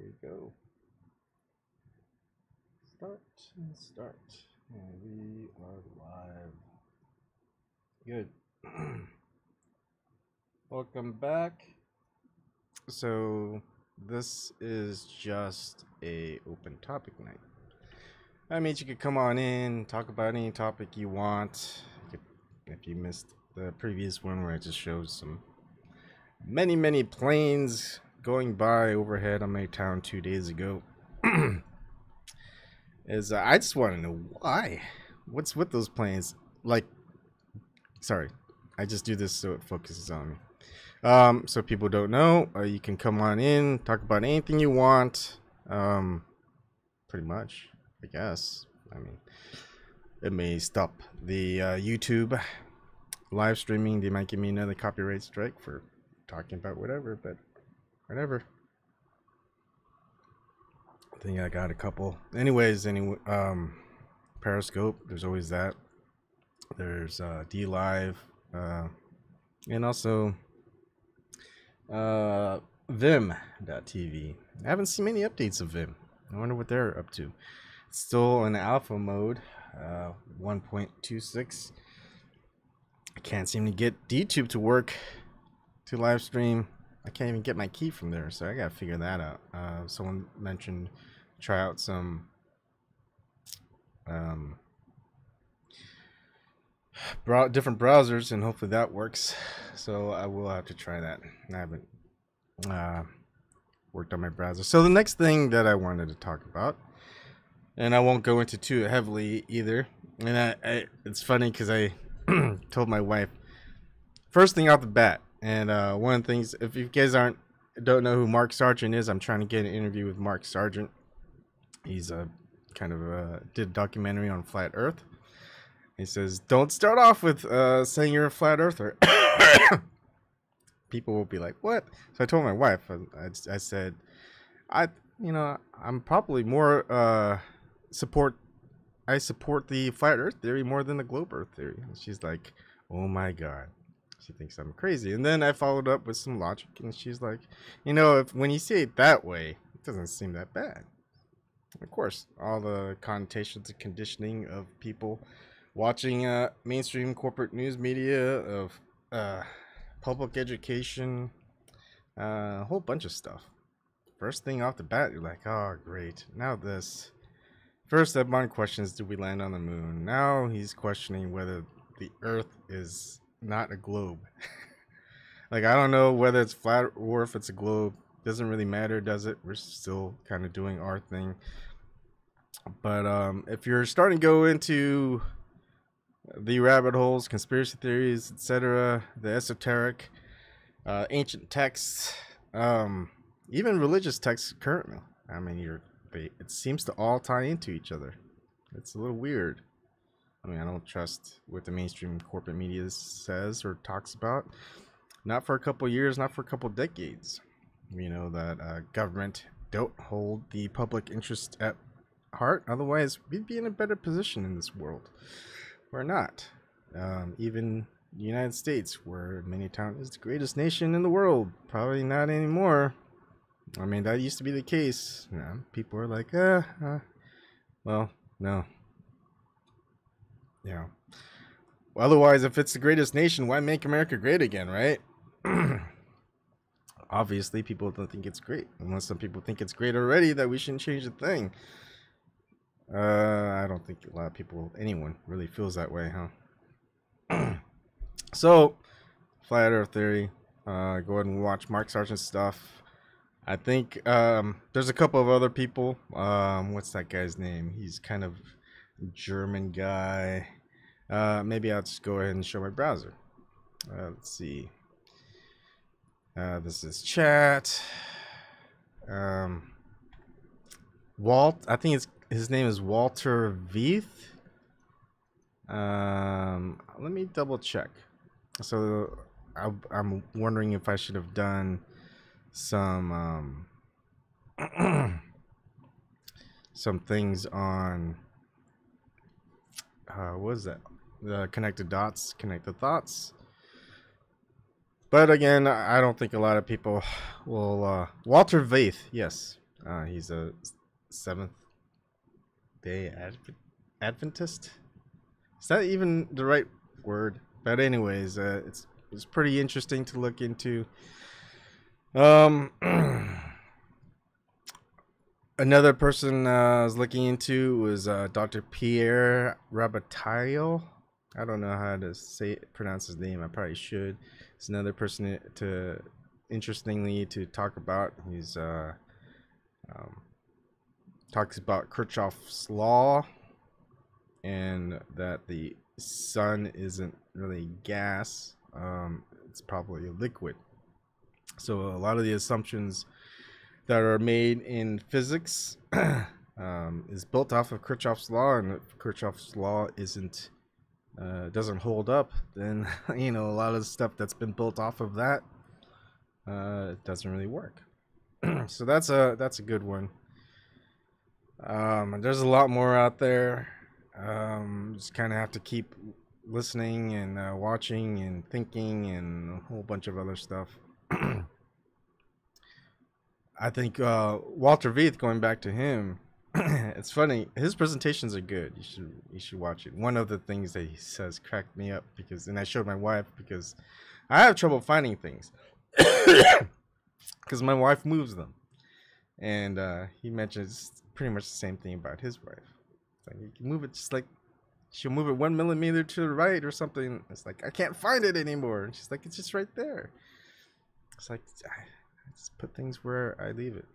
we go. Start and start. And we are live. Good. Welcome back. So this is just a open topic night. That means you could come on in, talk about any topic you want. If you missed the previous one where I just showed some many planes going by overhead on my town 2 days ago. I just want to know why. What's with those planes? Like, sorry, I just do this so it focuses on me. So people don't know, you can come on in, talk about anything you want. Pretty much, I guess. I mean, it may stop the YouTube live streaming. They might give me another copyright strike for talking about whatever, but whatever. I think I got a couple. Anyways, Periscope, there's always that. There's DLive, and also Vimm.tv. I haven't seen many updates of Vimm. I wonder what they're up to. It's still in alpha mode, 1.26. I can't seem to get DTube to work to live stream. I can't even get my key from there, so I gotta figure that out. Someone mentioned try out some different browsers, and hopefully that works. So I will have to try that. I haven't worked on my browser. So the next thing that I wanted to talk about, and I won't go into too heavily either, and it's funny because I told my wife first thing out the bat. And one of the things, if you guys don't know who Mark Sargent is, I'm trying to get an interview with Mark Sargent. He's did a documentary on flat Earth. He says, don't start off with saying you're a flat earther. People will be like, what? So I told my wife, I said, I'm probably more I support the flat Earth theory more than the globe Earth theory. And she's like, oh my God. She thinks I'm crazy. And then I followed up with some logic, and she's like, when you say it that way, it doesn't seem that bad. Of course, all the connotations and conditioning of people watching mainstream corporate news media, of public education, a whole bunch of stuff. First thing off the bat, you're like, oh, great. Now this. First, Ebon questions, do we land on the moon? Now he's questioning whether the Earth is not a globe. Like, I don't know whether it's flat or if it's a globe. Doesn't really matter, does it? We're still kind of doing our thing. But if you're starting to go into the rabbit holes, conspiracy theories, etc., the esoteric, ancient texts, even religious texts currently, I mean, it seems to all tie into each other. It's a little weird. I mean, I don't trust what the mainstream corporate media says or talks about. Not for a couple years, not for a couple decades. We know that government don't hold the public interest at heart. Otherwise, we'd be in a better position in this world. We're not. Even the United States, where many times is the greatest nation in the world, probably not anymore. I mean, that used to be the case. People are like, well, no. Yeah. Well, otherwise, if it's the greatest nation, why make America great again, right? Obviously, people don't think it's great. Unless some people think it's great already, that we shouldn't change a thing. I don't think a lot of people, anyone, really feels that way, huh? So, flat Earth theory. Go ahead and watch Mark Sargent's stuff. I think there's a couple of other people. What's that guy's name? He's kind of a German guy. Maybe I'll just go ahead and show my browser. Let's see. This is chat. I think his name is Walter Veith. Let me double check. So I'm wondering if I should have done some some things on what is that? The connected dots, connected thoughts. But again, I don't think a lot of people will. Walter Veith, yes. He's a Seventh Day Adventist. Is that even the right word? But anyways, it's pretty interesting to look into. Another person I was looking into was Dr. Pierre Rabataille. I don't know how to pronounce his name. I probably should. It's another person interestingly to talk about. He's talks about Kirchhoff's law, and that the sun isn't really gas. It's probably a liquid. So a lot of the assumptions that are made in physics is built off of Kirchhoff's law, and if Kirchhoff's law doesn't hold up, then a lot of the stuff that's been built off of that doesn't really work. So that's a good one. There's a lot more out there. Just kind of have to keep listening and watching and thinking and a whole bunch of other stuff. I think Walter Veith, going back to him, it's funny. His presentations are good. You should watch it. One of the things that he says cracked me up and I showed my wife because I have trouble finding things because my wife moves them, and he mentions pretty much the same thing about his wife. It's like you can move it just like she'll move it 1 millimeter to the right or something. It's like I can't find it anymore, and she's like, it's just right there. It's like I just put things where I leave it.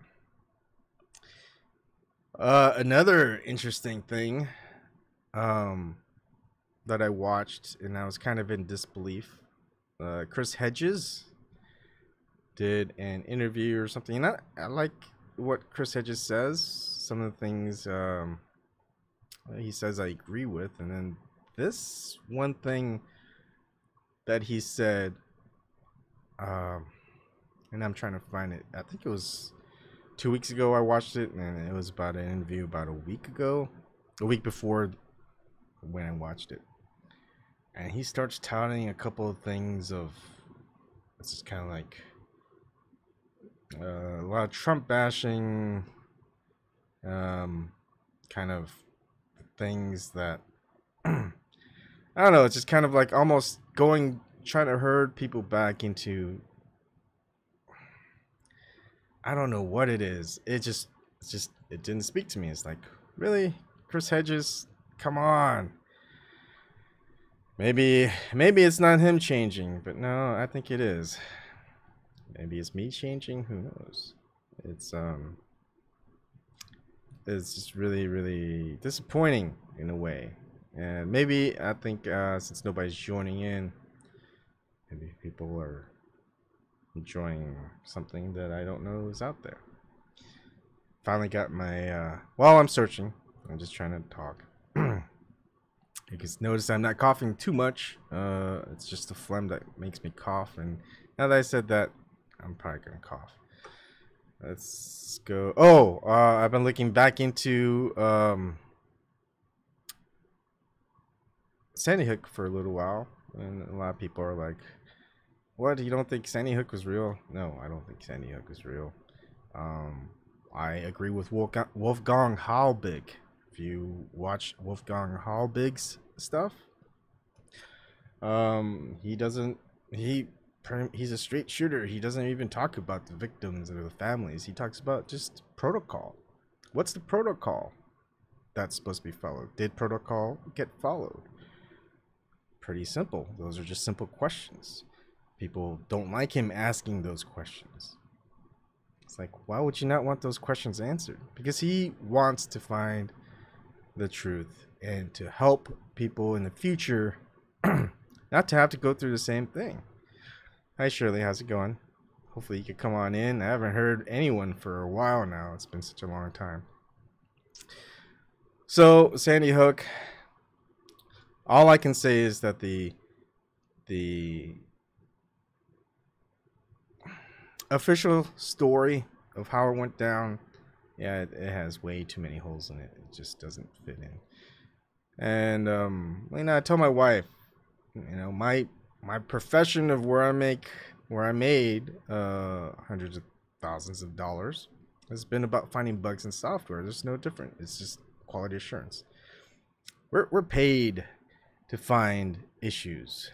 Another interesting thing that I watched, and I was kind of in disbelief. Chris Hedges did an interview or something, and I like what Chris Hedges says. Some of the things he says I agree with, and then this one thing that he said, and I'm trying to find it. I think it was 2 weeks ago I watched it, and it was about an interview about a week before when I watched it. And he starts touting a couple of things of, it's just kind of like a lot of Trump bashing, kind of things that I don't know. It's just kind of like almost trying to herd people back into, I don't know what it is. It didn't speak to me. It's like, really, Chris Hedges, come on. Maybe it's not him changing, but no, I think it is. Maybe it's me changing. Who knows? It's just really, really disappointing in a way. And maybe I think since nobody's joining in, maybe people are enjoying something that I don't know is out there. Finally got my while I'm searching, I'm just trying to talk. You can notice I'm not coughing too much. It's just the phlegm that makes me cough, and now that I said that, I'm probably gonna cough. Let's go. I've been looking back into Sandy Hook for a little while, and a lot of people are like, what, you don't think Sandy Hook was real? No, I don't think Sandy Hook was real. I agree with Wolfgang Halbig. If you watch Wolfgang Halbig's stuff, he's a straight shooter. He doesn't even talk about the victims or the families. He talks about just protocol. What's the protocol that's supposed to be followed? Did protocol get followed? Pretty simple. Those are just simple questions. People don't like him asking those questions. It's like, why would you not want those questions answered? Because he wants to find the truth and to help people in the future not to have to go through the same thing. Hi Shirley, how's it going? Hopefully you could come on in. I haven't heard anyone for a while now. It's been such a long time. So Sandy Hook, all I can say is that the official story of how it went down, yeah, it has way too many holes in it. It just doesn't fit in. And I told my wife, my profession of where I made hundreds of thousands of dollars, has been about finding bugs in software. There's no different. It's just quality assurance. We're paid to find issues,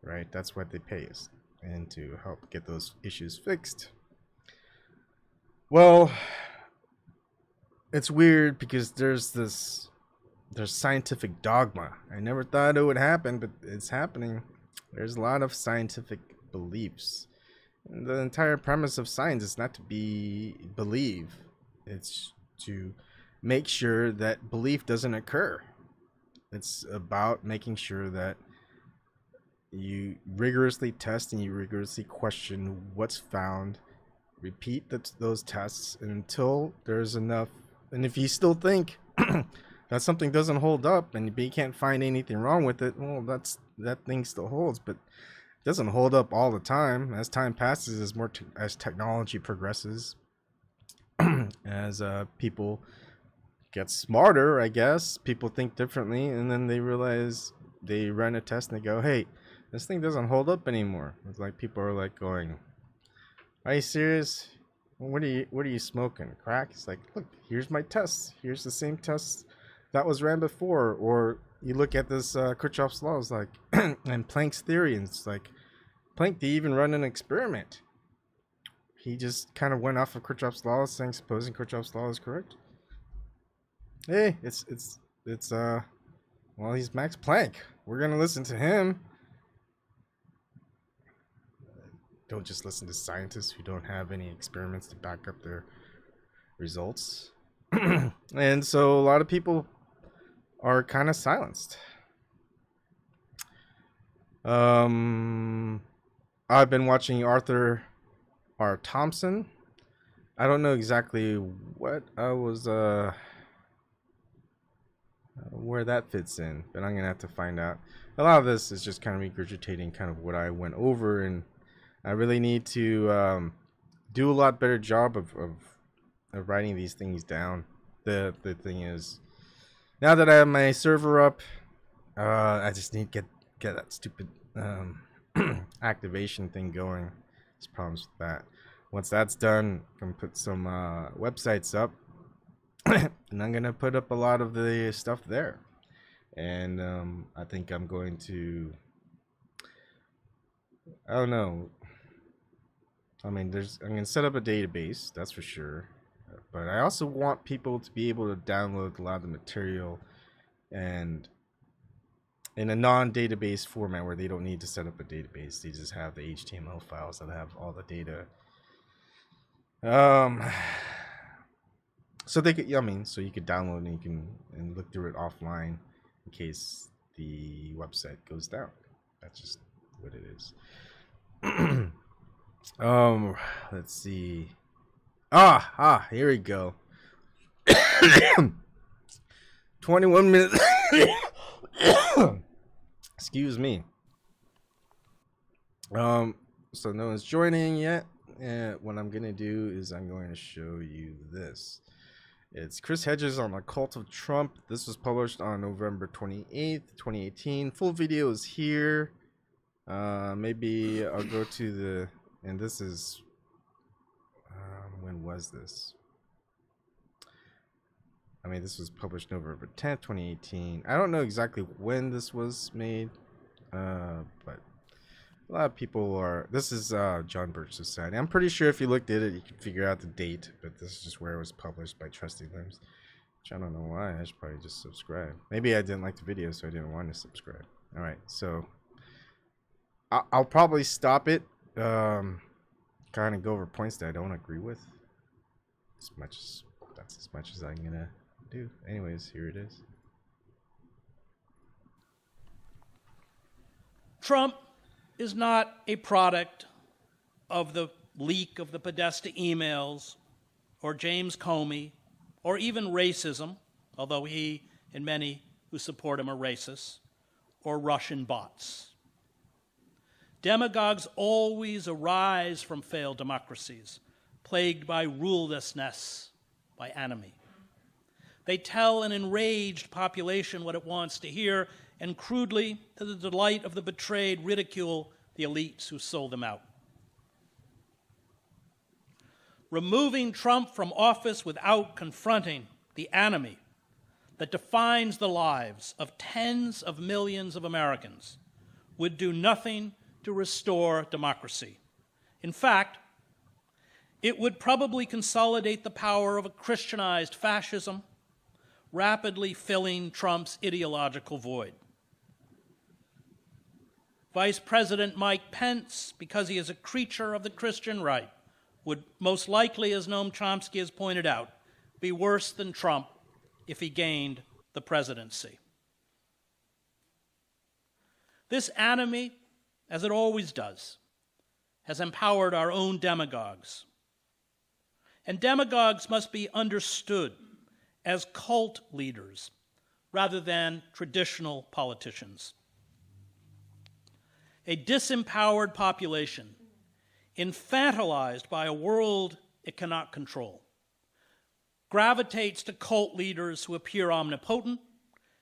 right? That's what they pay us, and to help get those issues fixed. Well, it's weird because there's scientific dogma. I never thought it would happen, but it's happening. There's a lot of scientific beliefs. And the entire premise of science is not to believe. It's to make sure that belief doesn't occur. It's about making sure that you rigorously test and you rigorously question what's found. Repeat those tests until there's enough. And if you still think that something doesn't hold up and you can't find anything wrong with it, well, that thing still holds, but it doesn't hold up all the time. As time passes, as technology progresses, as people get smarter, I guess, people think differently, and then they realize, they run a test and they go, hey, this thing doesn't hold up anymore. It's like people are like going, are you serious? What are you smoking? Crack? It's like, look, here's my tests. Here's the same tests that was ran before. Or you look at this Kirchhoff's law, it's like, and Planck's theory, and it's like, Planck didn't even run an experiment. He just kind of went off of Kirchhoff's law, saying, supposing Kirchhoff's law is correct. Hey, well, he's Max Planck. We're gonna listen to him. Don't just listen to scientists who don't have any experiments to back up their results. And so a lot of people are kind of silenced. I've been watching Arthur R. Thompson. I don't know exactly what I was where that fits in, but I'm gonna have to find out. A lot of this is just kind of regurgitating kind of what I went over, and I really need to do a lot better job of writing these things down. The thing is, now that I have my server up, I just need to get that stupid activation thing going. There's problems with that. Once that's done, I'm gonna put some websites up, and I'm gonna put up a lot of the stuff there. And I think I'm going to, I don't know. I mean, I'm going to set up a database, that's for sure. But I also want people to be able to download a lot of the material and in a non-database format where they don't need to set up a database. They just have the HTML files that have all the data. So they could, I mean, so you could download and you can look through it offline in case the website goes down. That's just what it is. Let's see. Here we go. 21 minutes. Excuse me. So no one's joining yet. And what I'm gonna do is I'm going to show you this. It's Chris Hedges on the Cult of Trump. This was published on November 28th, 2018. Full video is here. Maybe I'll go to the, and this is, when was this? I mean, this was published November 10th, 2018. I don't know exactly when this was made, but a lot of people are, this is John Birch Society. I'm pretty sure if you looked at it, you can figure out the date, but this is just where it was published by Trusty Limbs, which I don't know why. I should probably just subscribe. Maybe I didn't like the video, so I didn't want to subscribe. All right, so I'll probably stop it, kind of go over points that I don't agree with. That's as much as I'm gonna do. Anyways, here it is. Trump is not a product of the leak of the Podesta emails or James Comey or even racism, although he and many who support him are racist, or Russian bots. Demagogues always arise from failed democracies, plagued by rulelessness, by enemy. They tell an enraged population what it wants to hear, and crudely, to the delight of the betrayed, ridicule the elites who sold them out. removing Trump from office without confronting the enemy that defines the lives of tens of millions of Americans would do nothing to restore democracy. In fact, it would probably consolidate the power of a Christianized fascism, rapidly filling Trump's ideological void. Vice President Mike Pence, because he is a creature of the Christian right, would most likely, as Noam Chomsky has pointed out, be worse than Trump if he gained the presidency. This enemy, as it always does, has empowered our own demagogues. And demagogues must be understood as cult leaders rather than traditional politicians. A disempowered population, infantilized by a world it cannot control, gravitates to cult leaders who appear omnipotent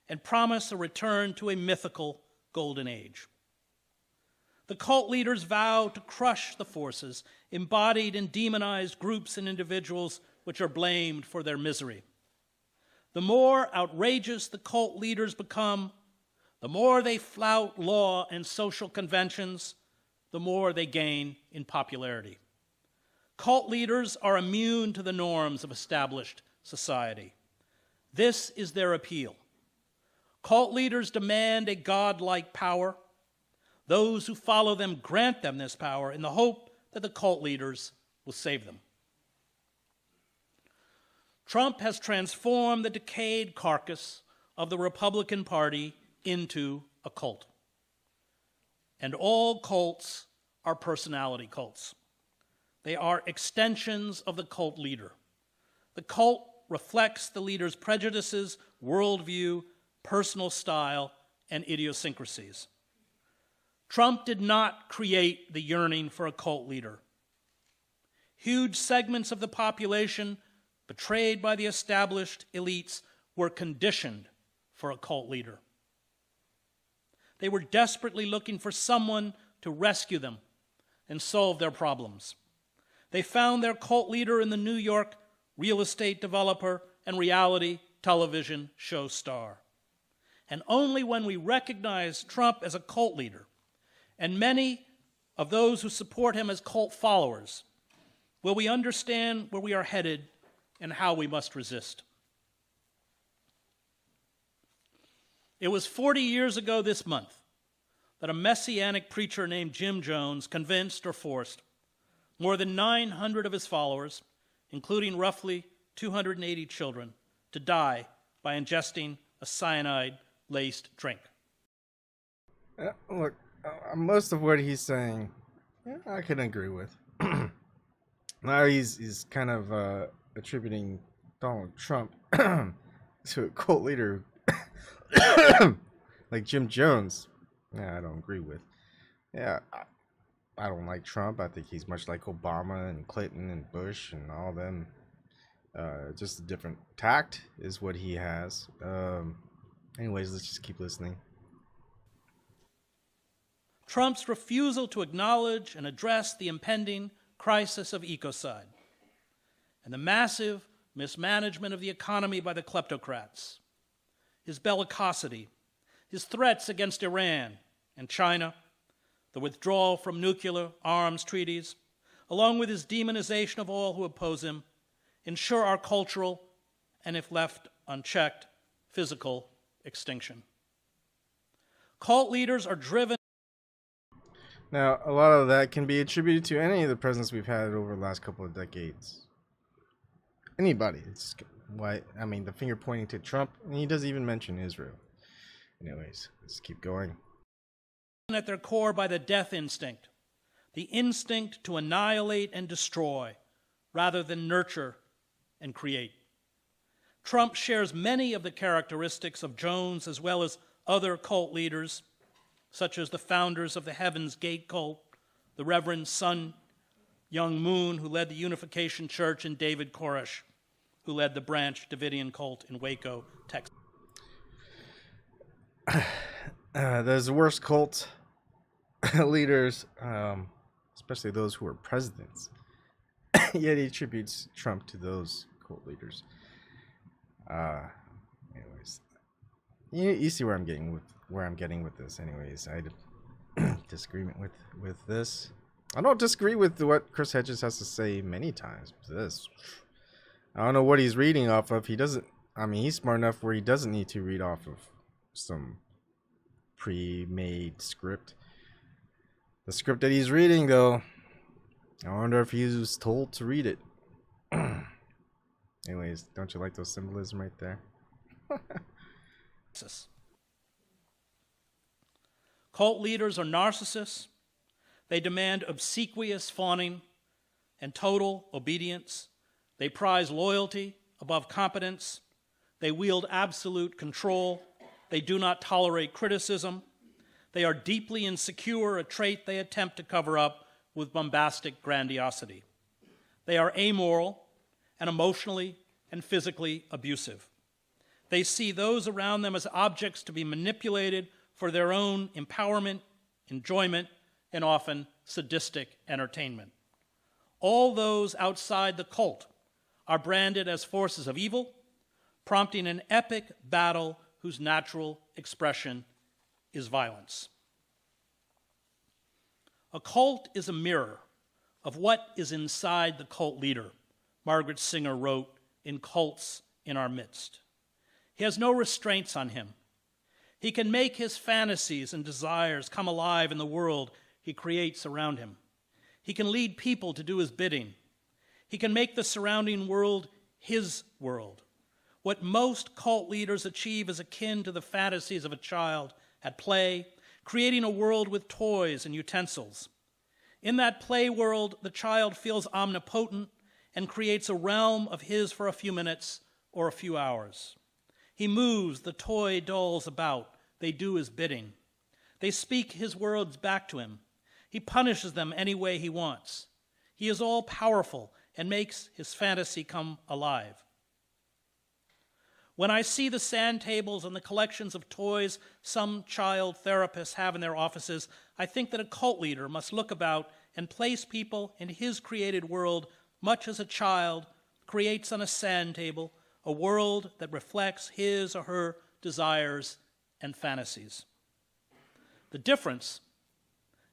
and promise a return to a mythical golden age. The cult leaders vow to crush the forces embodied in demonized groups and individuals which are blamed for their misery. The more outrageous the cult leaders become, the more they flout law and social conventions, the more they gain in popularity. Cult leaders are immune to the norms of established society. This is their appeal. Cult leaders demand a godlike power. Those who follow them grant them this power in the hope that the cult leaders will save them. Trump has transformed the decayed carcass of the Republican Party into a cult. And all cults are personality cults. They are extensions of the cult leader. The cult reflects the leader's prejudices, worldview, personal style, and idiosyncrasies. Trump did not create the yearning for a cult leader. Huge segments of the population, betrayed by the established elites, were conditioned for a cult leader. They were desperately looking for someone to rescue them and solve their problems. They found their cult leader in the New York real estate developer and reality television show star. And only when we recognize Trump as a cult leader, and many of those who support him as cult followers, will we understand where we are headed and how we must resist. It was 40 years ago this month that a messianic preacher named Jim Jones convinced or forced more than 900 of his followers, including roughly 280 children, to die by ingesting a cyanide-laced drink. Look, most of what he's saying, I can agree with. Now he's kind of attributing Donald Trump to a cult leader like Jim Jones. Yeah, I don't agree with. Yeah, I don't like Trump. I think he's much like Obama and Clinton and Bush and all them. Just a different tact is what he has. Anyways, let's just keep listening. Trump's refusal to acknowledge and address the impending crisis of ecocide and the massive mismanagement of the economy by the kleptocrats, his bellicosity, his threats against Iran and China, the withdrawal from nuclear arms treaties, along with his demonization of all who oppose him, ensure our cultural and, if left unchecked, physical extinction. Cult leaders are driven. Now, a lot of that can be attributed to any of the presidents we've had over the last couple of decades. Anybody. It's why, I mean, the finger pointing to Trump, and he doesn't even mention Israel. Anyways, let's keep going. At their core by the death instinct, the instinct to annihilate and destroy rather than nurture and create. Trump shares many of the characteristics of Jones as well as other cult leaders, such as the founders of the Heaven's Gate cult, the Reverend Sun Young Moon, who led the Unification Church, and David Koresh, who led the Branch Davidian cult in Waco, Texas. There's the worst cult leaders, especially those who are presidents. Yet he attributes Trump to those cult leaders. Anyways, you see where I'm getting with this. Anyways, I disagreement with this. I don't disagree with what Chris Hedges has to say many times. This, I don't know what he's reading off of. He doesn't. I mean, he's smart enough where he doesn't need to read off of some pre-made script. The script that he's reading, though, I wonder if he was told to read it. Anyways, don't you like those symbolism right there? Cult leaders are narcissists. They demand obsequious fawning and total obedience. They prize loyalty above competence. They wield absolute control. They do not tolerate criticism. They are deeply insecure, a trait they attempt to cover up with bombastic grandiosity. They are amoral and emotionally and physically abusive. They see those around them as objects to be manipulated for their own empowerment, enjoyment, and often sadistic entertainment. All those outside the cult are branded as forces of evil, prompting an epic battle whose natural expression is violence. A cult is a mirror of what is inside the cult leader, Margaret Singer wrote in Cults in Our Midst. He has no restraints on him. He can make his fantasies and desires come alive in the world he creates around him. He can lead people to do his bidding. He can make the surrounding world his world. What most cult leaders achieve is akin to the fantasies of a child at play, creating a world with toys and utensils. In that play world, the child feels omnipotent and creates a realm of his for a few minutes or a few hours. He moves the toy dolls about. They do his bidding. They speak his words back to him. He punishes them any way he wants. He is all-powerful and makes his fantasy come alive. When I see the sand tables and the collections of toys some child therapists have in their offices, I think that a cult leader must look about and place people in his created world much as a child creates on a sand table a world that reflects his or her desires and fantasies. The difference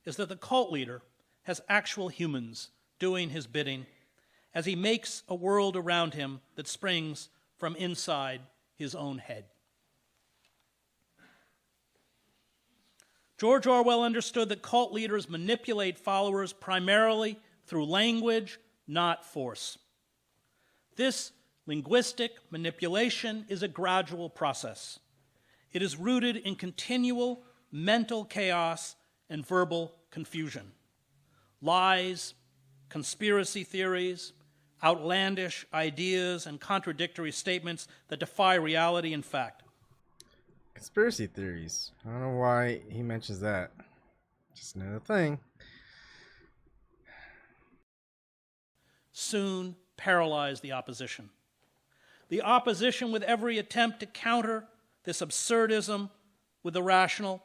is that the cult leader has actual humans doing his bidding as he makes a world around him that springs from inside his own head. George Orwell understood that cult leaders manipulate followers primarily through language, not force. This linguistic manipulation is a gradual process. It is rooted in continual mental chaos and verbal confusion. Lies, conspiracy theories, outlandish ideas, and contradictory statements that defy reality and fact. Conspiracy theories. I don't know why he mentions that. Just another thing. Soon paralyze the opposition. The opposition, with every attempt to counter this absurdism with the rational,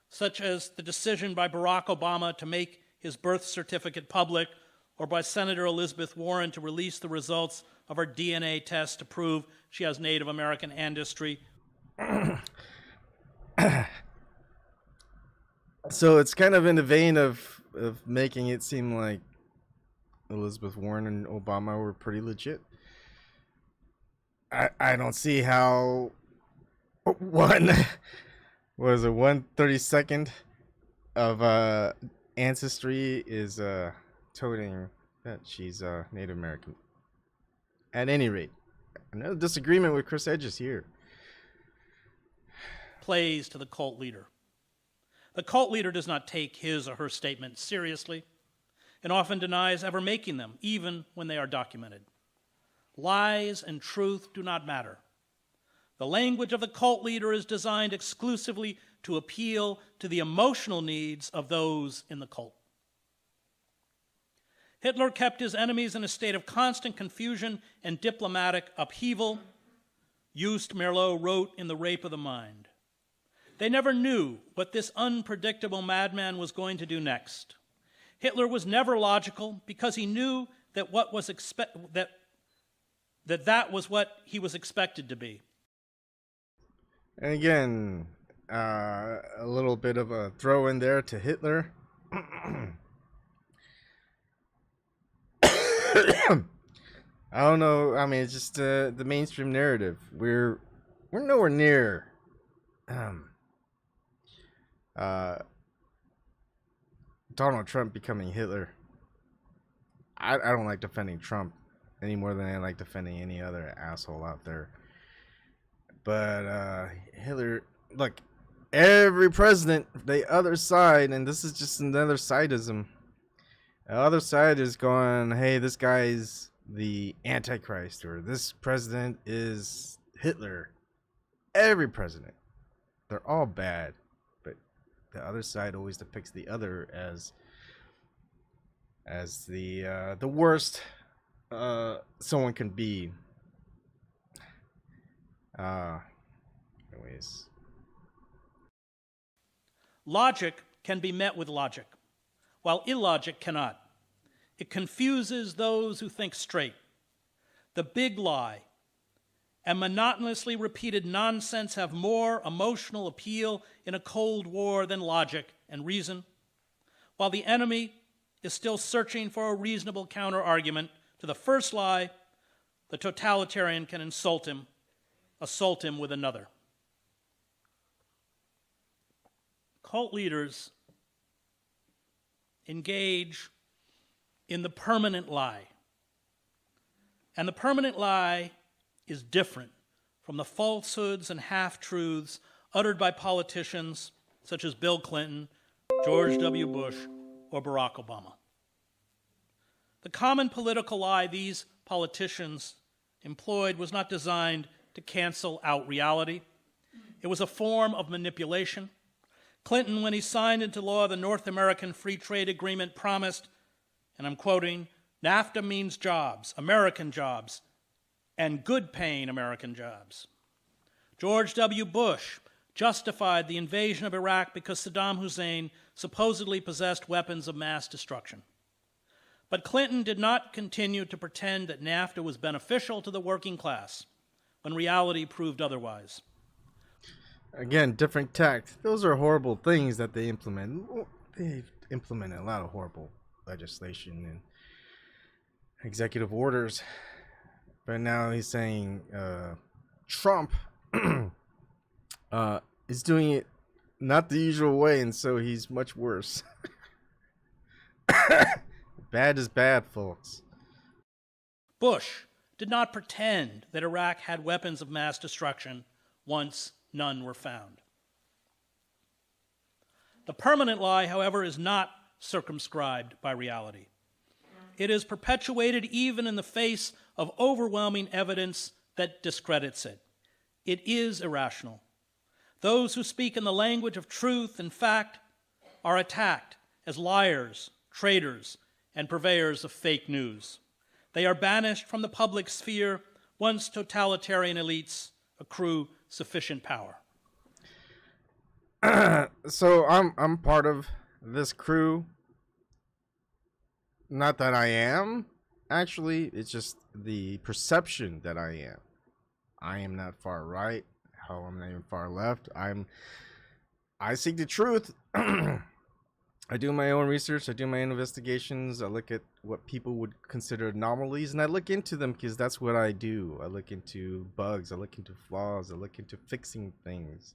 such as the decision by Barack Obama to make his birth certificate public, or by Senator Elizabeth Warren to release the results of her DNA test to prove she has Native American ancestry. So it's kind of in the vein of making it seem like Elizabeth Warren and Obama were pretty legit. I don't see how one was a 1/32 of ancestry is toting that she's Native American. At any rate, another disagreement with Chris Hedges here. Plays to the cult leader. The cult leader does not take his or her statements seriously and often denies ever making them, even when they are documented. Lies and truth do not matter. The language of the cult leader is designed exclusively to appeal to the emotional needs of those in the cult. Hitler kept his enemies in a state of constant confusion and diplomatic upheaval. Joost Merlo wrote in The Rape of the Mind. They never knew what this unpredictable madman was going to do next. Hitler was never logical because he knew that what was that was what he was expected to be. And again, a little bit of a throw in there to Hitler. I don't know. I mean, it's just the mainstream narrative. We're nowhere near Donald Trump becoming Hitler. I don't like defending Trump any more than I like defending any other asshole out there. But Hitler, look, every president, the other side, and this is just another sideism. The other side is going, hey, this guy's the Antichrist, or this president is Hitler. Every president, they're all bad, but the other side always depicts the other as the worst someone can be. Anyways, logic can be met with logic, while illogic cannot. It confuses those who think straight. The big lie and monotonously repeated nonsense have more emotional appeal in a Cold War than logic and reason, while the enemy is still searching for a reasonable counter-argument to the first lie. The totalitarian can assault him with another. Cult leaders engage in the permanent lie. And the permanent lie is different from the falsehoods and half-truths uttered by politicians such as Bill Clinton, George W. Bush, or Barack Obama. The common political lie these politicians employed was not designed to cancel out reality. It was a form of manipulation. Clinton, when he signed into law the North American Free Trade Agreement, promised, and I'm quoting, NAFTA means jobs, American jobs, and good-paying American jobs. George W. Bush justified the invasion of Iraq because Saddam Hussein supposedly possessed weapons of mass destruction. But Clinton did not continue to pretend that NAFTA was beneficial to the working class when reality proved otherwise. Again, different tact. Those are horrible things that they implement. They've implemented a lot of horrible legislation and executive orders. But now he's saying Trump is doing it not the usual way, and so he's much worse. Bad is bad, folks. Bush did not pretend that Iraq had weapons of mass destruction once none were found. The permanent lie, however, is not circumscribed by reality. It is perpetuated even in the face of overwhelming evidence that discredits it. It is irrational. Those who speak in the language of truth and fact are attacked as liars, traitors, and purveyors of fake news. They are banished from the public sphere once totalitarian elites accrue sufficient power. So I'm part of this crew. Not that I am, actually. It's just the perception that I am. I am not far right. Hell, I'm not even far left. I seek the truth. I do my own research. I do my own investigations. I look at what people would consider anomalies, and I look into them because that's what I do. I look into bugs. I look into flaws. I look into fixing things.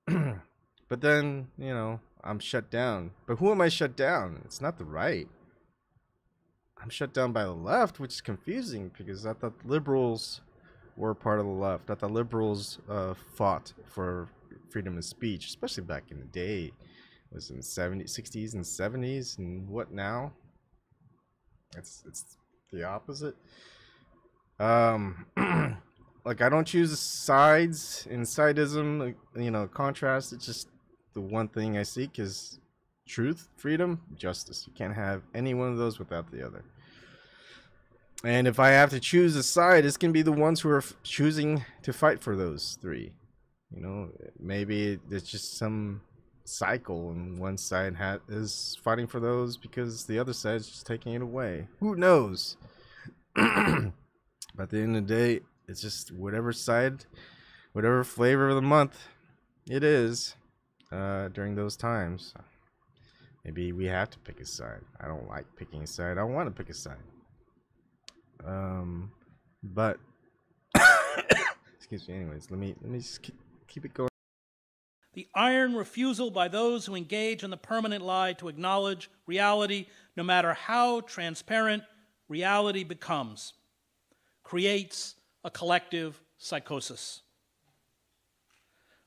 But then, you know, I'm shut down. But who am I shut down? It's not the right. I'm shut down by the left, which is confusing because I thought liberals were part of the left. I thought liberals fought for freedom of speech, especially back in the day. It was in the 60s and 70s, and what now? It's the opposite. Like, I don't choose sides in sidism, you know, contrast. It's just the one thing I seek is truth, freedom, justice. You can't have any one of those without the other. And if I have to choose a side, it's going to be the ones who are choosing to fight for those three. You know, maybe it's just some cycle, and one side is fighting for those because the other side is just taking it away. Who knows? But at the end of the day, it's just whatever side, whatever flavor of the month it is during those times. Maybe we have to pick a side. I don't like picking a side. I don't want to pick a side. But excuse me. Anyways, let me just keep it going. The iron refusal by those who engage in the permanent lie to acknowledge reality, no matter how transparent reality becomes, creates a collective psychosis.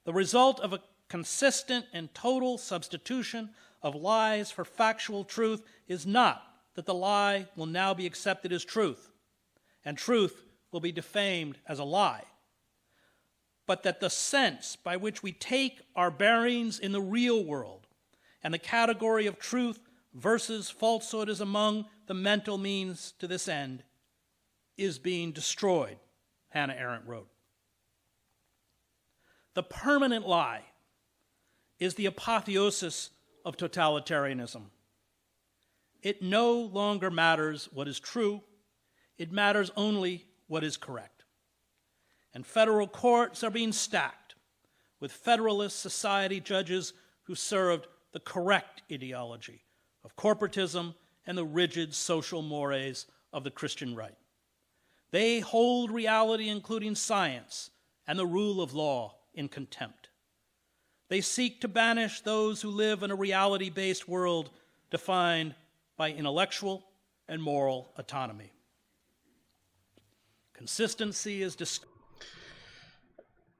The result of a consistent and total substitution of lies for factual truth is not that the lie will now be accepted as truth, and truth will be defamed as a lie, but that the sense by which we take our bearings in the real world and the category of truth versus falsehood is among the mental means to this end is being destroyed, Hannah Arendt wrote. The permanent lie is the apotheosis of totalitarianism. It no longer matters what is true. It matters only what is correct. And federal courts are being stacked with Federalist Society judges who served the correct ideology of corporatism and the rigid social mores of the Christian right. They hold reality, including science and the rule of law, in contempt. They seek to banish those who live in a reality-based world defined by intellectual and moral autonomy. Consistency is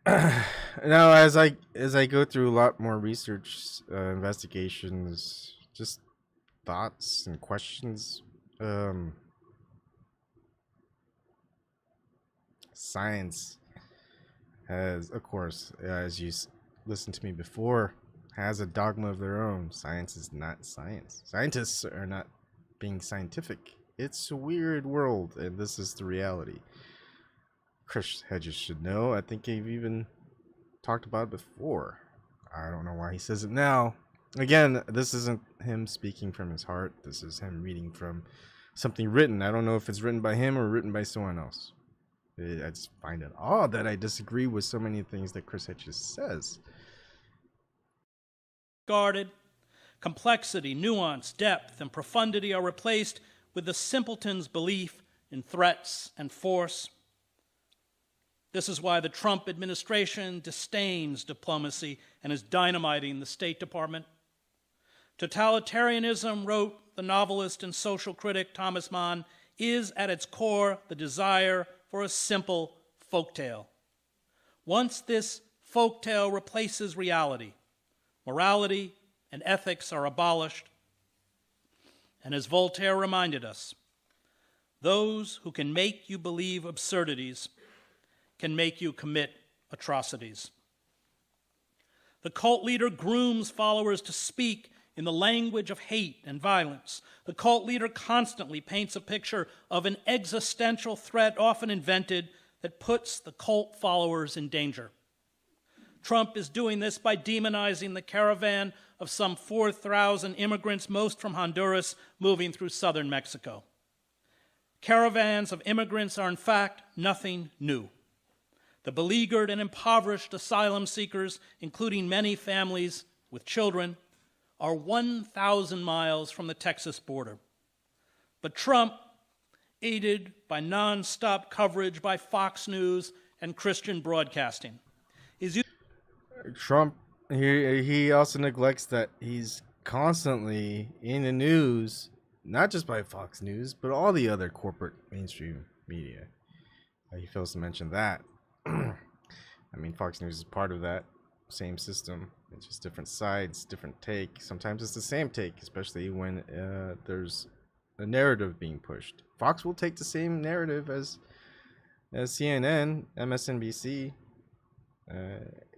now, as I go through a lot more research, investigations, just thoughts and questions, science has, of course, as you listened to me before, has a dogma of their own. Science is not science. Scientists are not being scientific. It's a weird world, and this is the reality. Chris Hedges should know. I think I've even talked about it before. I don't know why he says it now. Again, this isn't him speaking from his heart. This is him reading from something written. I don't know if it's written by him or written by someone else. I just find it odd that I disagree with so many things that Chris Hedges says. Guarded, complexity, nuance, depth, and profundity are replaced with the simpleton's belief in threats and force. This is why the Trump administration disdains diplomacy and is dynamiting the State Department. Totalitarianism, wrote the novelist and social critic Thomas Mann, is at its core the desire for a simple folktale. Once this folktale replaces reality, morality and ethics are abolished. And as Voltaire reminded us, those who can make you believe absurdities can make you commit atrocities. The cult leader grooms followers to speak in the language of hate and violence. The cult leader constantly paints a picture of an existential threat, often invented, that puts the cult followers in danger. Trump is doing this by demonizing the caravan of some 4,000 immigrants, most from Honduras, moving through southern Mexico. Caravans of immigrants are, in fact, nothing new. The beleaguered and impoverished asylum seekers, including many families with children, are 1,000 miles from the Texas border. But Trump, aided by nonstop coverage by Fox News and Christian broadcasting, is Trump, he also neglects that he's constantly in the news, not just by Fox News, but all the other corporate mainstream media. He fails to mention that. I mean, Fox News is part of that same system. It's just different sides, different take. Sometimes it's the same take, especially when there's a narrative being pushed. Fox will take the same narrative as CNN, MSNBC,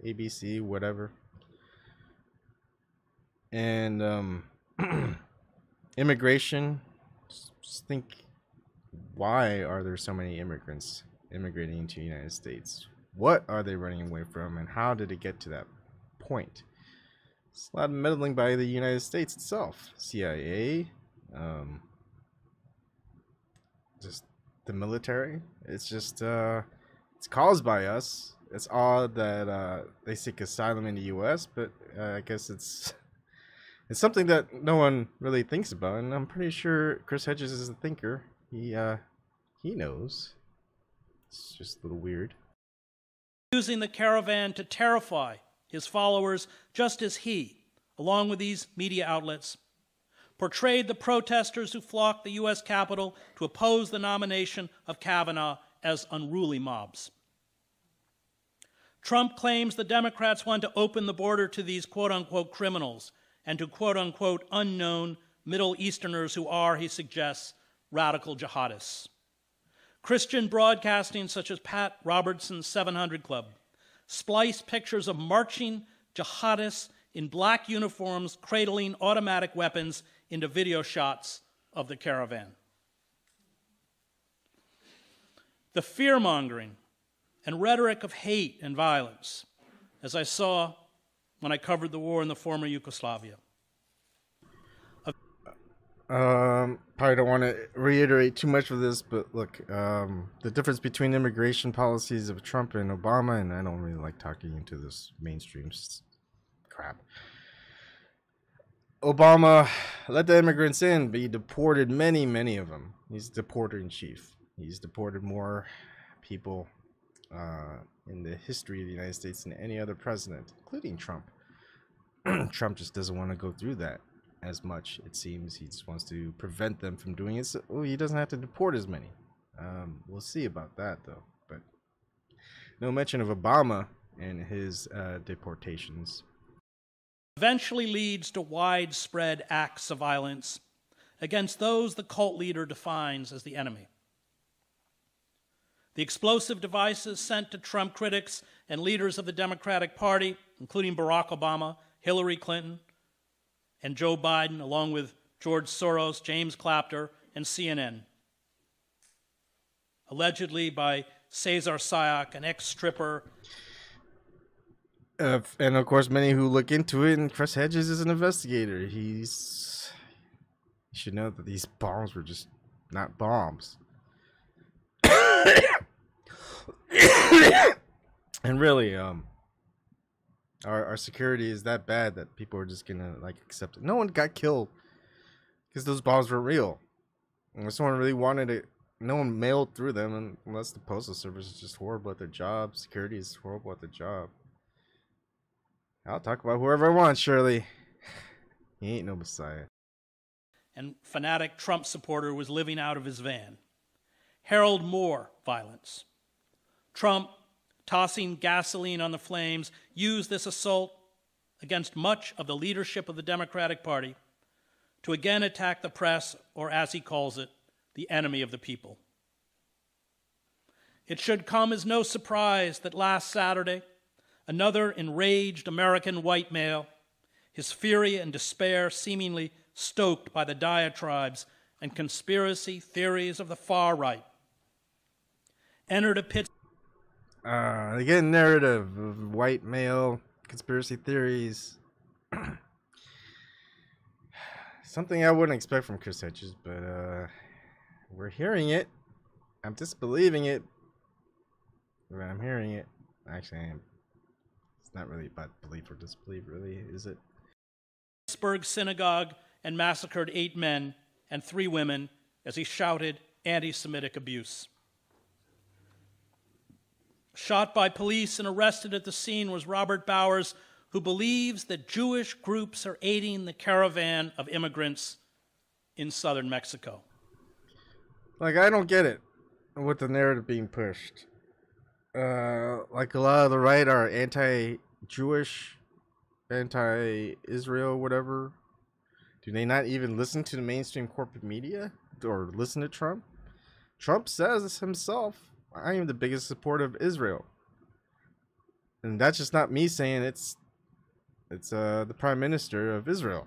ABC, whatever. And immigration, just think, why are there so many immigrants immigrating into the United States? What are they running away from, and how did it get to that point? It's a lot of meddling by the United States itself. CIA, just the military. It's just, it's caused by us. It's odd that they seek asylum in the U.S., but I guess it's something that no one really thinks about, and I'm pretty sure Chris Hedges is a thinker. He knows. It's just a little weird. Using the caravan to terrify his followers, just as he, along with these media outlets, portrayed the protesters who flocked the U.S. Capitol to oppose the nomination of Kavanaugh as unruly mobs. Trump claims the Democrats want to open the border to these quote-unquote criminals and to quote-unquote unknown Middle Easterners who are, he suggests, radical jihadists. Christian broadcasting such as Pat Robertson's 700 Club splice pictures of marching jihadists in black uniforms cradling automatic weapons into video shots of the caravan. The fear-mongering and rhetoric of hate and violence, as I saw when I covered the war in the former Yugoslavia. Probably don't want to reiterate too much of this, but look, the difference between immigration policies of Trump and Obama, and I don't really like talking into this mainstream crap. Obama let the immigrants in, but he deported many of them. He's deporter in chief. He's deported more people in the history of the United States than any other president, including Trump. Trump just doesn't want to go through that as much, it seems. He just wants to prevent them from doing it, so he doesn't have to deport as many. We'll see about that, though. But no mention of Obama and his deportations. Eventually leads to widespread acts of violence against those the cult leader defines as the enemy. The explosive devices sent to Trump critics and leaders of the Democratic Party, including Barack Obama, Hillary Clinton, and Joe Biden, along with George Soros, James Clapper, and CNN. Allegedly by Cesar Sayoc, an ex-stripper. And of course, many who look into it, and Chris Hedges is an investigator. He should know that these bombs were just not bombs. And really, our security is that bad that people are just gonna like accept it. No one got killed because those bombs were real. And if someone really wanted it, no one mailed through them, and unless the postal service is just horrible at their job. Security is horrible at their job. I'll talk about whoever I want, Shirley. He ain't no messiah. And fanatic Trump supporter was living out of his van. Herald more violence. Trump, tossing gasoline on the flames, used this assault against much of the leadership of the Democratic Party to again attack the press, or as he calls it, the enemy of the people. It should come as no surprise that last Saturday, another enraged American white male, his fury and despair seemingly stoked by the diatribes and conspiracy theories of the far right, entered a pit. Again, narrative of white male conspiracy theories. Something I wouldn't expect from Chris Hedges, but we're hearing it. I'm disbelieving it, but I'm hearing it. Actually, I am. It's not really about belief or disbelief, really, is it? Pittsburgh synagogue and massacred 8 men and 3 women as he shouted anti-Semitic abuse. Shot by police and arrested at the scene was Robert Bowers, who believes that Jewish groups are aiding the caravan of immigrants in southern Mexico. Like, I don't get it with the narrative being pushed. Like, a lot of the right are anti-Jewish, anti-Israel, whatever. Do they not even listen to the mainstream corporate media or listen to Trump? Trump says himself, I am the biggest supporter of Israel. And that's just not me saying it's the prime minister of Israel.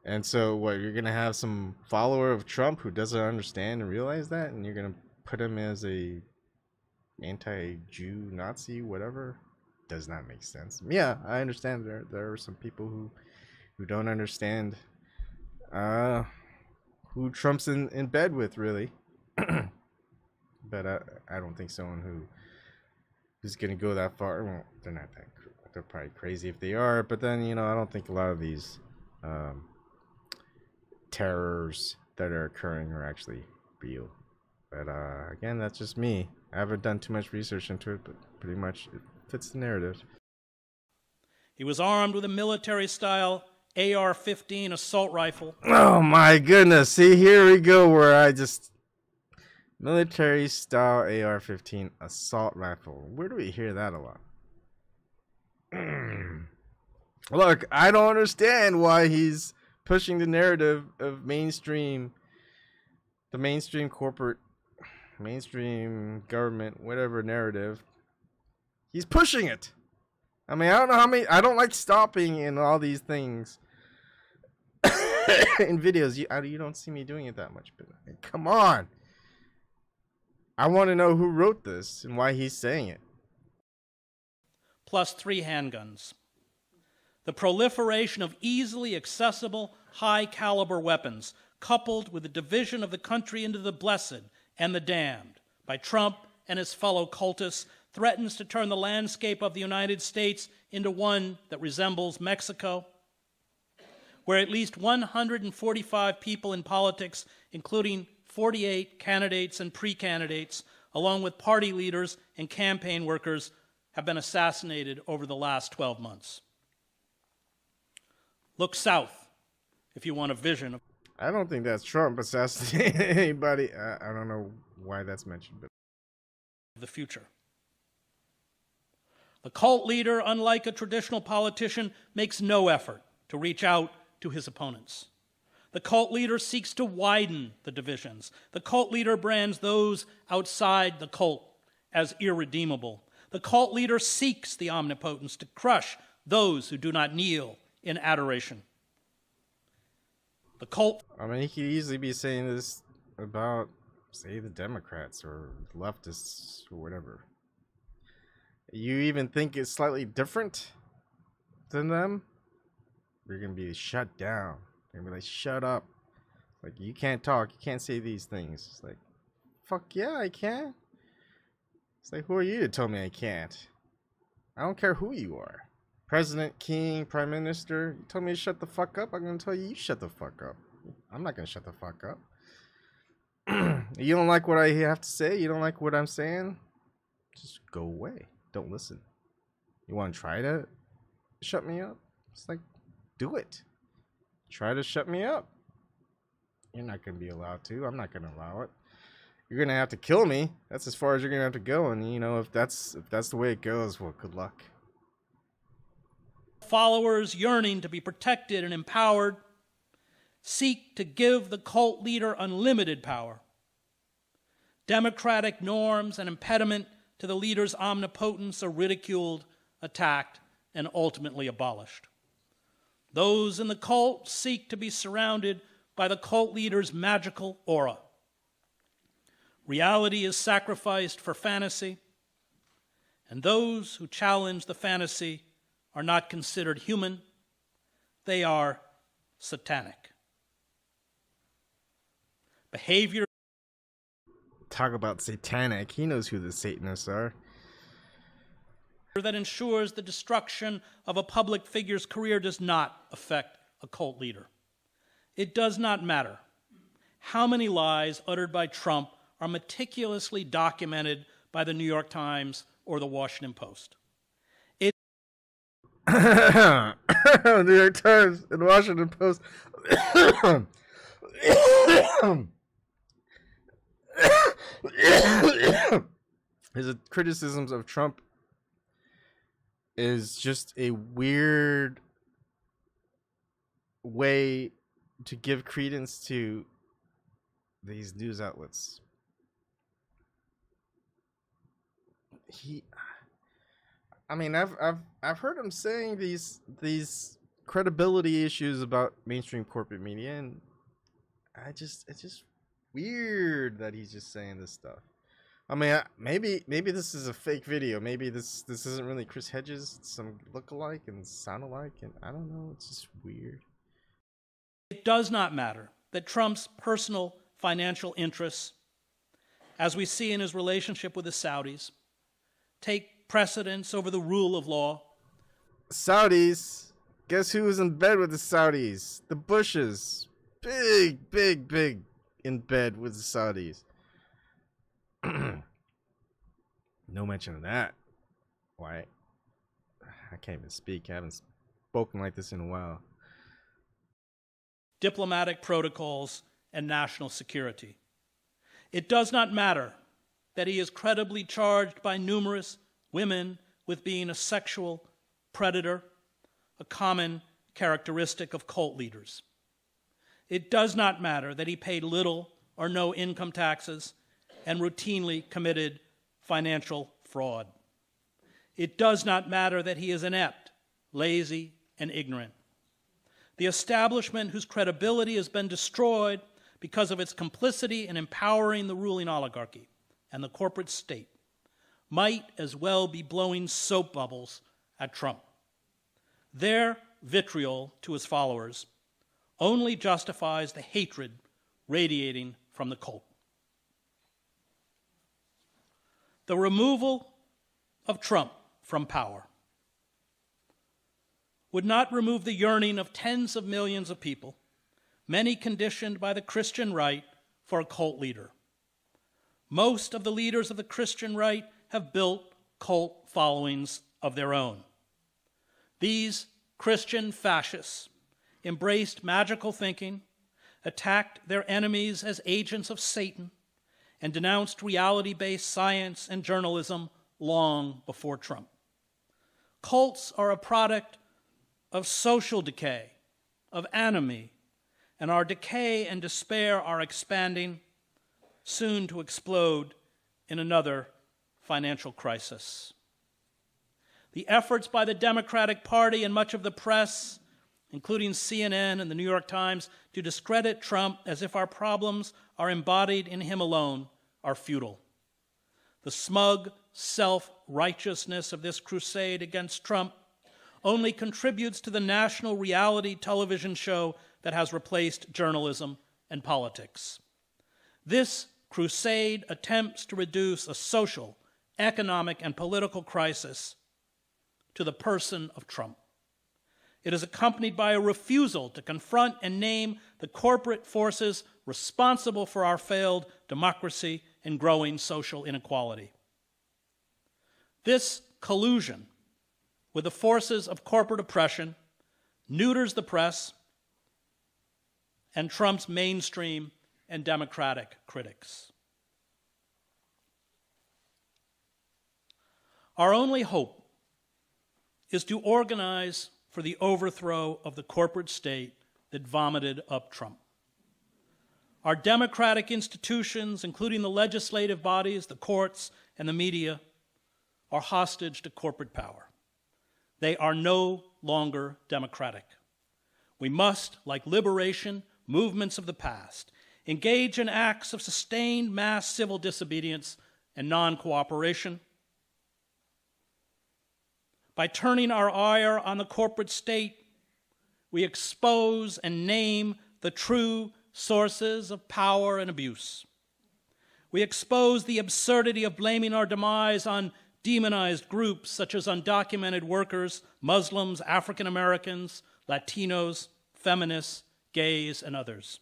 And so what, you're going to have some follower of Trump who doesn't understand and realize that, and you're going to put him as a anti-Jew, Nazi, whatever? does not make sense. Yeah, I understand there are some people who don't understand who Trump's in bed with, really. But I don't think someone who's gonna go that far. Well, they're not that. They're probably crazy if they are. But then I don't think a lot of these terrors that are occurring are actually real. But again, that's just me. I haven't done too much research into it, but pretty much it fits the narrative. He was armed with a military-style AR-15 assault rifle. Oh my goodness! See, here we go where I just military-style AR-15 assault rifle. Where do we hear that a lot? Look, I don't understand why he's pushing the narrative of the mainstream corporate, mainstream government, whatever narrative. He's pushing it. I mean, I don't know how many. I don't like stopping in all these things in videos. You don't see me doing it that much, but I mean, come on. I want to know who wrote this and why he's saying it. Plus 3 handguns. The proliferation of easily accessible, high-caliber weapons, coupled with the division of the country into the blessed and the damned by Trump and his fellow cultists, threatens to turn the landscape of the United States into one that resembles Mexico, where at least 145 people in politics, including 48 candidates and pre-candidates, along with party leaders and campaign workers, have been assassinated over the last 12 months. Look south if you want a vision of... I don't think that's Trump assassinating anybody. I don't know why that's mentioned, but the future. The cult leader, unlike a traditional politician, makes no effort to reach out to his opponents. The cult leader seeks to widen the divisions. The cult leader brands those outside the cult as irredeemable. The cult leader seeks the omnipotence to crush those who do not kneel in adoration. The cult... I mean, he could easily be saying this about, say, the Democrats or leftists or whatever. You even think it's slightly different than them? You're going to be shut down. They're going to be like, shut up. Like, you can't talk. You can't say these things. It's like, fuck yeah, I can. It's like, who are you to tell me I can't? I don't care who you are. President, king, prime minister. You tell me to shut the fuck up, I'm going to tell you shut the fuck up. I'm not going to shut the fuck up. You don't like what I have to say? You don't like what I'm saying? Just go away. Don't listen. You want to try to shut me up? It's like, do it. Try to shut me up. You're not going to be allowed to. I'm not going to allow it. You're going to have to kill me. That's as far as you're going to have to go. And, you know, if that's the way it goes, well, good luck. Followers yearning to be protected and empowered seek to give the cult leader unlimited power. Democratic norms and impediment to the leader's omnipotence are ridiculed, attacked, and ultimately abolished. Those in the cult seek to be surrounded by the cult leader's magical aura. Reality is sacrificed for fantasy, and those who challenge the fantasy are not considered human. They are satanic. Behavior... Talk about satanic. He knows who the Satanists are. ...that ensures the destruction of a public figure's career does not affect a cult leader. It does not matter how many lies uttered by Trump are meticulously documented by the New York Times or the Washington Post. New York Times and Washington Post. His criticisms of Trump is just a weird way to give credence to these news outlets. I mean, I've heard him saying these credibility issues about mainstream corporate media, and it's just weird that he's just saying this stuff. I mean, maybe this is a fake video. Maybe this isn't really Chris Hedges. It's some look-alike and sound-alike, and I don't know. It's just weird. It does not matter that Trump's personal financial interests, as we see in his relationship with the Saudis, take precedence over the rule of law. Saudis. Guess who was in bed with the Saudis? The Bushes. Big in bed with the Saudis. No mention of that. Why? I can't even speak. I haven't spoken like this in a while. Diplomatic protocols and national security. It does not matter that he is credibly charged by numerous women with being a sexual predator, a common characteristic of cult leaders. It does not matter that he paid little or no income taxes and routinely committed financial fraud. It does not matter that he is inept, lazy, and ignorant. The establishment whose credibility has been destroyed because of its complicity in empowering the ruling oligarchy and the corporate state might as well be blowing soap bubbles at Trump. Their vitriol to his followers only justifies the hatred radiating from the cult. The removal of Trump from power would not remove the yearning of tens of millions of people, many conditioned by the Christian right, for a cult leader. Most of the leaders of the Christian right have built cult followings of their own. These Christian fascists embraced magical thinking, attacked their enemies as agents of Satan, and denounced reality-based science and journalism long before Trump. Cults are a product of social decay, of anomie, and our decay and despair are expanding, soon to explode in another financial crisis. The efforts by the Democratic Party and much of the press, including CNN and the New York Times, to discredit Trump as if our problems are embodied in him alone are futile. The smug self-righteousness of this crusade against Trump only contributes to the national reality television show that has replaced journalism and politics. This crusade attempts to reduce a social, economic, and political crisis to the person of Trump. It is accompanied by a refusal to confront and name the corporate forces responsible for our failed democracy and growing social inequality. This collusion with the forces of corporate oppression neuters the press and Trump's mainstream and democratic critics. Our only hope is to organize for the overthrow of the corporate state that vomited up Trump. Our democratic institutions, including the legislative bodies, the courts, and the media, are hostage to corporate power. They are no longer democratic. We must, like liberation movements of the past, engage in acts of sustained mass civil disobedience and non-cooperation. By turning our ire on the corporate state, we expose and name the true sources of power and abuse. We expose the absurdity of blaming our demise on demonized groups such as undocumented workers, Muslims, African Americans, Latinos, feminists, gays, and others.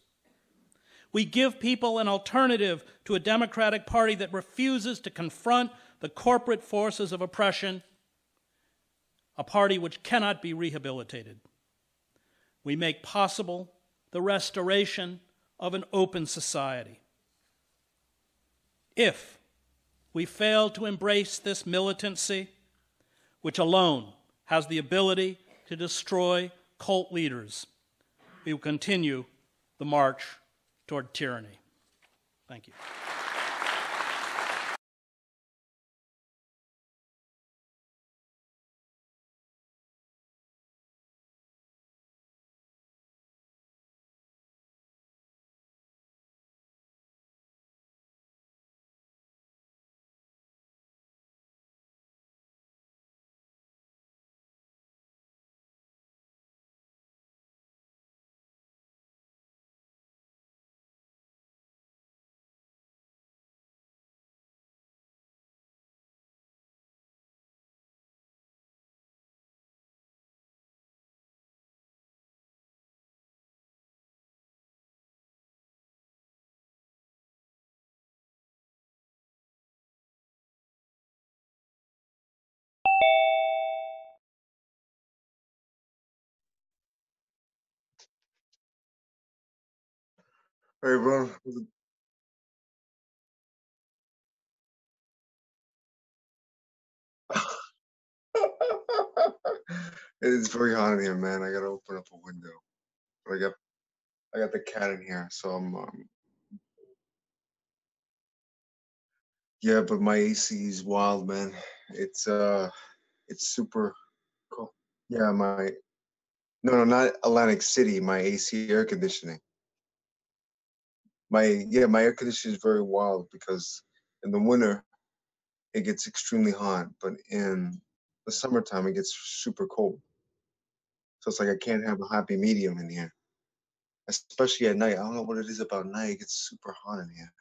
We give people an alternative to a Democratic Party that refuses to confront the corporate forces of oppression, a party which cannot be rehabilitated. We make possible the restoration of an open society. If we fail to embrace this militancy, which alone has the ability to destroy cult leaders, we will continue the march toward tyranny. Thank you. Hey, bro. It's very hot in here, man. I gotta open up a window. But I got the cat in here, so I'm yeah, but my AC is wild, man. It's super cool. Yeah, my no, not Atlantic City, my AC air conditioning. My air conditioning is very wild because in the winter it gets extremely hot, but in the summertime it gets super cold. So it's like I can't have a happy medium in here. Especially at night. I don't know what it is about night. It gets super hot in here.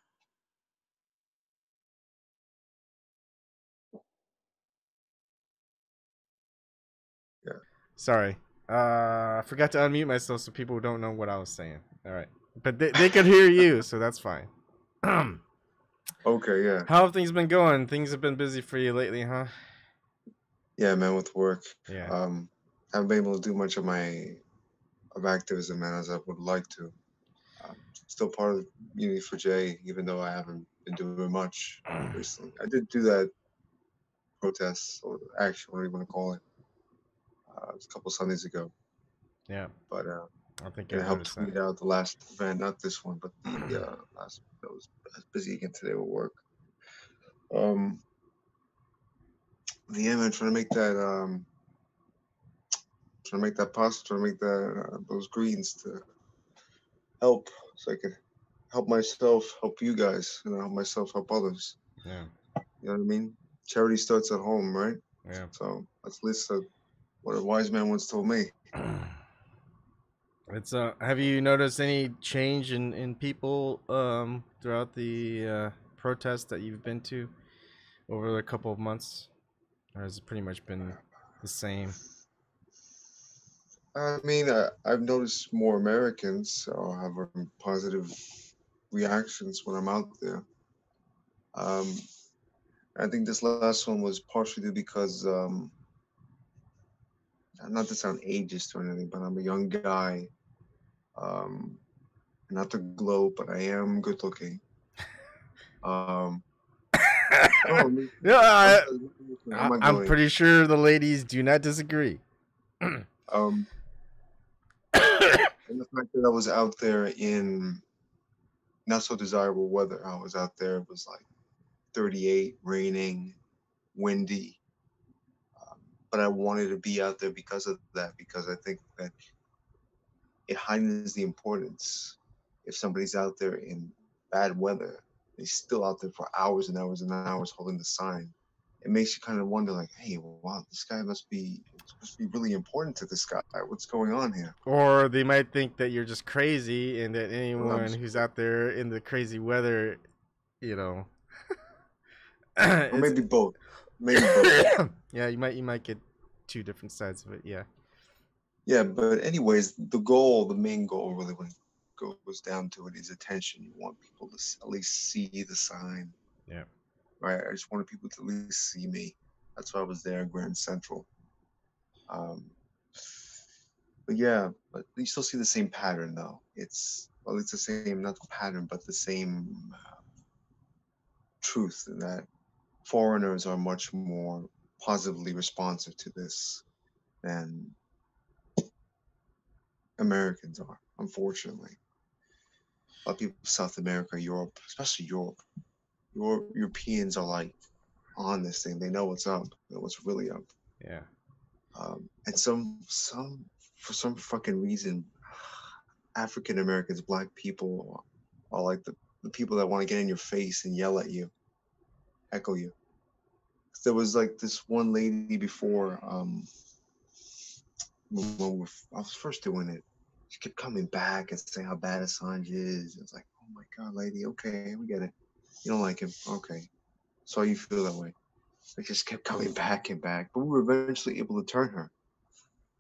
Yeah. Sorry. I forgot to unmute myself so people don't know what I was saying. All right. But they could hear you, so that's fine. Okay, yeah. How have things been going? Things have been busy for you lately, huh? Yeah, man, with work. Yeah. Haven't been able to do much of activism, man, as I would like to. Still part of Unity for J, even though I haven't been doing much recently. I did do that protest or action, whatever you want to call it, a couple Sundays ago. Yeah. But I think and I I helped noticed that. tweet out the last event, not this one, but the last. I was busy again today with work. Yeah, man, trying to make that pasta, trying to make that those greens to help, so I could help myself, help you guys, help myself, help others. Yeah. You know what I mean? Charity starts at home, right? Yeah. So that's at least what a wise man once told me. It's have you noticed any change in people throughout the protests that you've been to over a couple of months? Or has it pretty much been the same? I mean, I've noticed more Americans have positive reactions when I'm out there. Um, I think this last one was partially because, not to sound ageist or anything, but I'm a young guy. Um, not to gloat, but I am good looking. No, Yeah, I'm not I'm gloating. pretty sure the ladies do not disagree. Um, and the fact that I was out there in not so desirable weather. I was out there. It was like 38, raining, windy. But I wanted to be out there because of that, because I think that it heightens the importance. If somebody's out there in bad weather, they're still out there for hours and hours and hours holding the sign. It makes you kind of wonder, like, hey, wow, this guy must be really important to this guy. What's going on here? Or they might think that you're just crazy and that Well, anyone who's out there in the crazy weather, you know, or it's maybe both. Maybe both. yeah, you might get two different sides of it. Yeah. Yeah, but anyways, the main goal, really, when it goes down to it, is attention. You want people to at least see the sign, Yeah. right? I just wanted people to at least see me. That's why I was there in Grand Central. Um, but yeah, but you still see the same pattern, though. It's the same, not the pattern, but the same truth in that foreigners are much more positively responsive to this than Americans are, unfortunately. A lot of people, South America, Europe, especially Europe, Europeans are like on this thing. They know what's up, know what's really up. Yeah. And for some fucking reason, African Americans, black people, are like the people that want to get in your face and yell at you, echo you. There was like this one lady before, when I was first doing it. She kept coming back and saying how bad Assange is. It's like, oh my god, lady, okay, we get it. You don't like him, okay. So you feel that way. It just kept coming back and back, but we were eventually able to turn her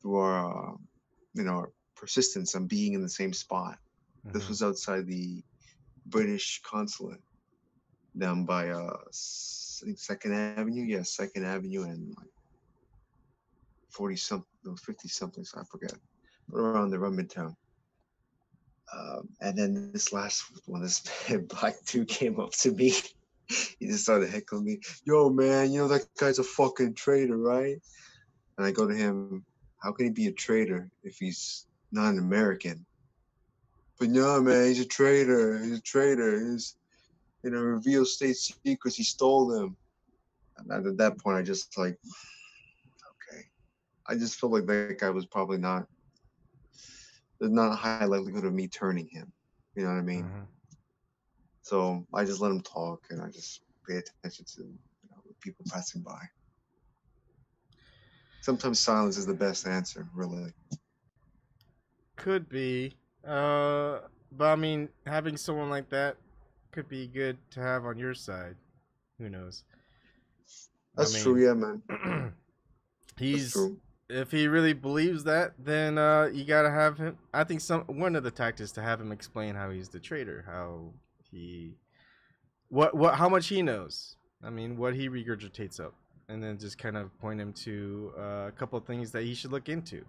through our persistence on being in the same spot. This was outside the British consulate down by I think Second Avenue. Yeah, Second Avenue and like 40 something, no, 50 something. So I forget, but around there, around Midtown. And then this last one, this black dude came up to me. He just started heckling me. Yo, man, you know that guy's a fucking traitor, right? And I go to him, how can he be a traitor if he's not an American? But no, man, he's a traitor. He's a traitor. He's, you know, reveal state secrets. He stole them. And at that point, I just like, okay. I just felt like that guy was probably not, there's not a high likelihood of me turning him. You know what I mean? Mm-hmm. So I just let him talk, and I just pay attention to, you know, people passing by. Sometimes silence is the best answer, really. Could be. But I mean, having someone like that could be good to have on your side. Who knows? That's I true, mean, yeah, man. That's he's true. if he really believes that, then you gotta have him. I think one of the tactics to have him explain how he's the traitor, how he, how much he knows. I mean, what he regurgitates up, and then just kind of point him to a couple of things that he should look into.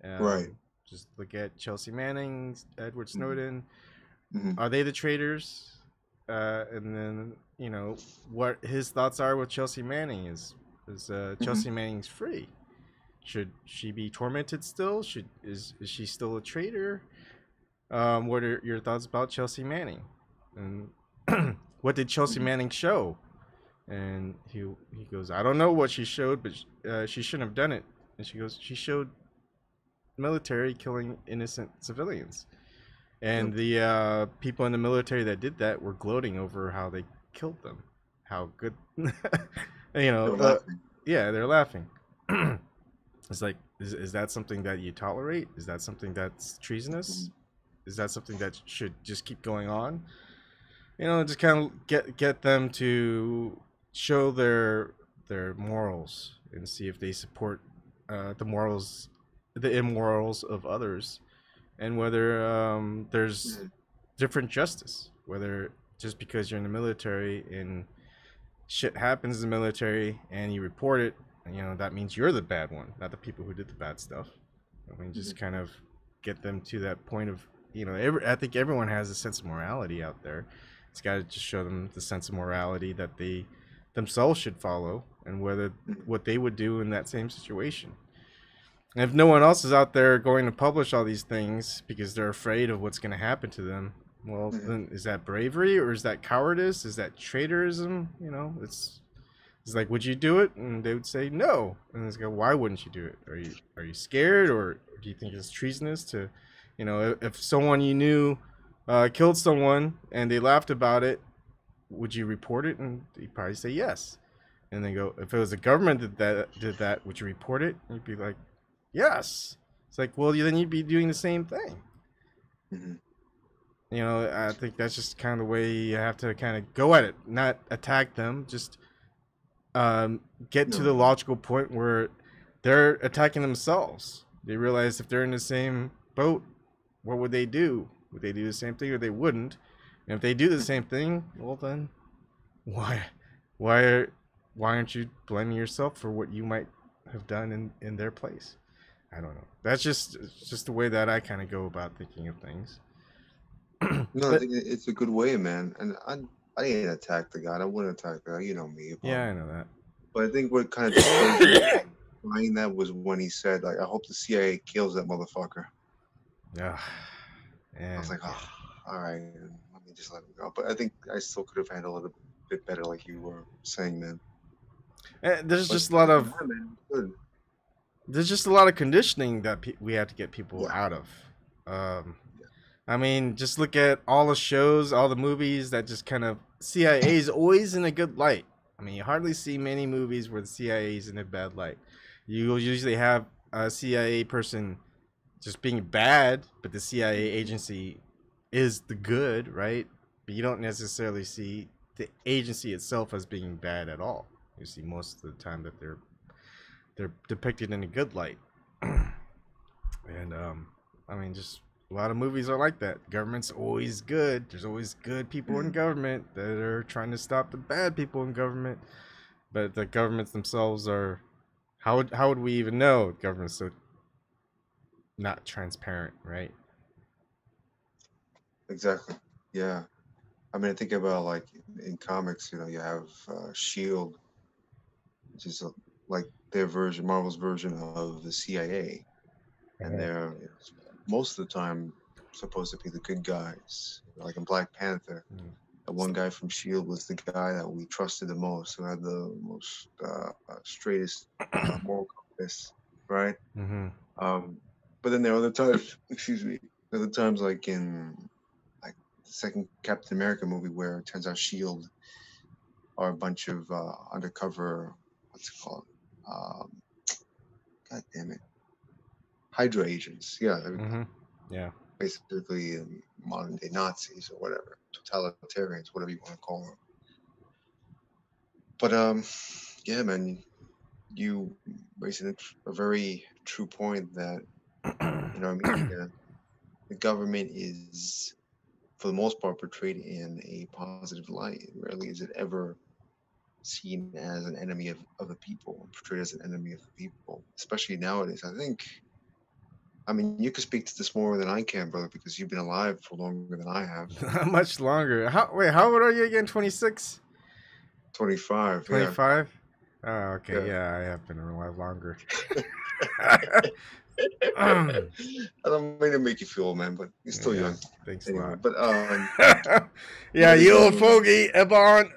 Right. Just look at Chelsea Manning, Edward Mm-hmm. Snowden. Mm-hmm. Are they the traitors? And then, you know, what his thoughts are with Chelsea Manning. Is Chelsea Manning's free? Should she be tormented still? Is she still a traitor? What are your thoughts about Chelsea Manning? And what did Chelsea Manning show? And he goes, I don't know what she showed, but she shouldn't have done it. And she goes, she showed military killing innocent civilians, and the people in the military that did that were gloating over how they killed them, how good, you know. Yeah, they're laughing. It's like, is that something that you tolerate? Is that something that's treasonous? Is that something that should just keep going on? You know, just kind of get them to show their morals and see if they support the immorals of others, and whether there's different justice. Whether just because you're in the military and shit happens in the military and you report it, you know, that means you're the bad one, not the people who did the bad stuff. I mean, just kind of get them to that point of, you know, I think everyone has a sense of morality out there. It's got to just show them the sense of morality that they themselves should follow, and whether what they would do in that same situation. And if no one else is out there going to publish all these things because they're afraid of what's going to happen to them, well, then is that bravery, or is that cowardice? Is that traitorism? You know, it's like, would you do it? And they would say no. And it's go, why wouldn't you do it? Are you scared, or do you think it's treasonous to, you know, if someone you knew killed someone and they laughed about it, would you report it? And you'd probably say yes. And they go, if it was the government that did that, would you report it? And you'd be like, yes. It's like, well, then you'd be doing the same thing. You know, I think that's just kind of the way you have to kind of go at it, not attack them, just get to the logical point where they're attacking themselves. They realize if they're in the same boat, what would they do? Would they do the same thing, or they wouldn't? And if they do the same thing, well then, why aren't you blaming yourself for what you might have done in their place? I don't know. That's just the way that I kind of go about thinking of things. No, I think it's a good way, man. And I didn't attack the guy. I wouldn't attack the guy. You know me. Yeah, I know that. But I think what kind of disturbed me that was when he said, like, I hope the CIA kills that motherfucker. Yeah. I was like, oh, all right, let me just let him go. But I think I still could have handled it a bit better, like you were saying, man. There's just a lot of there's just a lot of conditioning that we have to get people out of. I mean, just look at all the shows, all the movies that just kind of, CIA is always in a good light. I mean, you hardly see many movies where the CIA is in a bad light. You usually have a CIA person just being bad, but the CIA agency is the good, right? But you don't necessarily see the agency itself as being bad at all. You see most of the time that they're depicted in a good light. And I mean, just a lot of movies are like that. Government's always good. There's always good people in government that are trying to stop the bad people in government. But the governments themselves are, how would we even know government's so not transparent, right? exactly. Yeah. I mean, I think about like in comics, you know, you have Shield, which is like their version, Marvel's version of the CIA, and they're, you know, most of the time supposed to be the good guys. Like in Black Panther, the one guy from Shield was the guy that we trusted the most, who had the most straightest moral compass, right? Mm-hmm. Um, but then there are other times, excuse me, other times like in like the second Captain America movie where it turns out Shield are a bunch of undercover, what's it called? Um, God damn it, Hydra agents. Yeah, there we go. Mm-hmm. Yeah. Basically modern day Nazis or whatever, totalitarians, whatever you want to call them. But yeah, man, you raised a very true point that, you know, what I mean, the government is for the most part portrayed in a positive light. Rarely is it ever seen as an enemy of the people, portrayed as an enemy of the people, especially nowadays. I mean, you can speak to this more than I can, brother, because you've been alive for longer than I have. Much longer. How old are you again? 26? 25, yeah. 25? Oh, okay. Yeah. Yeah, I have been alive longer. I don't mean to make you feel old, man, but you're still young. Thanks Anyway, a but lot. Yeah, you old fogey, Ebon.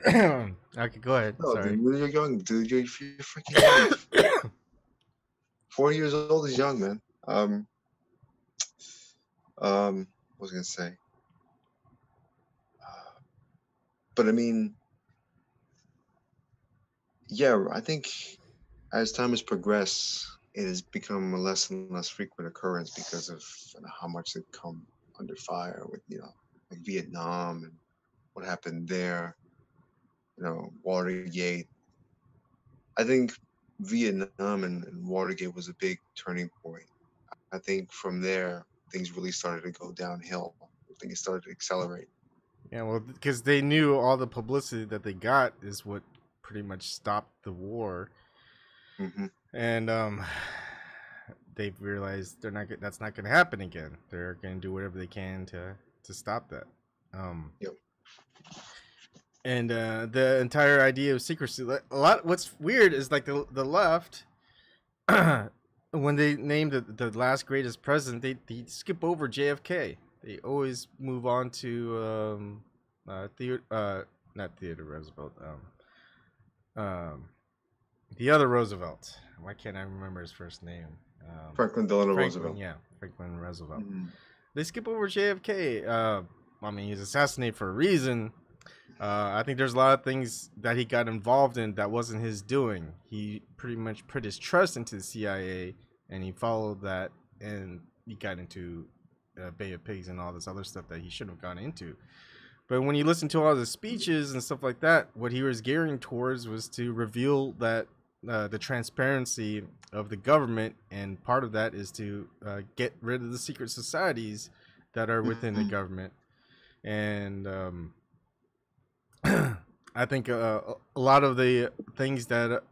Okay, go ahead. no, Sorry. dude, you're young, dude. You're freaking young. 40 years old is young, man. What was I gonna say? But I mean, yeah, I think as time has progressed, it has become a less and less frequent occurrence because of, you know, how much they've come under fire with, you know, like Vietnam and what happened there, you know, Watergate. I think Vietnam and Watergate was a big turning point. I think from there, things really started to go downhill. I think it started to accelerate. Yeah, well, because they knew all the publicity that they got is what pretty much stopped the war, Hmm. and they've realized that's not going to happen again. They're going to do whatever they can to stop that. Yep. And the entire idea of secrecy, what's weird is like the left, when they named the last greatest president, they skip over JFK. They always move on to not Theodore Roosevelt, the other Roosevelt. Why can't I remember his first name? Franklin Delano Franklin, Roosevelt. yeah, Franklin Roosevelt. Hmm. They skip over JFK. I mean, he's assassinated for a reason. I think there's a lot of things that he got involved in that wasn't his doing. He pretty much put his trust into the CIA, and he followed that, and he got into Bay of Pigs and all this other stuff that he shouldn't have gone into. But when you listen to all the speeches and stuff like that, what he was gearing towards was to reveal that the transparency of the government, and part of that is to get rid of the secret societies that are within the government. And I think a lot of the things that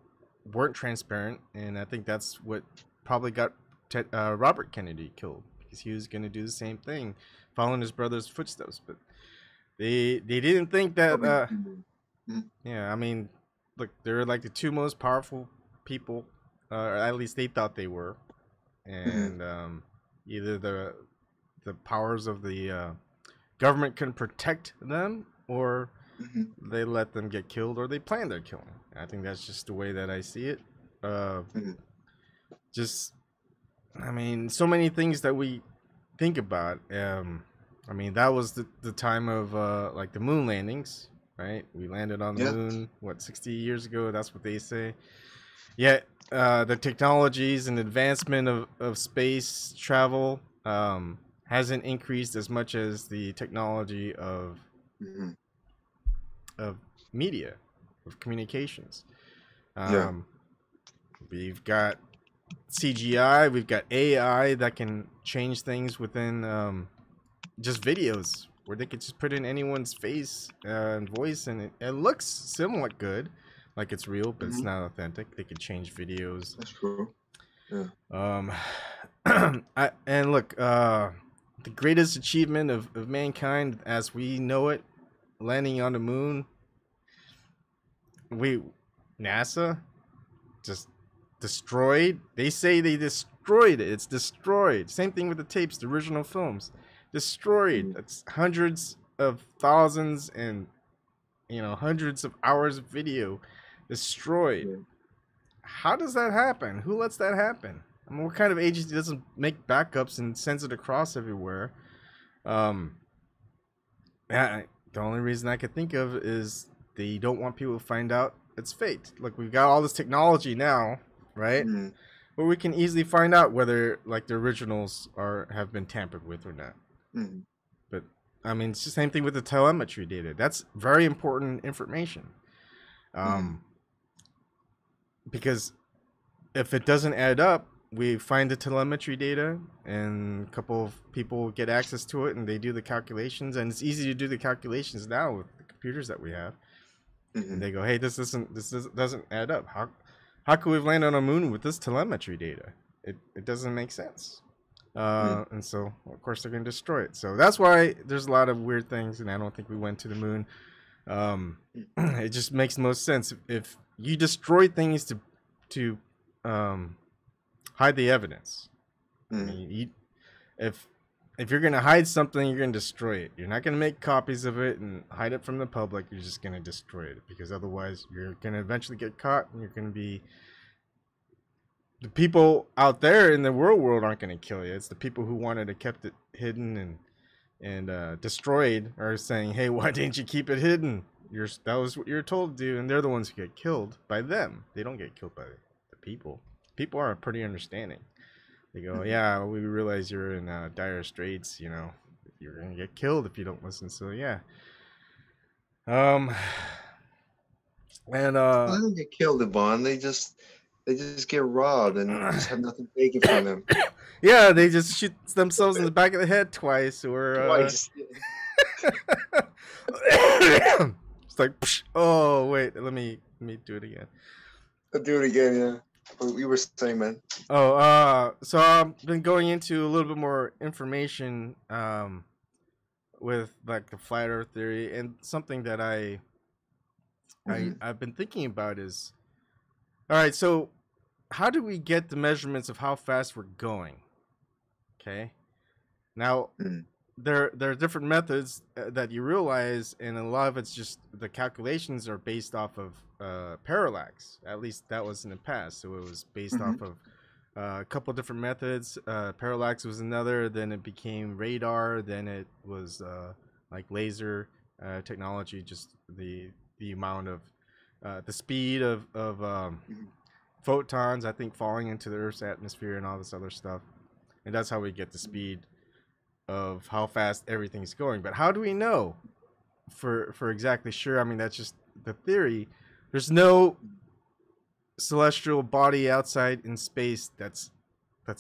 weren't transparent, and I think that's what probably got Robert Kennedy killed, because he was going to do the same thing, following his brother's footsteps. But they didn't think that. Yeah, I mean, look, they're like the two most powerful people, or at least they thought they were, and either the powers of the government couldn't protect them, or they let them get killed, or they planned their killing. I think that's just the way that I see it. Just, I mean, so many things that we think about. I mean, that was the time of like the moon landings, right? We landed on the moon, what, 60 years ago? That's what they say. Yet, the technologies and advancement of space travel hasn't increased as much as the technology of media, of communications. We've got CGI, we've got AI that can change things within just videos, where they could just put in anyone's face and voice, and it looks somewhat good, like it's real, but it's not authentic. They could change videos. That's true. Yeah. And look, the greatest achievement of mankind as we know it, landing on the moon. NASA just destroyed. They say they destroyed it. It's destroyed. Same thing with the tapes, the original films. Destroyed. That's hundreds of thousands and hundreds of hours of video destroyed. How does that happen? Who lets that happen? I mean, what kind of agency doesn't make backups and sends it across everywhere? The only reason I could think of is they don't want people to find out it's faked. Like, we've got all this technology now, right? Where we can easily find out whether like the originals have been tampered with or not. But I mean, it's the same thing with the telemetry data. That's very important information. Because if it doesn't add up, we find the telemetry data and a couple of people get access to it and they do the calculations, and it's easy to do the calculations now with the computers that we have. And they go, hey, this doesn't add up. How could we land on a moon with this telemetry data? It doesn't make sense. And so of course they're going to destroy it. So that's why there's a lot of weird things, and I don't think we went to the moon. It just makes the most sense if you destroy things to hide the evidence. I mean, if you're gonna hide something, you're gonna destroy it. You're not gonna make copies of it and hide it from the public. You're just gonna destroy it, because otherwise you're gonna eventually get caught, and you're gonna be, the people out there in the real world aren't gonna kill you. It's the people who wanted to kept it hidden and destroyed are saying, hey, why didn't you keep it hidden? That was what you're told to do, and they're the ones who get killed by them. They don't get killed by the people. People are pretty understanding. They go, yeah, we realize you're in dire straits. You're gonna get killed if you don't listen. So yeah. And They don't get killed, Ebon. They just get robbed and just have nothing taken from them. Yeah, they just shoot themselves in the back of the head twice, or Twice. It's like, psh, oh wait, let me do it again. I'll do it again, yeah. What you were saying, man. So I've been going into a little bit more information with like the flat earth theory, and something that I've been thinking about is, all right, so how do we get the measurements of how fast we're going? Okay, now there are different methods that you realize, and a lot of it's just the calculations are based off of parallax. At least that was in the past. So it was based off of a couple of different methods. Parallax was another. Then it became radar. Then it was like laser technology. Just the amount of the speed of photons, I think, falling into the Earth's atmosphere and all this other stuff. And that's how we get the speed of how fast everything's going. But how do we know for exactly sure? I mean, that's just the theory. There's no celestial body outside in space that's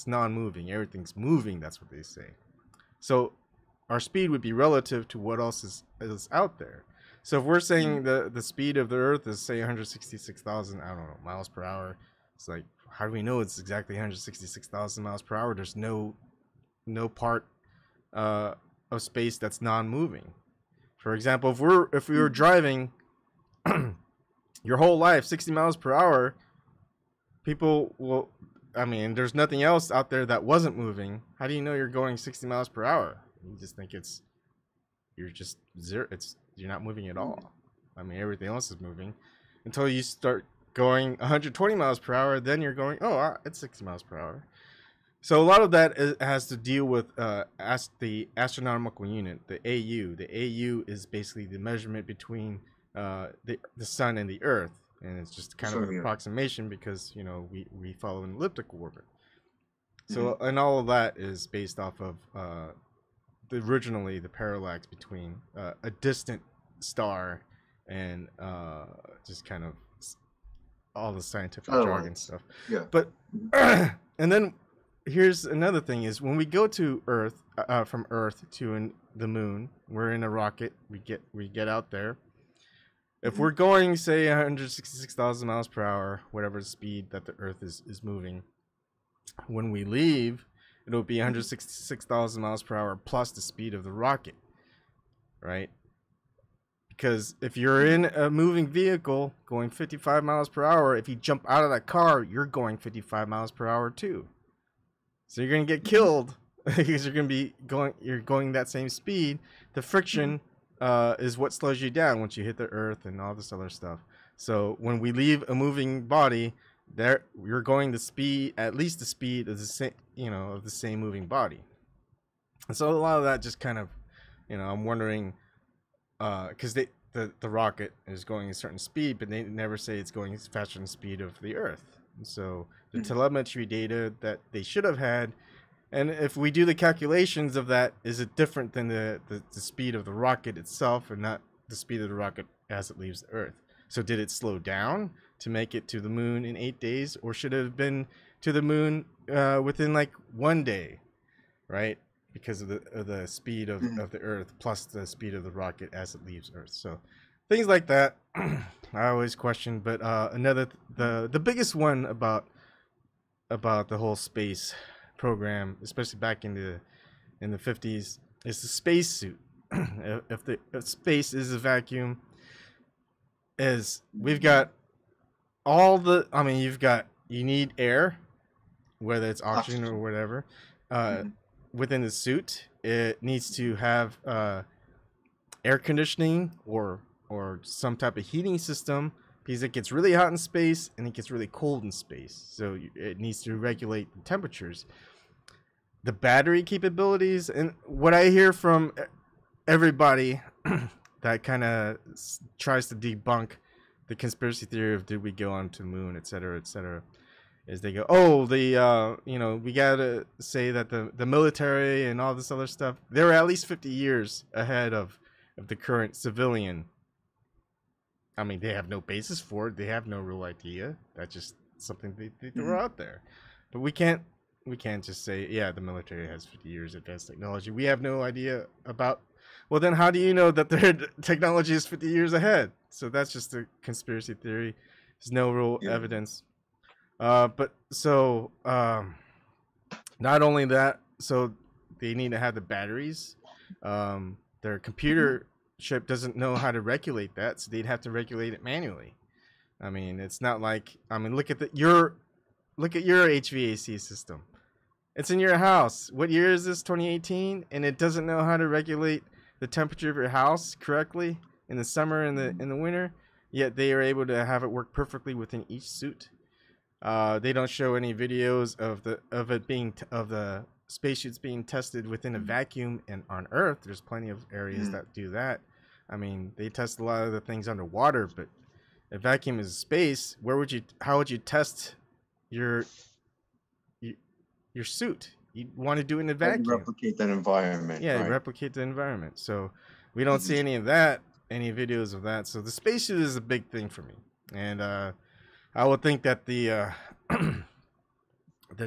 non-moving. Everything's moving. That's what they say. So our speed would be relative to what else is out there. So if we're saying the speed of the Earth is, say, 166,000, I don't know, miles per hour, it's like, how do we know it's exactly 166,000 miles per hour? There's no part of space that's non-moving. For example, if we were driving your whole life 60 miles per hour, people will, I mean, there's nothing else out there that wasn't moving. How do you know you're going 60 miles per hour? You just think you're just zero. You're not moving at all. I mean, everything else is moving until you start going 120 miles per hour. Then you're going, oh, it's 60 miles per hour. So a lot of that has to deal with the astronomical unit, the AU. The AU is basically the measurement between the sun and the Earth, and it's just kind of an approximation because we follow an elliptical orbit. So and all of that is based off of originally the parallax between a distant star and just kind of all the scientific jargon stuff. Yeah. But and then here's another thing: is when we go to Earth, from Earth to the moon, we're in a rocket. We get out there. If we're going, say, 166,000 miles per hour, whatever speed that the Earth is moving, when we leave, it'll be 166,000 miles per hour plus the speed of the rocket, right? Because if you're in a moving vehicle going 55 miles per hour, if you jump out of that car, you're going 55 miles per hour too. So you're going to get killed because you're going that same speed. The friction is what slows you down once you hit the earth and all this other stuff. So when we leave a moving body, you're going the speed, at least the speed of the same, of the same moving body. And so a lot of that just kind of, I'm wondering, because the rocket is going a certain speed, but they never say it's going faster than the speed of the Earth. And so the telemetry data that they should have had, and if we do the calculations of that, is it different than the speed of the rocket itself and not the speed of the rocket as it leaves the Earth? So did it slow down to make it to the moon in 8 days, or should it have been to the moon within like 1 day, right? Because of the speed of the Earth plus the speed of the rocket as it leaves Earth. So things like that I always question. But the biggest one about the whole space program, especially back in the 50s, is the space suit. if space is a vacuum, is we've got all the, you need air, whether it's oxygen or whatever, within the suit. It needs to have air conditioning or some type of heating system, because it gets really hot in space and it gets really cold in space. So it needs to regulate the temperatures. The battery capabilities, and what I hear from everybody that kind of tries to debunk the conspiracy theory of did we go onto the moon, et cetera, is they go, oh, we gotta say that the military and all this other stuff, they're at least 50 years ahead of the current civilian. I mean, they have no basis for it. They have no real idea. That's just something they throw out there. But we can't just say, yeah, the military has 50 years advanced technology. We have no idea about. Well, then how do you know that their technology is 50 years ahead? So that's just a conspiracy theory. There's no real evidence. But so not only that, so they need to have the batteries. Their computer chip doesn't know how to regulate that, so they'd have to regulate it manually. I mean, it's not like, look at your HVAC system. It's in your house. What year is this? 2018, and it doesn't know how to regulate the temperature of your house correctly in the summer and in the winter. Yet they are able to have it work perfectly within each suit. They don't show any videos of the spacesuits being tested within a vacuum and on Earth. There's plenty of areas that do that. I mean, they test a lot of the things underwater, but a vacuum is space. How would you test your suit? You want to do it in a vacuum. Replicate that environment. Yeah, right? Replicate the environment. So we don't see any of that, any videos of that. So the spacesuit is a big thing for me, and I would think that that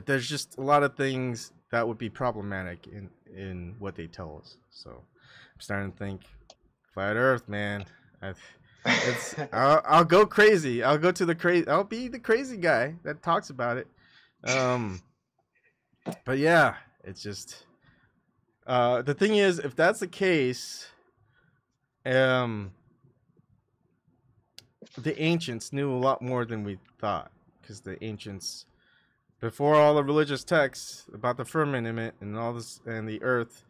there's just a lot of things that would be problematic in what they tell us. So I'm starting to think flat Earth, man. I'll go crazy. I'll go to the crazy. I'll be the crazy guy that talks about it. But yeah, it's just the thing is, if that's the case, the ancients knew a lot more than we thought, because the ancients, before all the religious texts about the firmament and all this and the Earth,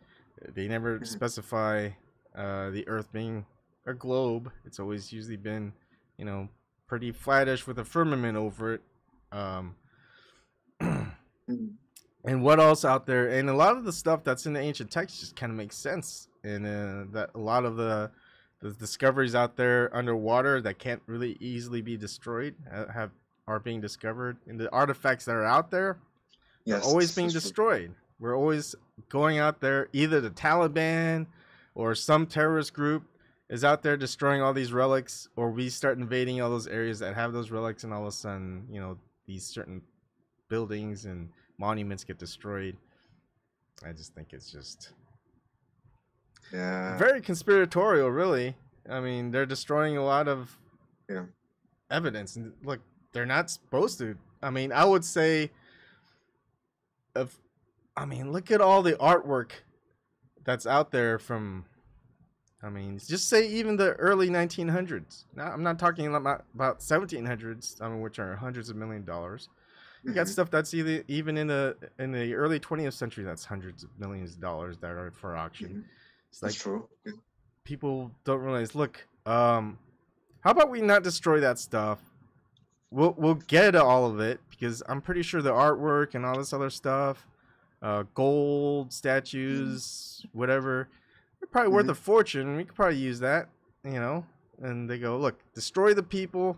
they never specify the Earth being a globe. It's always usually been, pretty flattish with a firmament over it. And what else out there? And a lot of the stuff that's in the ancient texts just kind of makes sense. And that a lot of the discoveries out there underwater that can't really easily be destroyed are being discovered. And the artifacts that are out there are always being destroyed. We're always going out there, either the Taliban or some terrorist group is out there destroying all these relics, or we start invading all those areas that have those relics, and all of a sudden, these certain buildings and monuments get destroyed. I just think it's just very conspiratorial, really. I mean, they're destroying a lot of evidence, and look, they're not supposed to. I mean, I would say I mean, look at all the artwork that's out there from. I mean, just say even the early 1900s. Now, I'm not talking about 1700s. I mean, which are hundreds of $1 million. You got stuff that's even in the early 20th century that's hundreds of millions of dollars that are for auction. It's like, that's true. Yeah. People don't realize. Look, how about we not destroy that stuff? We'll get all of it because I'm pretty sure the artwork and all this other stuff, gold statues, whatever, they're probably worth a fortune. We could probably use that, you know. And they go, look, destroy the people.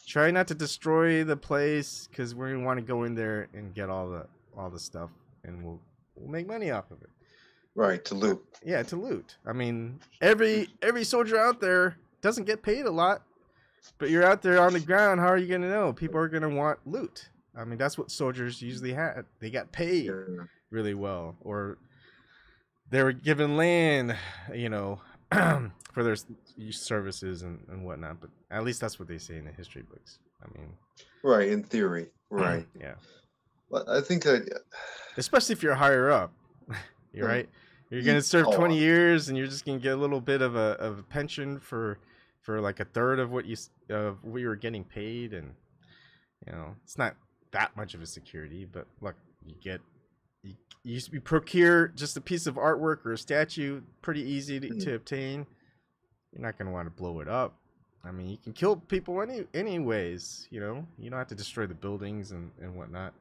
Try not to destroy the place because we're gonna want to go in there and get all the stuff, and we'll make money off of it. Right, to loot. Yeah, to loot. I mean, every soldier out there doesn't get paid a lot, but you're out there on the ground. How are you gonna know? People are gonna want loot. I mean, that's what soldiers usually had. They got paid really well, or they were given land, you know, for their services and whatnot. But at least that's what they say in the history books. I mean, right, in theory, right. Yeah. But I think that, especially if you're higher up, you're right. You're gonna serve 20 years, and you're just gonna get a little bit of a pension for like a third of what you were getting paid, and you know it's not that much of a security. But look, you procure just a piece of artwork or a statue, pretty easy to obtain. You're not gonna want to blow it up. I mean, you can kill people anyways. You know, you don't have to destroy the buildings and whatnot.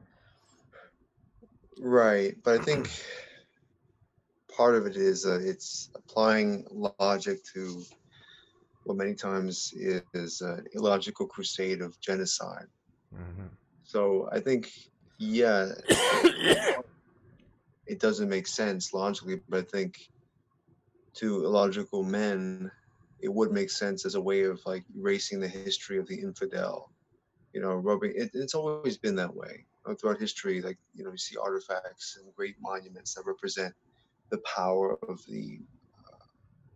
Right, but I think part of it is it's applying logic to what many times is an illogical crusade of genocide. So I think, yeah, it doesn't make sense logically, but I think to illogical men, it would make sense as a way of like erasing the history of the infidel. You know, it's always been that way throughout history. Like, you know, you see artifacts and great monuments that represent the power of the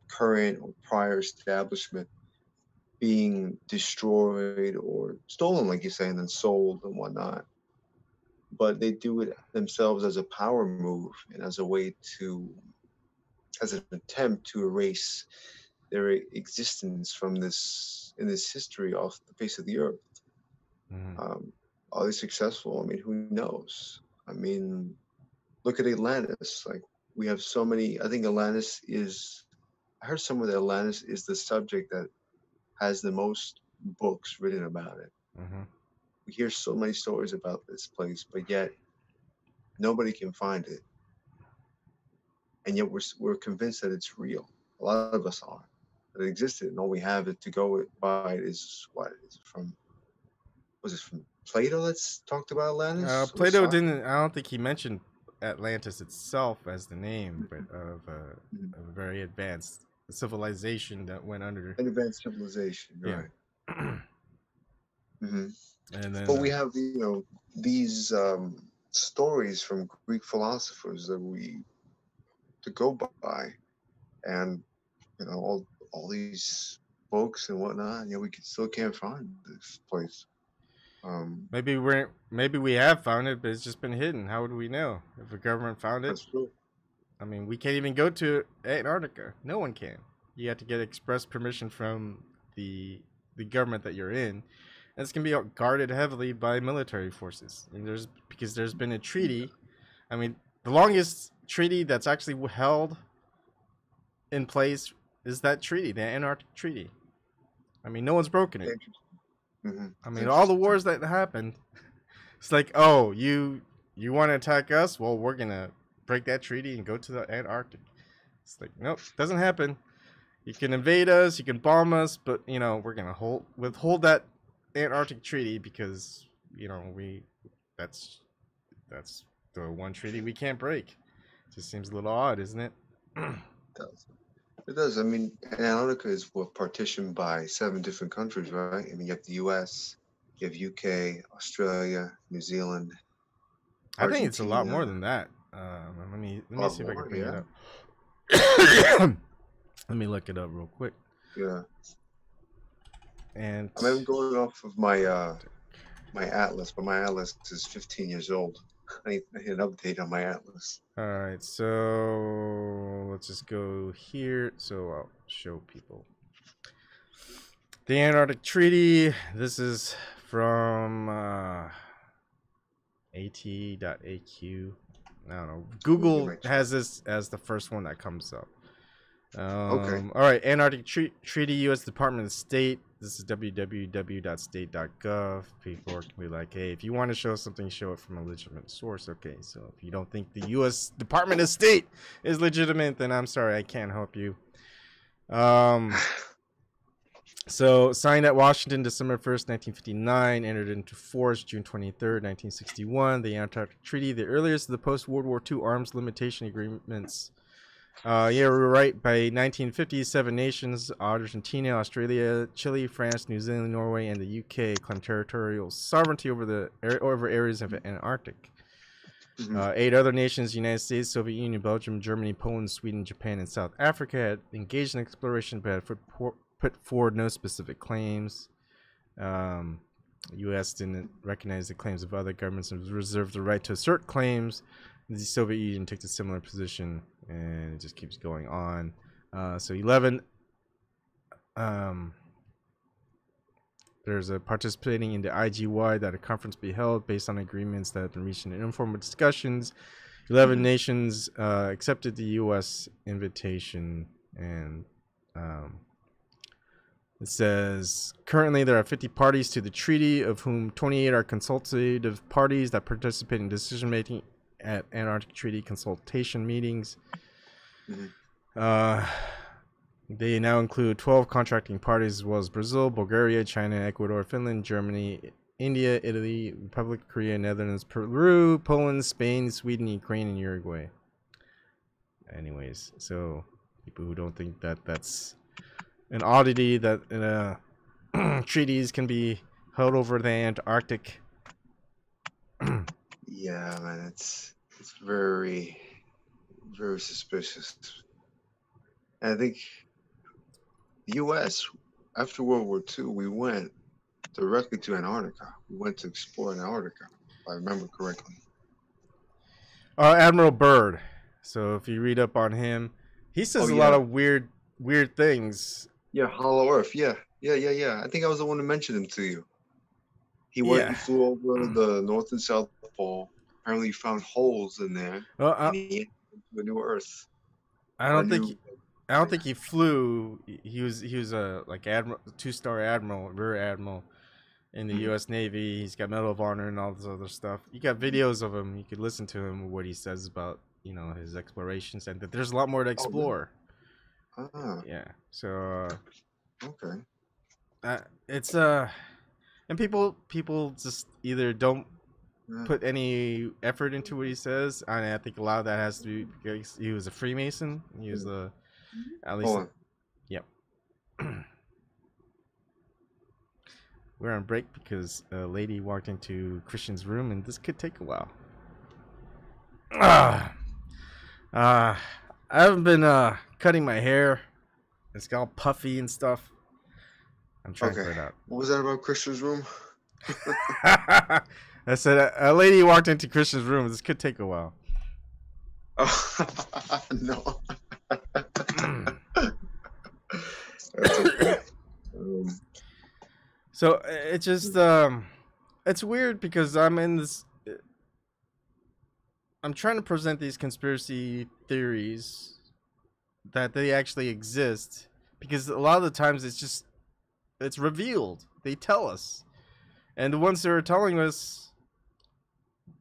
current or prior establishment being destroyed or stolen, like you say, and then sold and whatnot. But they do it themselves as a power move and as a way as an attempt to erase their existence from this history off the face of the earth. Are they successful? I mean, who knows? I mean, look at Atlantis. Like, we have so many. I think Atlantis is. I heard somewhere that Atlantis is the subject that has the most books written about it. We hear so many stories about this place, but yet nobody can find it, and yet we're convinced that it's real. A lot of us are. That it existed, and all we have to go by is what is it from? Was it from Plato that's talked about Atlantis? Plato didn't. I don't think he mentioned Atlantis itself as the name, but of a very advanced civilization that went under. An advanced civilization, right? Yeah. And then, but we have, you know, these stories from Greek philosophers that we to go by, and you know all these books and whatnot. You know, we still can't find this place. Maybe we have found it, but it's just been hidden. How would we know if the government found it? That's true. I mean, we can't even go to Antarctica. No one can. You have to get express permission from the government that you're in, and it's gonna be guarded heavily by military forces. And because there's been a treaty. I mean, the longest treaty that's actually held in place is that treaty, the Antarctic Treaty. I mean, no one's broken it. I mean, all the wars that happened, it's like, oh, you want to attack us? Well, we're gonna break that treaty and go to the Antarctic. It's like, nope, doesn't happen. You can invade us, you can bomb us, but you know we're gonna withhold that Antarctic Treaty because you know that's the one treaty we can't break. It just seems a little odd, isn't it? It does. I mean, Antarctica is partitioned by 7 different countries, right? I mean, you have the U.S., you have UK, Australia, New Zealand. I think it's a lot more than that. Let me see if I can bring it up. Let me look it up real quick. Yeah. And I'm going off of my my atlas, but my atlas is 15 years old. I need an update on my atlas. All right, so let's just go here. So I'll show people the Antarctic Treaty. This is from at.aq. I don't know. Google has this as the first one that comes up. Okay. All right, Antarctic Treaty, U.S. Department of State. This is www.state.gov. People can be like, hey, if you want to show something, show it from a legitimate source. Okay, so if you don't think the U.S. Department of State is legitimate, then I'm sorry, I can't help you. So signed at Washington, December 1st, 1959, entered into force June 23rd, 1961. The Antarctic Treaty, the earliest of the post-World War II arms limitation agreements. Yeah, we're right. By 1950, 7 nations, Argentina, Australia, Chile, France, New Zealand, Norway, and the UK claimed territorial sovereignty over areas of Antarctic. 8 other nations, United States, Soviet Union, Belgium, Germany, Poland, Sweden, Japan, and South Africa, had engaged in exploration but had put forward no specific claims. U.S. didn't recognize the claims of other governments and reserved the right to assert claims. The Soviet Union took a similar position, and it just keeps going on. So 11. There's a participating in the IGY that a conference be held based on agreements that have been reached in informal discussions. 11 nations accepted the U.S. invitation, and it says currently there are 50 parties to the treaty, of whom 28 are consultative parties that participate in decision making at Antarctic Treaty consultation meetings. They now include 12 contracting parties, as well as Brazil, Bulgaria, China, Ecuador, Finland, Germany, India, Italy, Republic of Korea, Netherlands, Peru, Poland, Spain, Sweden, Ukraine, and Uruguay. Anyways, so people who don't think that that's an oddity that treaties can be held over the Antarctic. Yeah, man, it's very, very suspicious. And I think the U.S. after World War II, we went directly to Antarctica. We went to explore Antarctica, if I remember correctly. Admiral Byrd. So if you read up on him, he says a lot of weird things. Yeah, Hollow Earth. Yeah. I think I was the one to mention him to you. He went and flew over the North and South Pole. Apparently, found holes in there. And he entered into a new Earth. I don't think he flew. He was a like admiral, 2-star admiral, rear admiral in the U.S. Navy. He's got Medal of Honor and all this other stuff. You got videos of him. You could listen to him, what he says about his explorations, and that there's a lot more to explore. Oh, really? Yeah. So. Okay. It's and people just either don't put any effort into what he says. And I think a lot of that has to be because he was a Freemason. He was at least. Yep. We're on break because a lady walked into Christian's room, and this could take a while. I haven't been cutting my hair. It's got all puffy and stuff. I'm trying to cut it out. What was that about Christian's room? I said a lady walked into Christian's room. This could take a while. Oh, no. That's okay. So it just it's weird because I'm in this. I'm trying to present these conspiracy theories that they actually exist, because a lot of the times it's revealed. They tell us, and the ones that are telling us,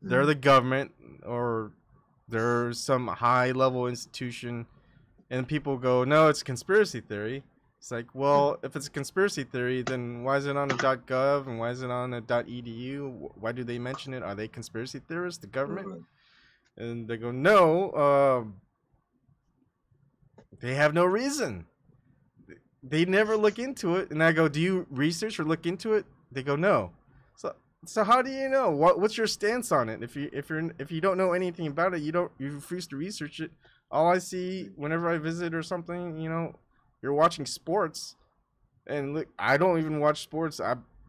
they're the government or they're some high level institution, and people go, no, it's a conspiracy theory. It's like, well, if it's a conspiracy theory, then why is it on a .gov and why is it on a .edu? Why do they mention it? Are they conspiracy theorists, the government? And they go, no, they have no reason. They never look into it. And I go, do you research or look into it? They go, no. So how do you know? What's your stance on it? If you don't know anything about it, you refuse to research it. All I see whenever I visit or something, you're watching sports, and look, I don't even watch sports.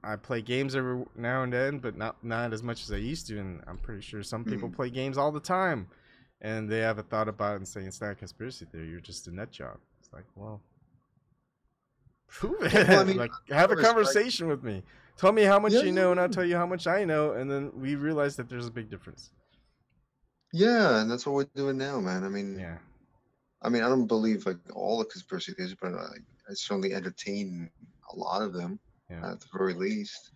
I play games every now and then, but not as much as I used to. And I'm pretty sure some people play games all the time, and they haven't thought about it and saying it's not a conspiracy theory. You're just a nut job. It's like, well, prove it. Well, I mean, like, have a conversation with me. Tell me how much you know, and I'll yeah. tell you how much I know, and then we realize that there's a big difference. Yeah, and that's what we're doing now, man. Yeah. I mean, I don't believe like all the conspiracy theories, but I certainly entertain a lot of them, at the very least.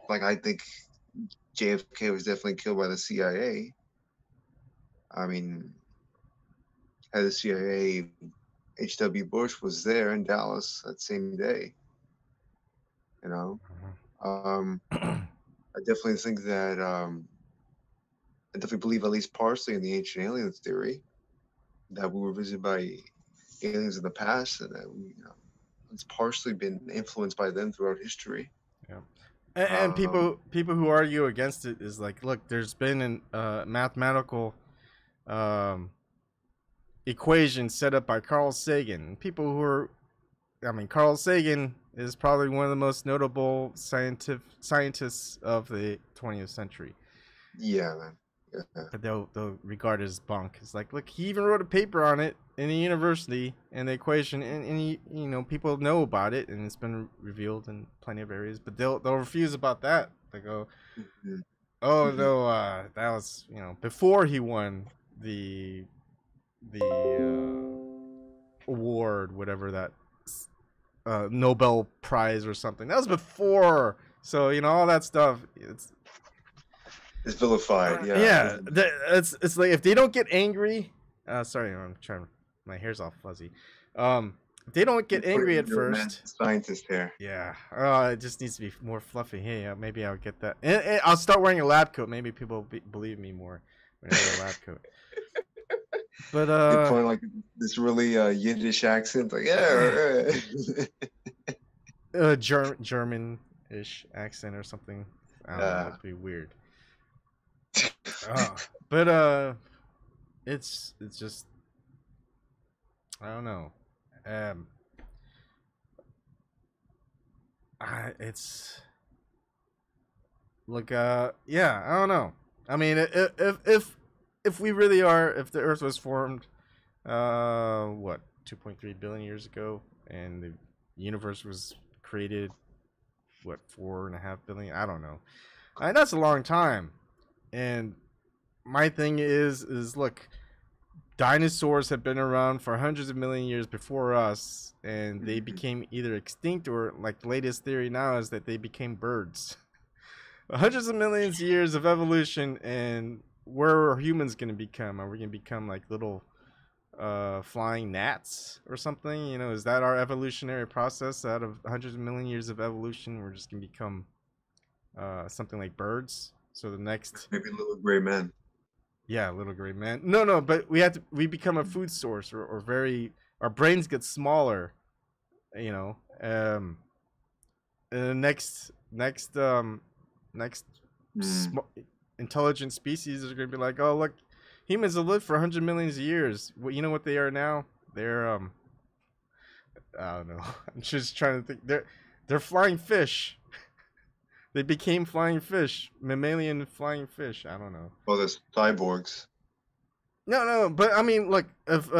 Like I think JFK was definitely killed by the CIA. I mean, head of the CIA, H.W. Bush was there in Dallas that same day. You know, I definitely think that I definitely believe, at least partially, in the ancient aliens theory, that we were visited by aliens in the past, and that it's partially been influenced by them throughout history. Yeah. And people who argue against it is like, look, there's been a mathematical equation set up by Carl Sagan. People who are, I mean, Carl Sagan is probably one of the most notable scientists of the 20th century. Yeah, man. Yeah. But they'll regard it as bunk. It's like, look, he even wrote a paper on it in the university and the equation, and he, you know, people know about it, and it's been revealed in plenty of areas. But they'll refuse about that. They go, oh no, that was, you know, before he won the award, whatever that Nobel Prize or something. That was before. So, you know, all that stuff. It's vilified, yeah. Yeah, it's like if they don't get angry. Sorry, I'm trying. My hair's all fuzzy. If they don't get angry at first. Scientist hair. Yeah. It just needs to be more fluffy. Hey, maybe I'll get that. And I'll start wearing a lab coat. Maybe people believe me more when I wear a lab coat. But you're putting like this really Yiddish accent, like German-ish accent or something. I don't know. It'd be weird. But it's just, I don't know. It's like yeah, I don't know. I mean, if we really are, if the Earth was formed, what, 2.3 billion years ago, and the universe was created, what, 4.5 billion? I don't know. That's a long time. And my thing is look, dinosaurs have been around for hundreds of million years before us, and they became either extinct or, like, the latest theory now is that they became birds. Hundreds of millions of years of evolution, and where are humans going to become? Are we going to become like little flying gnats or something? You know, is that our evolutionary process? Out of hundreds of million years of evolution, we're just going to become something like birds? So the next, maybe little gray men. Yeah, little gray men. No, but we become a food source, or very, our brains get smaller, you know. And the next intelligent species are going to be like, oh, look, humans have lived for 100 million years. Well, you know what they are now? They're I don't know. I'm just trying to think. They're flying fish. They became flying fish, mammalian flying fish. I don't know. Well, there's cyborgs. No, but I mean, like, if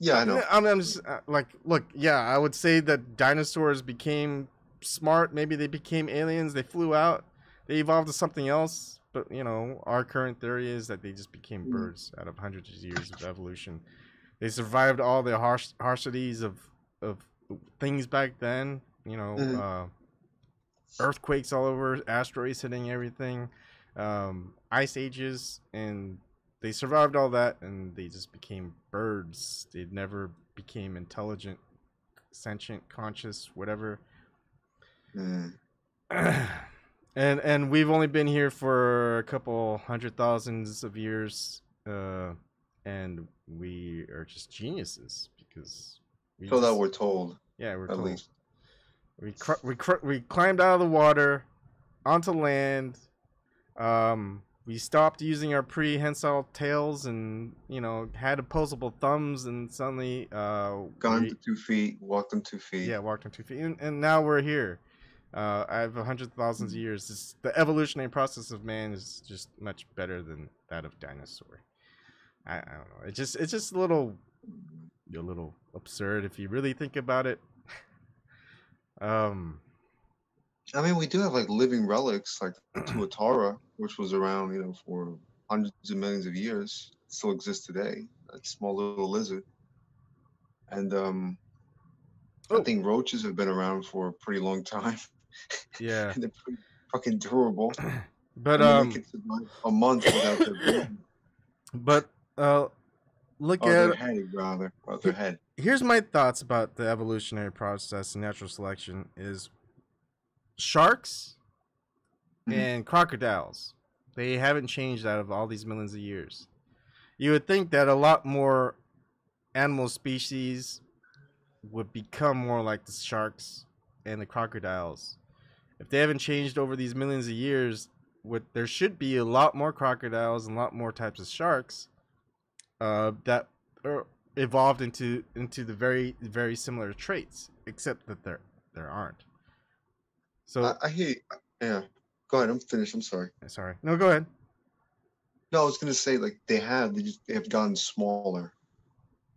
yeah, I know. I'm just like, look, yeah, I would say that dinosaurs became smart. Maybe they became aliens. They flew out. They evolved to something else. But, you know, our current theory is that they just became birds out of hundreds of years of evolution. They survived all the harshities of things back then. You know, earthquakes all over, asteroids hitting everything, ice ages, and they survived all that, and they just became birds. They never became intelligent, sentient, conscious, whatever. And we've only been here for a couple 100,000 of years, and we are just geniuses because that we're told. Yeah, we're at told. Least. We climbed out of the water onto land. we stopped using our prehensile tails and, you know, had opposable thumbs, and suddenly Gone to 2 feet, walked on 2 feet. yeah, walked on 2 feet, and now we're here. I have 100,000 years. The evolutionary process of man is just much better than that of dinosaur. I don't know. It's just a little absurd if you really think about it. I mean, we do have like living relics, like the Tuatara, which was around, you know, for hundreds of millions of years. It still exists today. That small little lizard. And I think roaches have been around for a pretty long time. Yeah. And they're pretty fucking durable. But I mean, they can survive a month without their brain. But look Or at their head, rather. Or their head. Here's my thoughts about the evolutionary process and natural selection is sharks and crocodiles. They haven't changed out of all these millions of years. You would think that a lot more animal species would become more like the sharks and the crocodiles. If they haven't changed over these millions of years, there should be a lot more crocodiles and a lot more types of sharks that are evolved into the very, very similar traits, except that there aren't. So I hear you. Yeah. Go ahead. I'm finished. I'm sorry. Sorry. No, go ahead. No, I was gonna say like they have gotten smaller.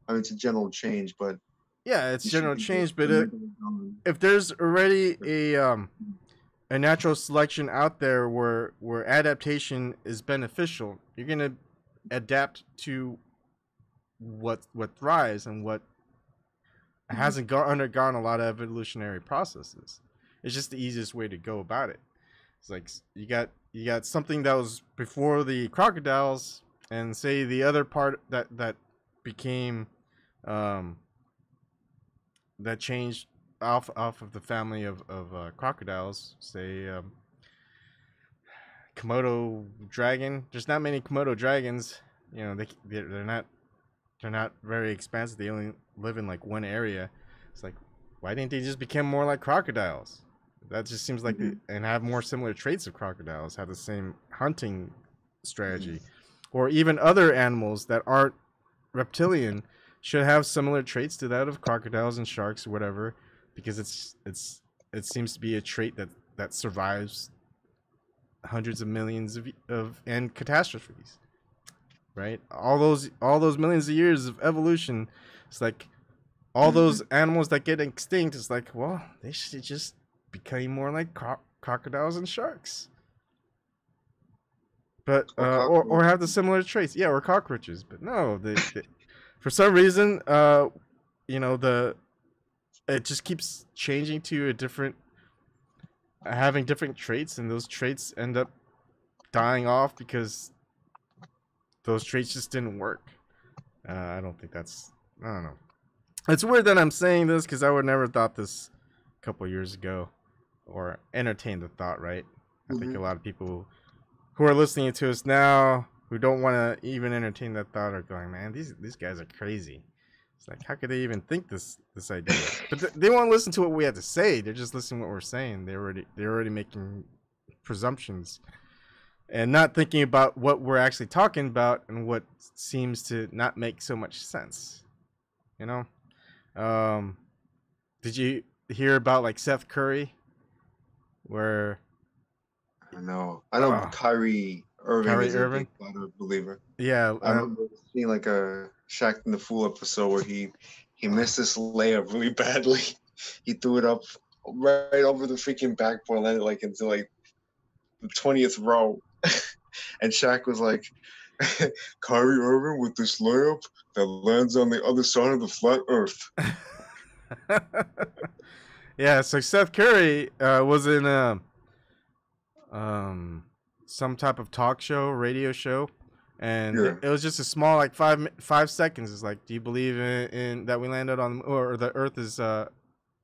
I mean, it's a general change, but yeah, it's general change. But if there's already a natural selection out there where adaptation is beneficial, you're gonna adapt to what thrives and what hasn't undergone a lot of evolutionary processes. It's just the easiest way to go about it. It's like you got something that was before the crocodiles, and say the other part that became that changed off of the family of crocodiles, say Komodo dragon. There's not many Komodo dragons. You know, they're not very expansive. They only live in like one area. It's like, why didn't they just become more like crocodiles? That just seems like and have more similar traits of crocodiles, have the same hunting strategy, or even other animals that aren't reptilian should have similar traits to that of crocodiles and sharks or whatever, because it seems to be a trait that survives hundreds of millions of and catastrophes. Right? All those millions of years of evolution, it's like all those animals that get extinct, it's like, well, they should just become more like crocodiles and sharks. But or have the similar traits. Yeah, or cockroaches. But no, they for some reason, you know, it just keeps changing to a different, having different traits, and those traits end up dying off because those traits just didn't work. I don't think that's, I don't know. It's weird that I'm saying this because I would never thought this a couple years ago, or entertained the thought, right? I think a lot of people who are listening to us now who don't want to even entertain that thought are going, man, these guys are crazy. It's like, how could they even think this idea? But they won't listen to what we have to say. They're just listening to what we're saying. They're already making presumptions and not thinking about what we're actually talking about and what seems to not make so much sense. You know? Did you hear about like Seth Curry? Where I know Kyrie Irving is a big believer. Yeah, I remember seeing like a Shaq and the Fool episode where he missed this layup really badly. He threw it up right over the freaking backboard, landed like into like the 20th row, and Shaq was like, Kyrie Irving with this layup that lands on the other side of the flat Earth. Yeah, so Seth Curry was in some type of talk show, radio show, and it was just a small, like 5 seconds. It's like, do you believe in that we landed on, or the Earth is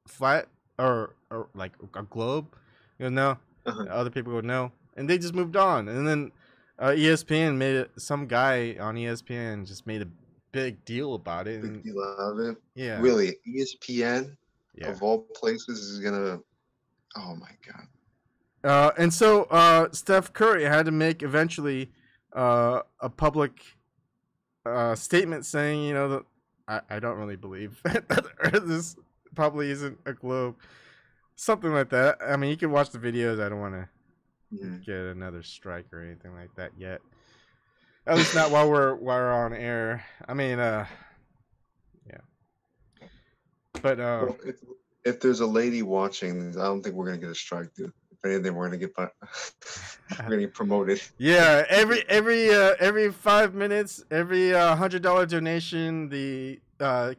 flat, or like a globe? You know, no. Other people go no, and they just moved on. And then ESPN some guy on ESPN just made a big deal about it. Big deal out of it. Yeah, really, ESPN of all places is gonna. Oh my god. And so Steph Curry had to make eventually a public statement saying, you know, that I don't really believe that this probably isn't a globe, something like that. I mean, you can watch the videos. I don't want to get another strike or anything like that yet. At least not while we're on air. I mean, yeah. But Well, if there's a lady watching, I don't think we're gonna get a strike, dude. If anything, we're gonna get we're gonna get promoted. Yeah, every 5 minutes, every $100 donation, the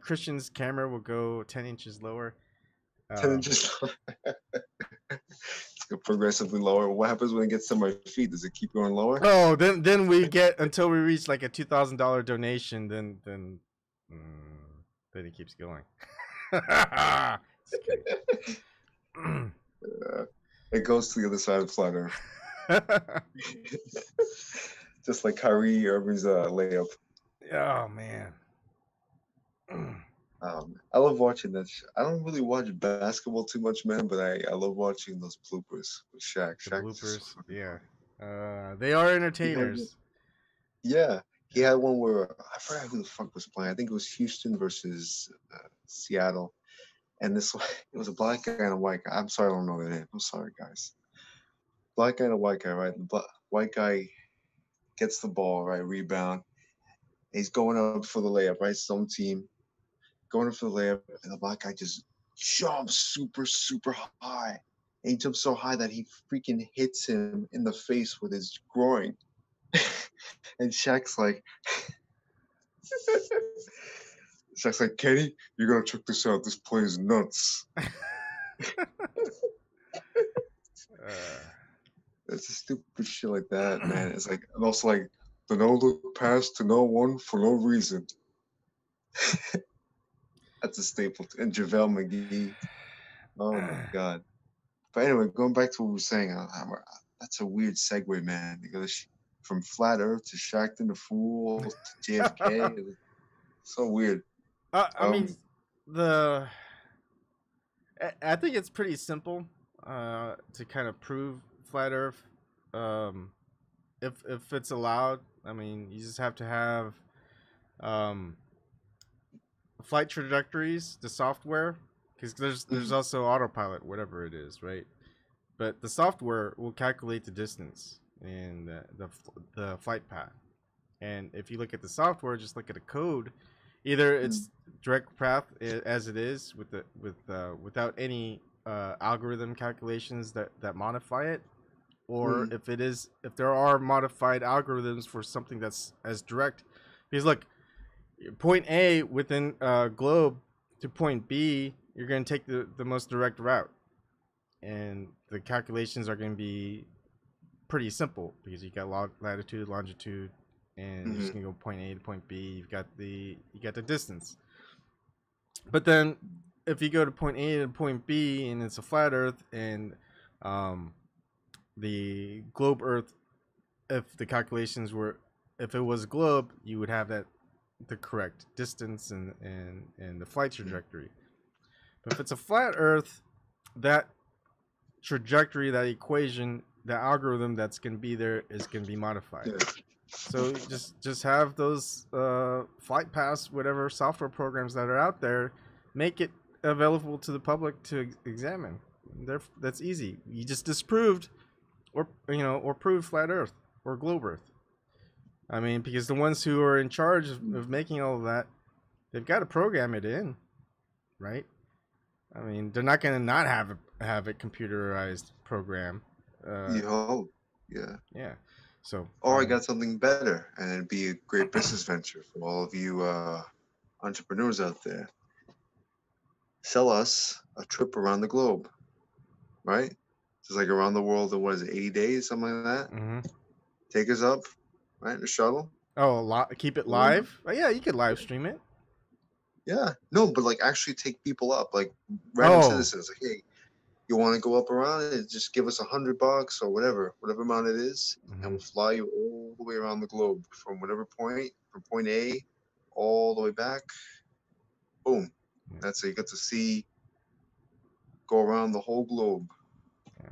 Christian's camera will go 10 inches lower. 10 inches. It's progressively lower. What happens when it gets to my feet? Does it keep going lower? Oh, then we get until we reach like a $2,000 donation. Then it keeps going. It goes to the other side of the flat Earth. Just like Kyrie Irving's layup. Oh man. I love watching that. I don't really watch basketball too much, man, but I love watching those bloopers with Shaq. The Shaq bloopers, yeah. They are entertainers. Yeah, he had one where I forgot who the fuck was playing. I think it was Houston versus Seattle, and this it was a black guy and a white guy. I'm sorry, I don't know their name. I'm sorry, guys. Black guy and a white guy, right? The white guy gets the ball, right? Rebound. He's going up for the layup, right? Some team going up for the layup, and the black guy just jumps super, super high. And he jumps so high that he freaking hits him in the face with his groin. And Shaq's like, Kenny, you gotta check this out. This play is nuts. It's a stupid shit like that, man. It's like, and also like the no look pass to no one for no reason. That's a staple. And JaVale McGee. Oh my god. But anyway, going back to what we were saying, that's a weird segue, man. Because from Flat Earth to Shaqtin' the Fool to JFK, it's so weird. I mean, I think it's pretty simple to kind of prove Flat Earth. If it's allowed, I mean, you just have to have flight trajectories, the software, because there's also autopilot, whatever it is, right? But the software will calculate the distance and the flight path. And if you look at the software, just look at the code. Either it's direct path as it is without any algorithm calculations that modify it, or if there are modified algorithms for something that's as direct. Because look, point A within globe to point B, you're going to take the most direct route, and the calculations are going to be pretty simple because you got latitude, longitude, and you're just gonna go point A to point B. You got the distance. But then if you go to point A to point B and it's a flat Earth, and the globe Earth, if the calculations were, if it was globe, you would have the correct distance and the flight trajectory. But if it's a flat Earth, that trajectory, that equation, the algorithm that's going to be there is going to be modified. Yeah. So just have those flight paths, whatever software programs that are out there, make it available to the public to examine. That's easy. You just disproved or proved flat Earth or globe Earth. I mean, because the ones who are in charge of making all of that, they've got to program it in, right? I mean, they're not going to not have a computerized program. Yeah. So. Or I got something better, and it'd be a great business venture for all of you entrepreneurs out there. Sell us a trip around the globe, right? Just like around the world in, 80 days, something like that? Mm-hmm. Take us up, right, in the shuttle. Oh, keep it live? Oh, yeah, you could live stream it. Yeah. No, but like actually take people up, like random citizens. Like, hey, you want to go up around it? Just give us $100 or whatever amount it is, and we'll fly you all the way around the globe from whatever point, from point A all the way back. Boom. That's it. You get to go around the whole globe. Yeah.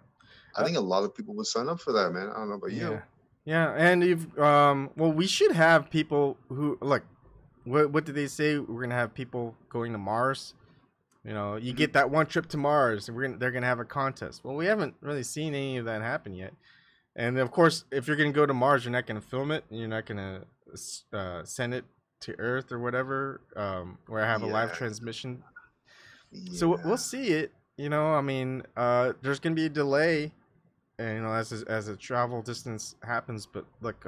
I think a lot of people would sign up for that, man. I don't know about Yeah. you. Yeah, and if well, we should have people who look. What did they say? We're gonna have people going to Mars. You know, you get that one trip to Mars, and they're gonna have a contest. Well, we haven't really seen any of that happen yet. And of course, if you're gonna go to Mars, you're not gonna film it, and you're not gonna send it to Earth or whatever, where I have a live Yeah, transmission. So we'll yeah. see it. You know, I mean, there's gonna be a delay, and you know, as a travel distance happens. But look,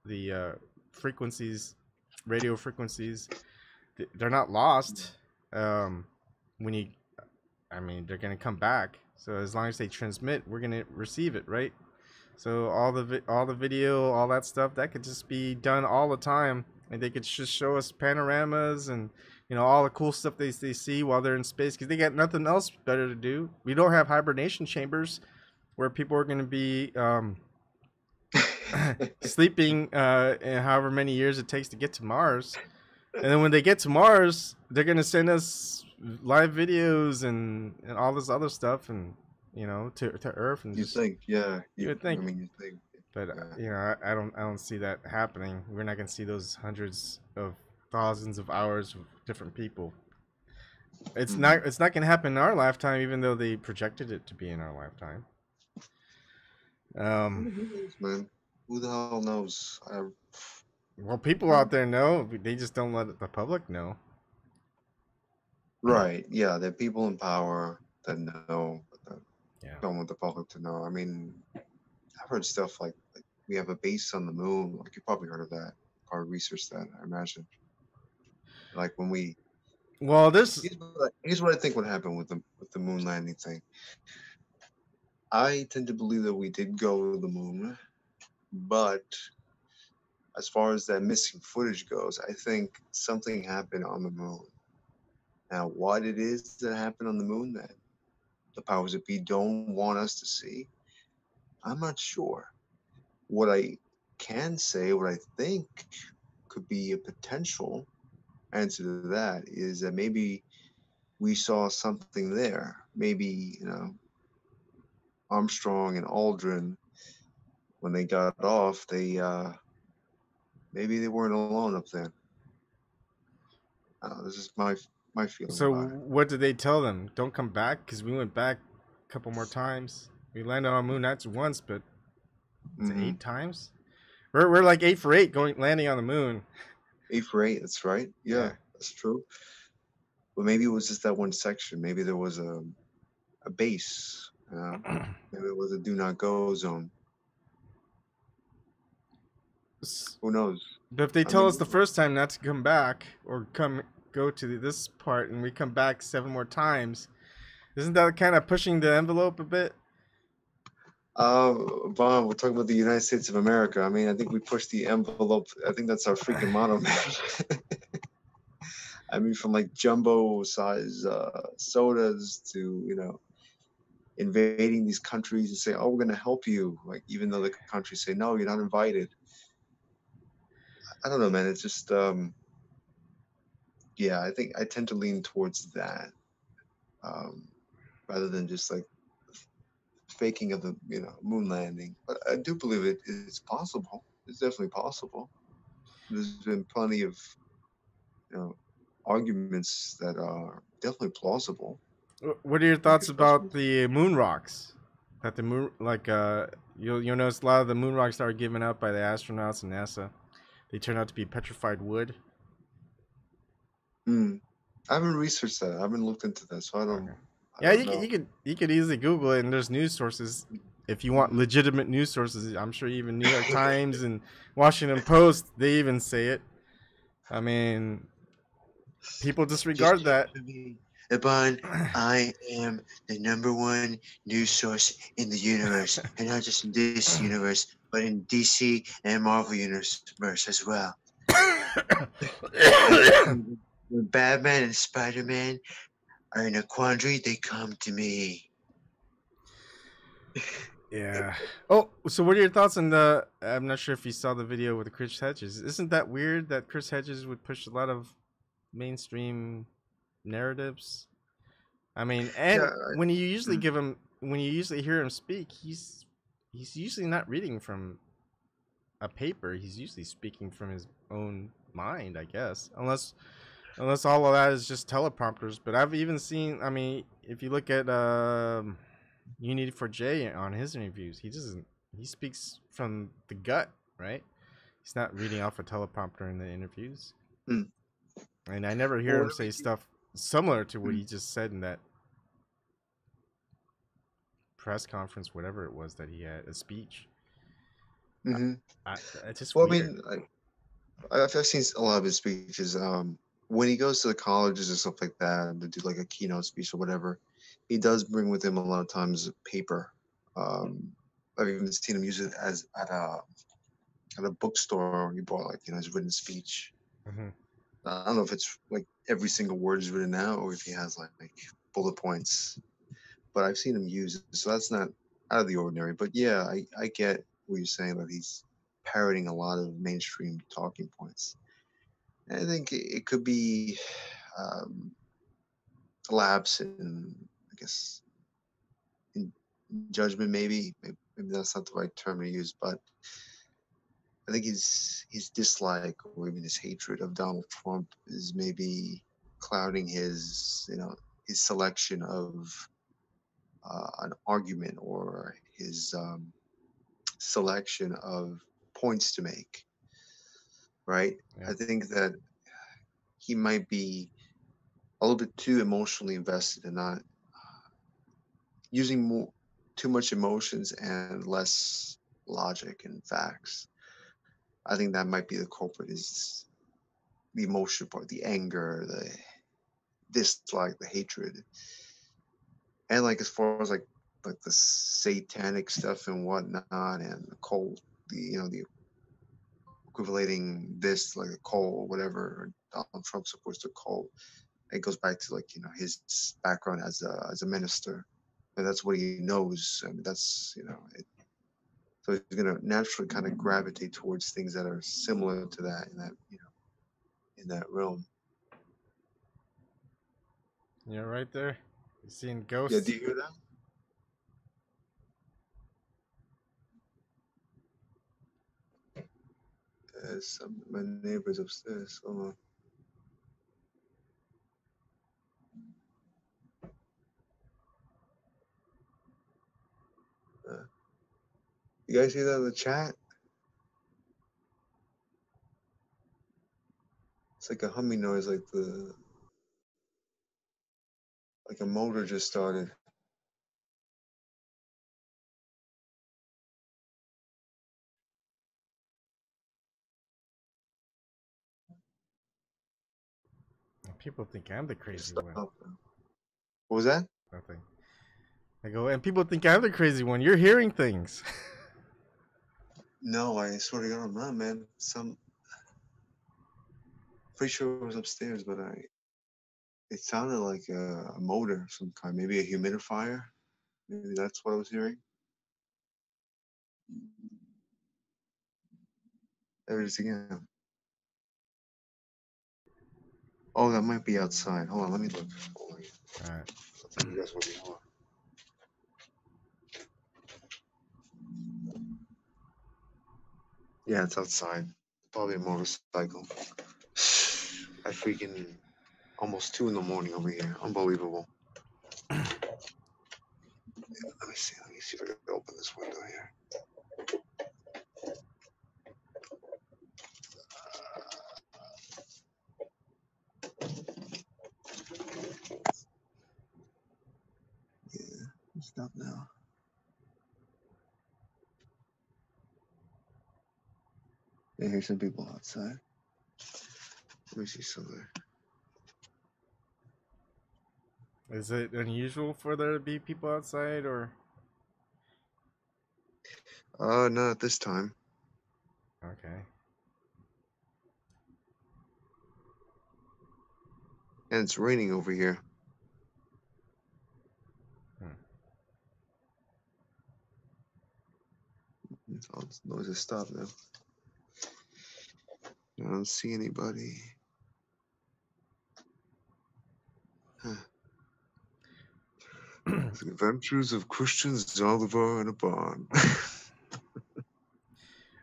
the frequencies, radio frequencies, they're not lost. When you, I mean, they're gonna come back. So as long as they transmit, we're gonna receive it, right? So all the video, all that stuff, that could just be done all the time, and they could just show us panoramas and you know all the cool stuff they see while they're in space because they got nothing else better to do. We don't have hibernation chambers where people are gonna be sleeping in however many years it takes to get to Mars. And then when they get to Mars, they're gonna send us live videos and all this other stuff, and you know, to Earth, and You just think, yeah. you would I think, mean, you think, but yeah. you know, I don't see that happening. We're not gonna see those hundreds of thousands of hours of different people. It's not gonna happen in our lifetime, even though they projected it to be in our lifetime. Who knows, man? Who the hell knows? Well, people out there know. They just don't let the public know. Right. Yeah, there are people in power that know, but that Yeah. don't want the public to know. I mean, I've heard stuff like we have a base on the moon. Like you probably heard of that. Probably researched that, I imagine. Like when we Well, this here's what I think would happen with the moon landing thing. I tend to believe that we did go to the moon, but as far as that missing footage goes, I think something happened on the moon. Now, what it is that happened on the moon that the powers that be don't want us to see, I'm not sure. What I can say, what I think could be a potential answer to that is that maybe we saw something there. Maybe, you know, Armstrong and Aldrin, when they got off, they maybe they weren't alone up there. This is my feeling So about it. what did they tell them? Don't come back, because we went back a couple more times. We landed on the moon not once, but is it 8 times? We're like 8 for 8 landing on the moon. 8 for 8. That's right. Yeah, that's true. But maybe it was just that one section. Maybe there was a base. Maybe it was a do not go zone. Who knows? But if they tell us the first time not to come back or go to this part, and we come back 7 more times, isn't that kind of pushing the envelope a bit? Vaughn, we're talking about the United States of America. I mean, I think we pushed the envelope. I think that's our freaking motto, man. I mean, from like jumbo size sodas to, you know, invading these countries and say, oh, we're going to help you. Like, even though the countries say, no, you're not invited. I don't know, man. It's just, yeah, I think I tend to lean towards that rather than just like faking of the, you know, moon landing. But I do believe it's possible. It's definitely possible. There's been plenty of, you know, arguments that are definitely plausible. What are your thoughts about the moon rocks? That the moon, like, you'll notice a lot of the moon rocks that are given up by the astronauts and NASA, they turn out to be petrified wood. I haven't researched that. I haven't looked into that, so I don't. Okay. I don't you could easily Google it, and there's news sources. If you want legitimate news sources, I'm sure even New York Times and Washington Post, they even say it. I mean, people disregard that. Ebon, I am the #1 news source in the universe, and not just in this universe, but in DC and Marvel universe as well. When Batman and Spider-Man are in a quandary, they come to me. Yeah. Oh, so what are your thoughts on the? I'm not sure if you saw the video with Chris Hedges. Isn't that weird that Chris Hedges would push a lot of mainstream narratives? I mean, and when you usually give him when you usually hear him speak, he's usually not reading from a paper. He's usually speaking from his own mind, I guess, unless all of that is just teleprompters. But I've even seen, I mean, if you look at Unity for J on his interviews, he speaks from the gut, right? He's not reading off a teleprompter in the interviews. Mm. And I never hear him say stuff similar to what he just said in that press conference, whatever it was that he had, a speech. Mm-hmm. It's just Well, weird. I mean, I've seen a lot of his speeches. When he goes to the colleges and stuff like that to do like a keynote speech or whatever, he does bring with him a lot of times paper. I've even seen him use it as at a bookstore. He bought like his written speech. Mm-hmm. I don't know if it's like every single word is written out or if he has like bullet points, but I've seen him use it, so that's not out of the ordinary. But yeah, I get what you're saying that he's parroting a lot of mainstream talking points. And I think it could be um, a lapse in, I guess, in judgment. Maybe that's not the right term to use, but I think his dislike or even his hatred of Donald Trump is maybe clouding his his selection of an argument or his selection of points to make. Right? Yeah. I think that he might be a little bit too emotionally invested and not using too much emotions and less logic and facts. I think that might be the culprit is the emotion part, the anger, the dislike, the hatred. And like as far as like the satanic stuff and whatnot and the cult, the equivalating this like a cult or whatever, Donald Trump supports the cult. It goes back to like his background as a minister. And that's what he knows. I mean, that's so he's gonna naturally kind of gravitate towards things that are similar to that in that realm. Yeah, right there. You seeing Yeah, ghosts? do you hear that? Some my neighbors upstairs. Hold on. You guys hear that in the chat? It's like a humming noise, like a motor just started. People think I'm the crazy Stop. one. What was that? Nothing. I go, and people think I'm the crazy one. You're hearing things. No, I swear to God, I'm not, man. Pretty sure it was upstairs, but it sounded like a motor of some kind, maybe a humidifier. Maybe that's what I was hearing. There it is again. Oh, that might be outside. Hold on, let me look. All right. You guys will be on. Yeah, it's outside. Probably a motorcycle. I freaking almost 2 in the morning over here. Unbelievable. Let me see. Let me see if I can open this window here. Yeah, stop now. I hear some people outside. Let me see something. Is it unusual for there to be people outside, or? Not at this time. Okay. And it's raining over here. All this noise has stopped now. I don't see anybody. Huh. The Adventures of Christian Zaldivar and a Bond.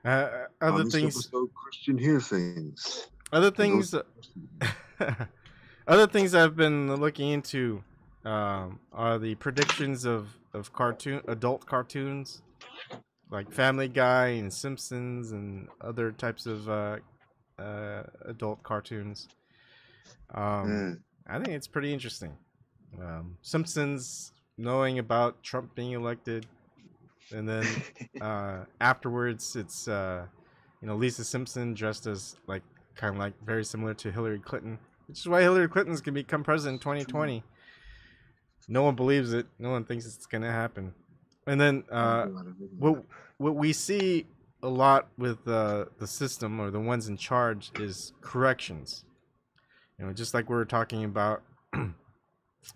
Other On this things. episode, Christian hear things. Other things. Other things I've been looking into are the predictions of adult cartoons like Family Guy and Simpsons and other types of adult cartoons. I think it's pretty interesting. Simpsons knowing about Trump being elected, and then afterwards it's Lisa Simpson dressed as kind of very similar to Hillary Clinton, which is why Hillary Clinton's gonna become president in 2020. No one believes it. No one thinks it's gonna happen. And then what we see a lot with the system or the ones in charge is corrections. Just like we were talking about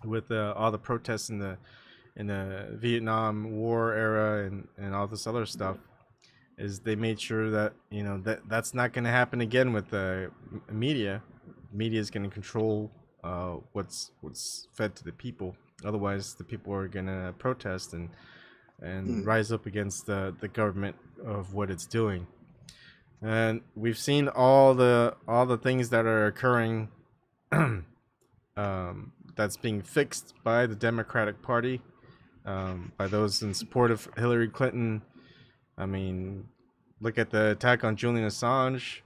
with all the protests in the Vietnam War era and all this other stuff, is they made sure that that's not going to happen again with the media. Media is going to control what's fed to the people. Otherwise, the people are going to protest and rise up against the government of what it's doing. And we've seen all the things that are occurring that's being fixed by the Democratic Party, by those in support of Hillary Clinton. I mean, look at the attack on Julian Assange,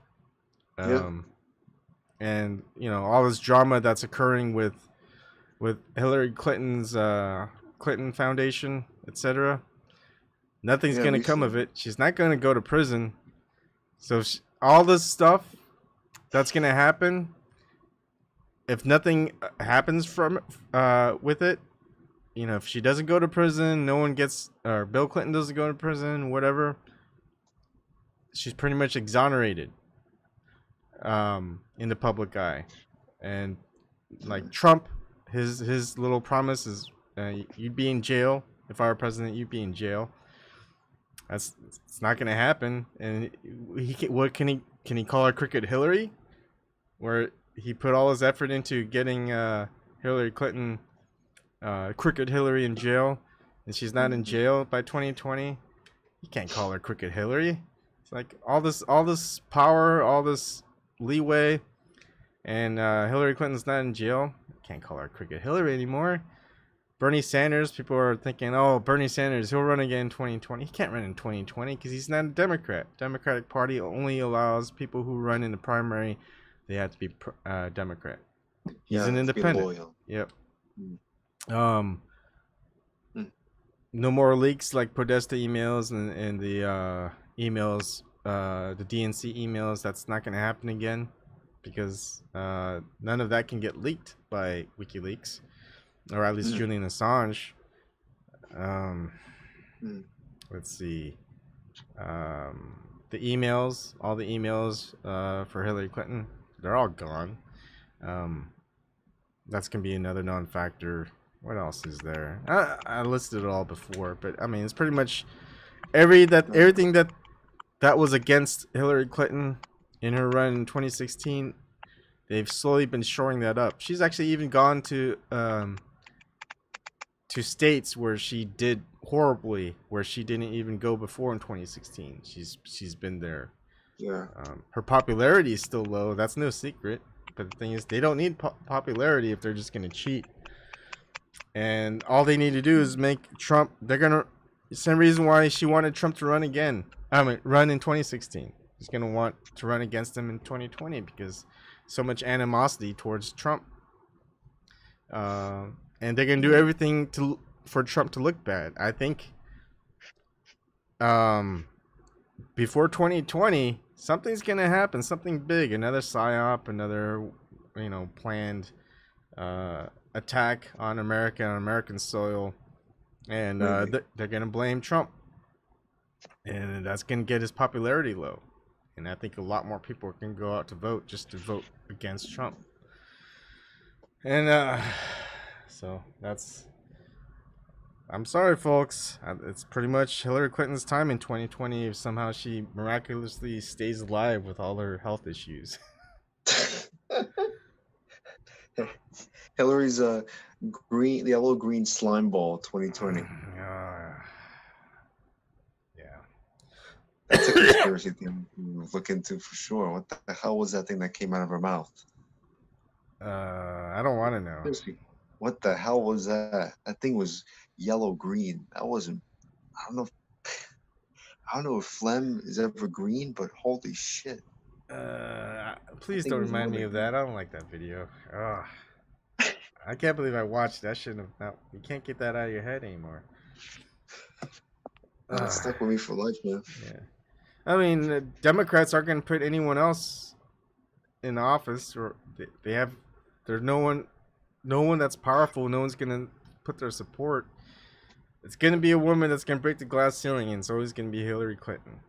and all this drama that's occurring with Hillary Clinton's Clinton Foundation, etc. Nothing's going to come of it. She's not going to go to prison. So all this stuff that's going to happen, if nothing happens from with it, if she doesn't go to prison, no one gets, or Bill Clinton doesn't go to prison, whatever, she's pretty much exonerated in the public eye. And like Trump, his little promise is you'd be in jail. If I were president, you'd be in jail. It's not gonna happen. And what can he call her Crooked Hillary? Where he put all his effort into getting Hillary Clinton, Crooked Hillary, in jail, and she's not in jail by 2020. You can't call her Crooked Hillary. It's like all this power, all this leeway, and Hillary Clinton's not in jail. You can't call her Crooked Hillary anymore. Bernie Sanders, people are thinking, oh, Bernie Sanders, he'll run again in 2020. He can't run in 2020 because he's not a Democrat. Democratic Party only allows people who run in the primary, they have to be Democrat. He's an independent. Yep. No more leaks like Podesta emails and the emails, the DNC emails. That's not going to happen again because none of that can get leaked by WikiLeaks. Or at least Julian Assange. Let's see. The emails, all the emails for Hillary Clinton, they're all gone. That's going to be another non-factor. What else is there? I listed it all before, but I mean, it's pretty much everything that was against Hillary Clinton in her run in 2016. They've slowly been shoring that up. She's actually even gone to states where she did horribly, where she didn't even go before in 2016. She's been there. Yeah. Her popularity is still low. That's no secret. But the thing is, they don't need popularity if they're just going to cheat. And all they need to do is make Trump. They're gonna. Same reason why she wanted Trump to run again. Run in 2016. She's gonna want to run against him in 2020 because so much animosity towards Trump. And they're gonna do everything for Trump to look bad. I think before 2020, something's gonna happen, something big, another psyop, another planned attack on America, on American soil, and they're gonna blame Trump, and that's gonna get his popularity low. And I think a lot more people can go out to vote just to vote against Trump. And so I'm sorry, folks. It's pretty much Hillary Clinton's time in 2020 if somehow she miraculously stays alive with all her health issues. Hillary's green, the yellow green slime ball 2020. Yeah. That's a conspiracy thing to look into for sure. What the hell was that thing that came out of her mouth? I don't want to know. Seriously, what the hell was that? That thing was yellow green. That wasn't. I don't know. I don't know if phlegm is ever green, but holy shit! Please thing don't was more remind me than of green. that. I don't like that video. I can't believe I watched that. Shouldn't have. Now you can't get that out of your head anymore. It stuck with me for life, man. Yeah. I mean, the Democrats aren't going to put anyone else in office, or they have. There's no one that's powerful. No one's going to put their support. It's going to be a woman that's going to break the glass ceiling, and it's always going to be Hillary Clinton.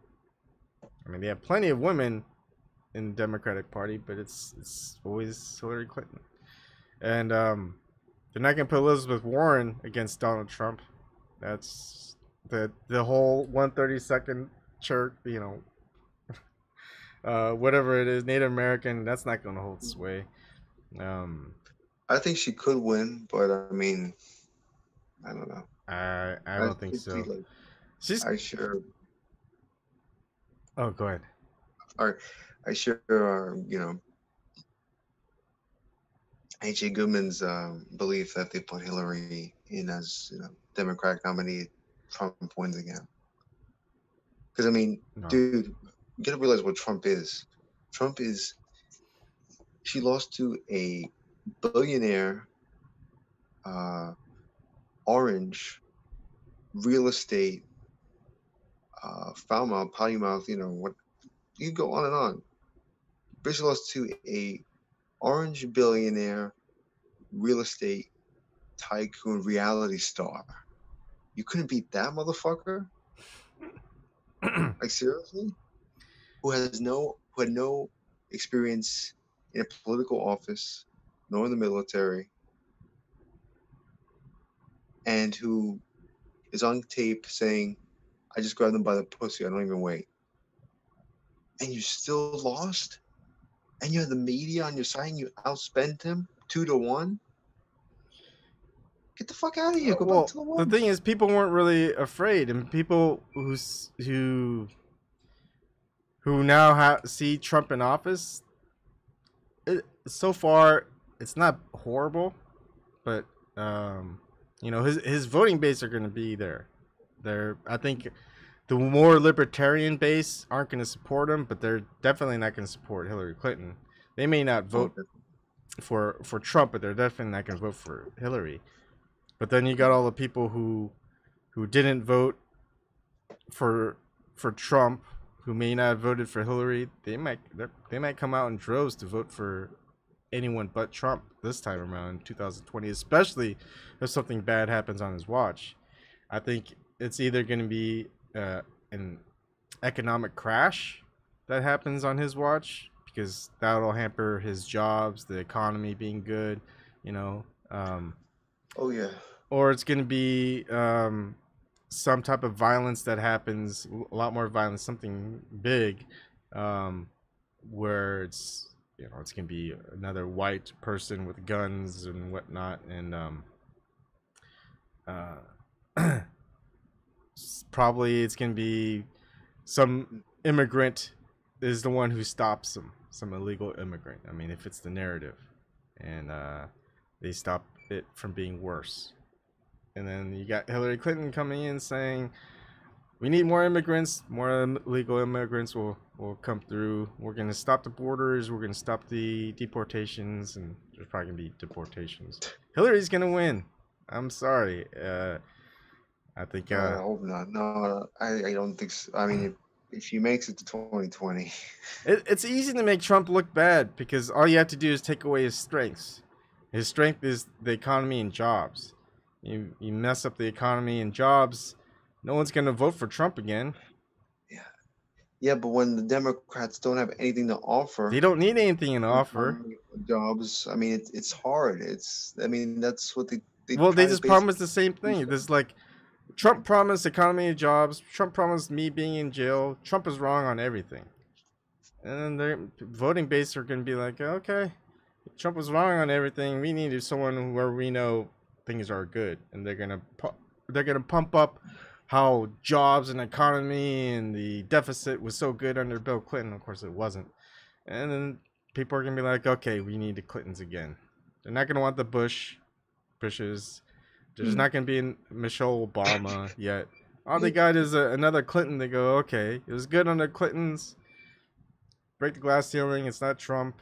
I mean, they have plenty of women in the Democratic Party, but it's always Hillary Clinton. And they're not going to put Elizabeth Warren against Donald Trump. That's the whole 132nd church, whatever it is, Native American. That's not going to hold sway. I think she could win, but I mean, I don't know. I don't think so. I sure. Oh, go ahead. I sure, H.A. Goodman's belief that they put Hillary in as Democratic nominee, Trump wins again. Because I mean, dude, you gotta realize what Trump is. She lost to a billionaire, orange, real estate, foul mouth, potty mouth. What? You go on and on. Basically lost to a orange billionaire, real estate tycoon, reality star. You couldn't beat that motherfucker? Like, seriously? Who had no experience in a political office, nor in the military, and who is on tape saying, I just grabbed them by the pussy, I don't even wait. And you still lost? And you had the media on your side and you outspent him 2-1? Get the fuck out of here. Go back to the one. The thing is, people weren't really afraid, and people who now see Trump in office, so far it's not horrible, but his voting base are going to be there. I think the more libertarian base aren't going to support him, but they're definitely not going to support Hillary Clinton. They may not vote for Trump, but they're definitely not going to vote for Hillary. But then you got all the people who didn't vote for Trump, who may not have voted for Hillary. They might come out in droves to vote for anyone but Trump this time around in 2020, especially if something bad happens on his watch. I think it's either going to be an economic crash that happens on his watch, because that'll hamper his jobs, the economy being good, oh yeah. Or it's going to be some type of violence that happens, a lot more violence, something big, where it's going to be another white person with guns and whatnot, and probably it's going to be some immigrant is the one who stops him, some illegal immigrant. I mean, if it's the narrative, and they stop it from being worse. And then you got Hillary Clinton coming in saying, we need more immigrants, more illegal immigrants will come through. We're going to stop the borders. We're going to stop the deportations. And there's probably going to be deportations. Hillary's going to win. I'm sorry. I think... I hope not. No, I don't think so. I mean, if she makes it to 2020... It's easy to make Trump look bad, because all you have to do is take away his strengths. His strength is the economy and jobs. You mess up the economy and jobs, no one's going to vote for Trump again. Yeah, but when the Democrats don't have anything to offer... They don't need anything to offer. Jobs, I mean, it's hard. That's what they just promised the same thing. There's like, Trump promised economy and jobs. Trump promised me being in jail. Trump is wrong on everything. And then their voting base are going to be like, okay, Trump was wrong on everything. We needed someone where we know things are good, and they're gonna pump up how jobs and economy and the deficit was so good under Bill Clinton. Of course, it wasn't. And then people are gonna be like, okay, we need the Clintons again. They're not gonna want the Bushes. There's not gonna be a Michelle Obama yet. All they got is another Clinton. They go, okay, it was good under Clintons. Break the glass ceiling. It's not Trump.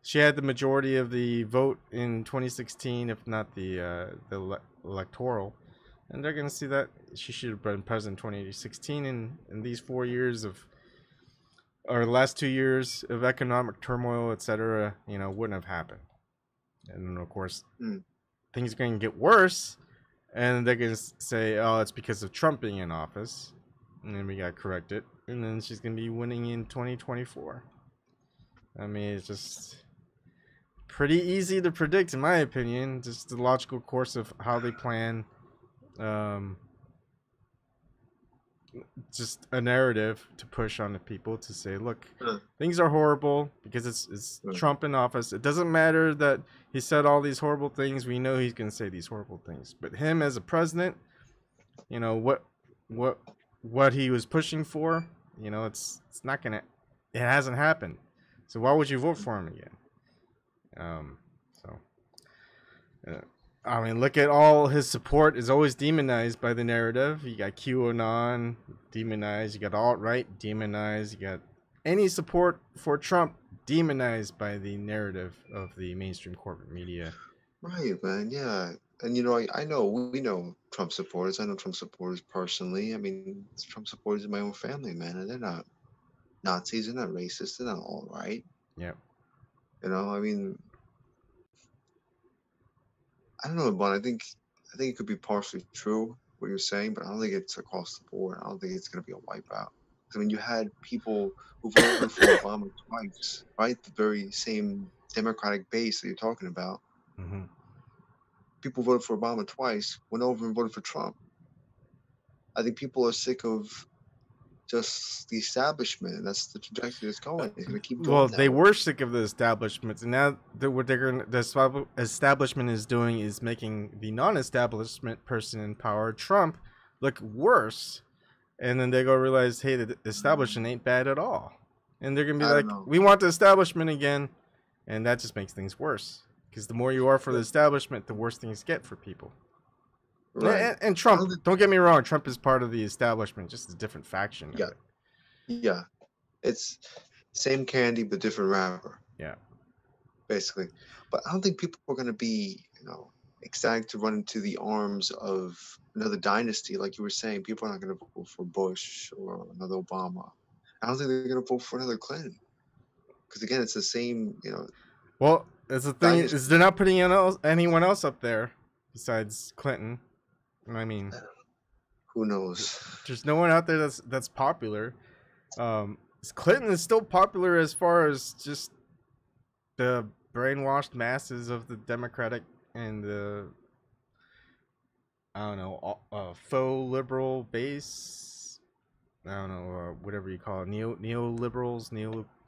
She had the majority of the vote in 2016, if not the electoral. And they're going to see that she should have been president in 2016. And in these 4 years of, or the last 2 years of economic turmoil, etc., you know, wouldn't have happened. And then, of course, things are going to get worse. And they're going to say, oh, it's because of Trump being in office. And then we got corrected. And then she's going to be winning in 2024. I mean, it's just pretty easy to predict, in my opinion. Just the logical course of how they plan. Just a narrative to push on the people to say, look, things are horrible because it's Trump in office. It doesn't matter that he said all these horrible things. We know he's going to say these horrible things. But him as a president, you know, what he was pushing for, you know, it's not going to, it hasn't happened. So why would you vote for him again? I mean, look at all his support is always demonized by the narrative. You got QAnon demonized. You got alt-right demonized. You got any support for Trump demonized by the narrative of the mainstream corporate media. Right, man. Yeah. And, you know, I know, we know Trump supporters. I know Trump supporters personally. I mean, Trump supporters in my own family, man. And they're not Nazis. They're not racist. They're not alt-right. Yep. You know, I mean, I don't know, but I think it could be partially true what you're saying, but I don't think it's across the board. I don't think it's going to be a wipeout. I mean, you had people who voted for Obama twice, right? The very same Democratic base that you're talking about. Mm-hmm. People voted for Obama twice, went over and voted for Trump. I think people are sick of just the establishment. That's the trajectory it's going. It's going to keep going. Well, they were sick of the establishments, and now what the establishment is doing is making the non-establishment person in power, Trump, look worse. And then they go realize, hey, the establishment ain't bad at all. And they're gonna be like, we want the establishment again, and that just makes things worse. Because the more you are for the establishment, the worse things get for people. Right. And Trump, don't get me wrong, Trump is part of the establishment, just a different faction. Yeah. Yeah. It's same candy, but different wrapper. Yeah. Basically. But I don't think people are going to be, you know, ecstatic to run into the arms of another dynasty. Like you were saying, people are not going to vote for Bush or another Obama. I don't think they're going to vote for another Clinton. Because again, it's the same, you know. Well, that's the thing, is they're not putting anyone else up there besides Clinton. I mean, who knows? There's no one out there that's popular. Clinton is still popular as far as just the brainwashed masses of the Democratic and the, I don't know, faux liberal base. I don't know, whatever you call it, neoliberals,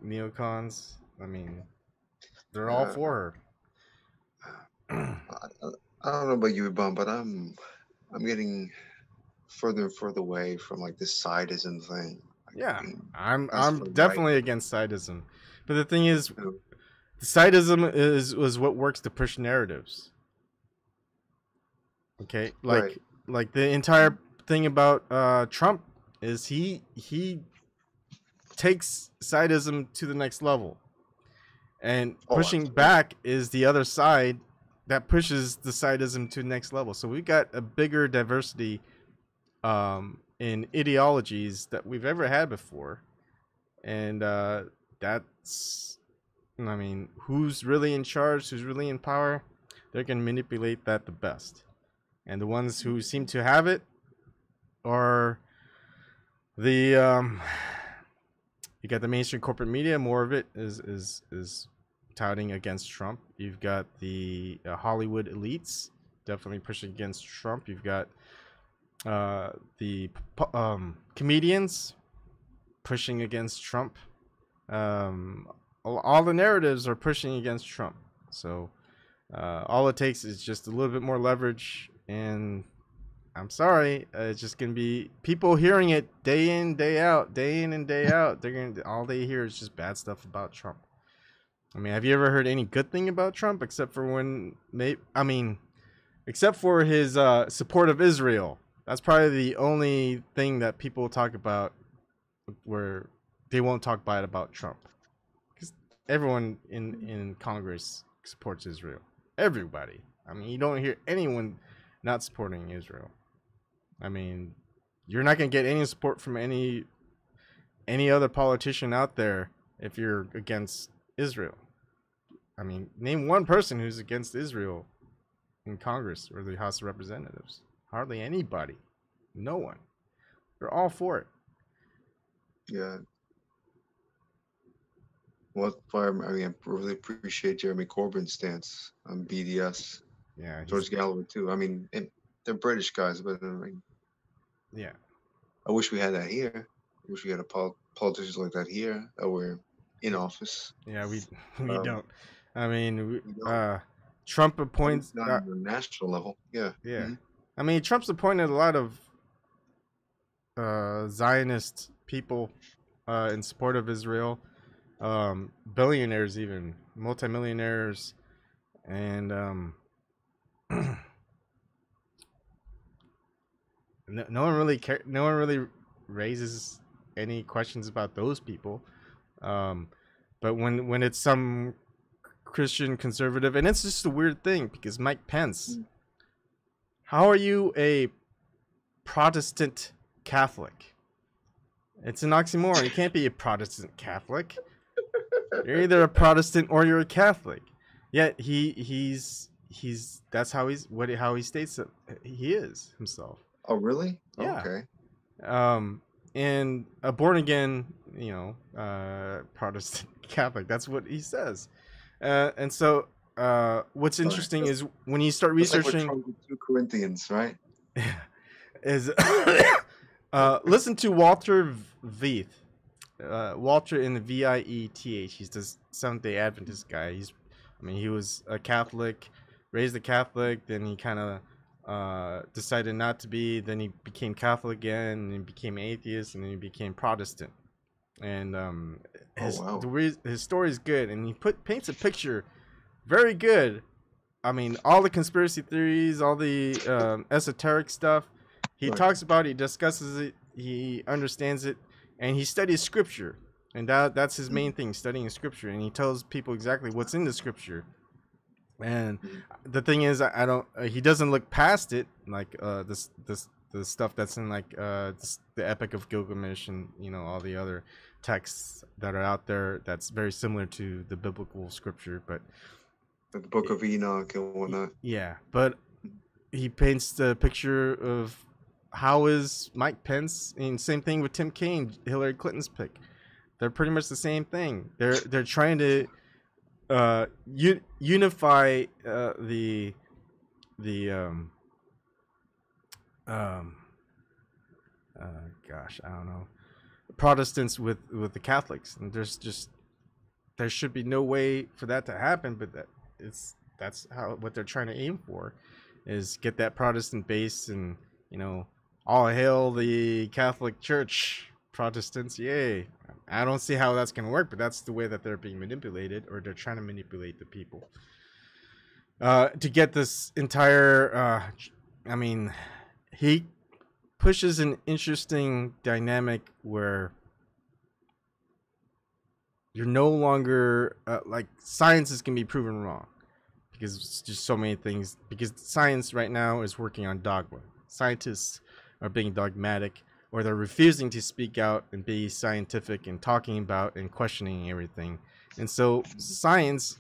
neocons. I mean, they're all for her. I don't know about you, Ebon, but I'm getting further and further away from like this sidism thing. Like, yeah, I'm definitely against sidism, but the thing is, sidism is what works to push narratives. Okay, like the entire thing about Trump is he takes sidism to the next level, and pushing back is the other side that pushes the sidism to the next level. So we've got a bigger diversity in ideologies that we've ever had before. And that's, I mean, who's really in charge, who's really in power, they can manipulate that the best. And the ones who seem to have it are the, you got the mainstream corporate media, more of it is touting against Trump. You've got the Hollywood elites definitely pushing against Trump. You've got the comedians pushing against Trump. All the narratives are pushing against Trump. So All it takes is just a little bit more leverage, and I'm sorry, it's just gonna be people hearing it day in, day out, day in and day out. They're gonna all they hear is just bad stuff about Trump. I mean, have you ever heard any good thing about Trump except for except for his support of Israel? That's probably the only thing that people talk about where they won't talk bad about Trump, because everyone in Congress supports Israel. Everybody. I mean, you don't hear anyone not supporting Israel. I mean, you're not gonna get any support from any other politician out there if you're against Israel. I mean, name one person who's against Israel in Congress or the House of Representatives. Hardly anybody. No one. They're all for it. Yeah. Well, I mean, I really appreciate Jeremy Corbyn's stance on BDS. Yeah. George Galloway too. I mean, they're British guys, but I mean, yeah. I wish we had that here. I wish we had politicians like that here that were in office. Yeah, we don't. I mean, Trump appoints not on the national level. Yeah. Yeah. Mm-hmm. I mean, Trump's appointed a lot of Zionist people in support of Israel, billionaires, even multimillionaires, and no one really raises any questions about those people. But when it's some Christian conservative, and it's just a weird thing because Mike Pence, how are you a Protestant Catholic? It's an oxymoron. You can't be a Protestant Catholic. You're either a Protestant or you're a Catholic. Yet he's that's how he states that he is himself. Oh, really? Yeah. Okay. And a born again, Protestant Catholic. That's what he says. And so what's interesting is when you start researching, like 2 Corinthians, right? is listen to Walter Veith. Walter in the Vieth. He's the Seventh-day Adventist guy. He was a Catholic, raised a Catholic, then he kind of decided not to be, then he became Catholic again, and he became atheist, and then he became Protestant. And his story is good, and he paints a picture very good. I mean, all the conspiracy theories, all the esoteric stuff, he talks about it, he discusses it, he understands it, and he studies scripture. And that's his main thing, studying scripture. And he tells people exactly what's in the scripture. And the thing is, he doesn't look past it, like the stuff that's in like the Epic of Gilgamesh and all the other texts that are out there that's very similar to the biblical scripture, but the Book of Enoch and whatnot. Yeah, but he paints the picture of how is Mike Pence, and same thing with Tim Kaine, Hillary Clinton's pick. They're pretty much the same thing. They're trying to unify the gosh, I don't know, Protestants with the Catholics, and there should be no way for that to happen, but that's what they're trying to aim for, is get that Protestant base, and all hail the Catholic Church, Protestants, yay. I don't see how that's gonna work, but that's the way that they're being manipulated, or they're trying to manipulate the people to get this entire he pushes an interesting dynamic where you're no longer like science can be proven wrong, because it's just so many things, because science right now is working on dogma. Scientists are being dogmatic, or they're refusing to speak out and be scientific and talking about and questioning everything. And so science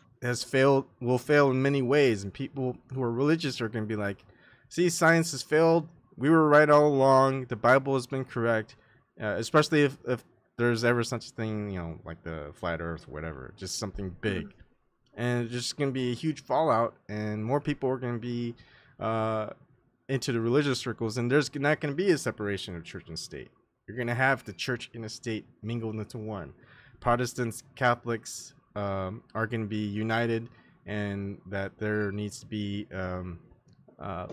will fail in many ways, and people who are religious are going to be like, see, science has failed, we were right all along, the Bible has been correct, especially if there's ever such a thing, like the flat earth or whatever, just something big. And there's just going to be a huge fallout, and more people are going to be into the religious circles, and there's not going to be a separation of church and state. You're going to have the church and the state mingled into one. Protestants, Catholics are going to be united and that there needs to be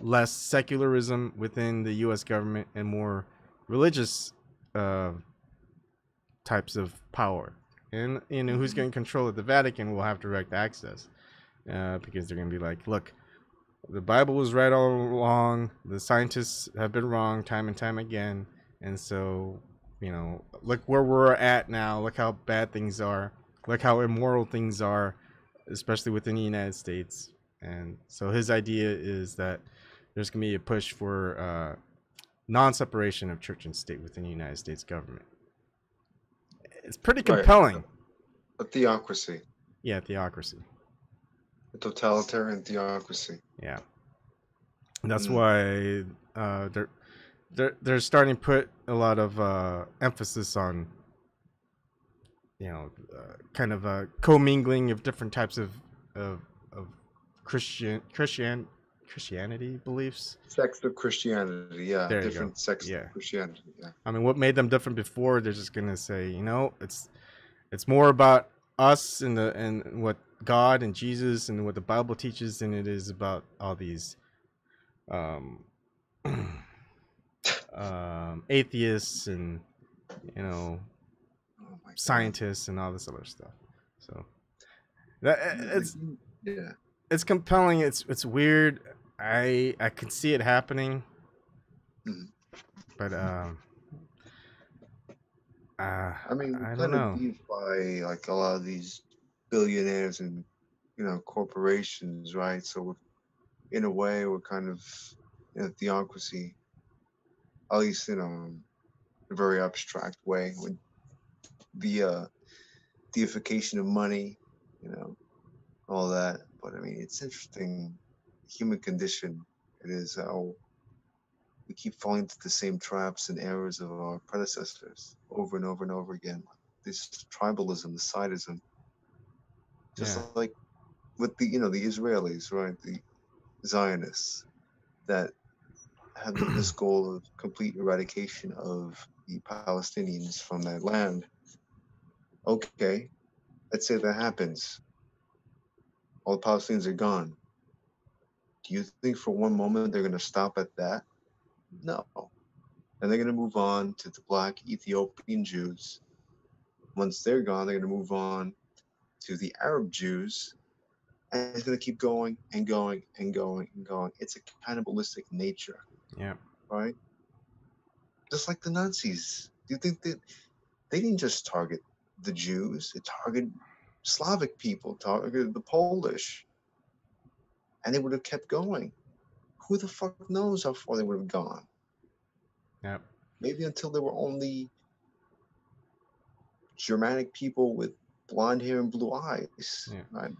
less secularism within the U.S. government and more religious types of power. And who's going to control it? The Vatican will have direct access because they're going to be like, look, the Bible was right all along. The scientists have been wrong time and time again, and so look where we're at now. Look how bad things are. Look how immoral things are, especially within the United States. And so his idea is that there's going to be a push for non-separation of church and state within the United States government. It's pretty compelling. Right. A theocracy. Yeah, theocracy. A totalitarian theocracy. Yeah. And that's why they're starting to put a lot of emphasis on kind of a commingling of different types of Christianity beliefs. Sects of Christianity, yeah. There different sects of Christianity, yeah. I mean, what made them different before? They're just gonna say, it's more about us and what God and Jesus and what the Bible teaches than it is about all these atheists and scientists and all this other stuff. So it's compelling. It's weird. I can see it happening, but I mean, I we're don't kind know. of beat by like a lot of these billionaires and corporations, right? So in a way, we're kind of in a theocracy, at least in a very abstract way, with the deification of money, all that. But I mean, it's interesting, human condition. It is how we keep falling into the same traps and errors of our predecessors over and over and over again. This tribalism, the sidism, just like with the the Israelis, right? The Zionists that have this goal of complete eradication of the Palestinians from that land. Okay, let's say that happens. All the Palestinians are gone. Do you think for one moment they're going to stop at that? No. And they're going to move on to the black Ethiopian Jews. Once they're gone, they're going to move on to the Arab Jews. And it's going to keep going and going and going and going. It's a cannibalistic nature. Yeah. Right? Just like the Nazis. Do you think that they didn't just target the Jews? They targeted Slavic people, targeted the Polish. And they would have kept going. Who the fuck knows how far they would have gone? Yeah. Maybe until there were only Germanic people with blonde hair and blue eyes. Yeah. Right?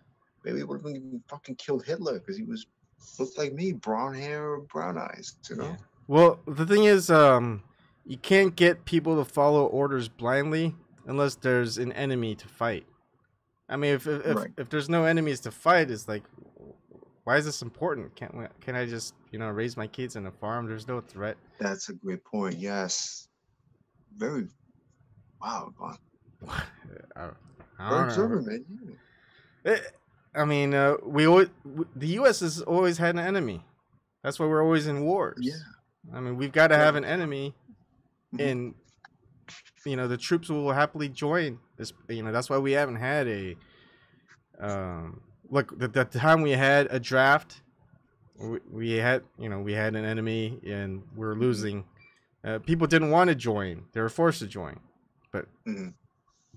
Maybe it would have been fucking killed Hitler because he looked like me, brown hair, brown eyes. Yeah. Well, the thing is, you can't get people to follow orders blindly unless there's an enemy to fight. I mean, if there's no enemies to fight, it's like, why is this important? Can I just raise my kids on a farm? There's no threat. That's a great point. Yes. Very. Wow, man. I don't observer, know. man. I mean, the U.S. has always had an enemy. That's why we're always in wars. Yeah. I mean, we've got to have an enemy, and the troops will happily join this. That's why we haven't had a. Look, the time we had a draft, we had an enemy and we're losing. People didn't want to join; they were forced to join, but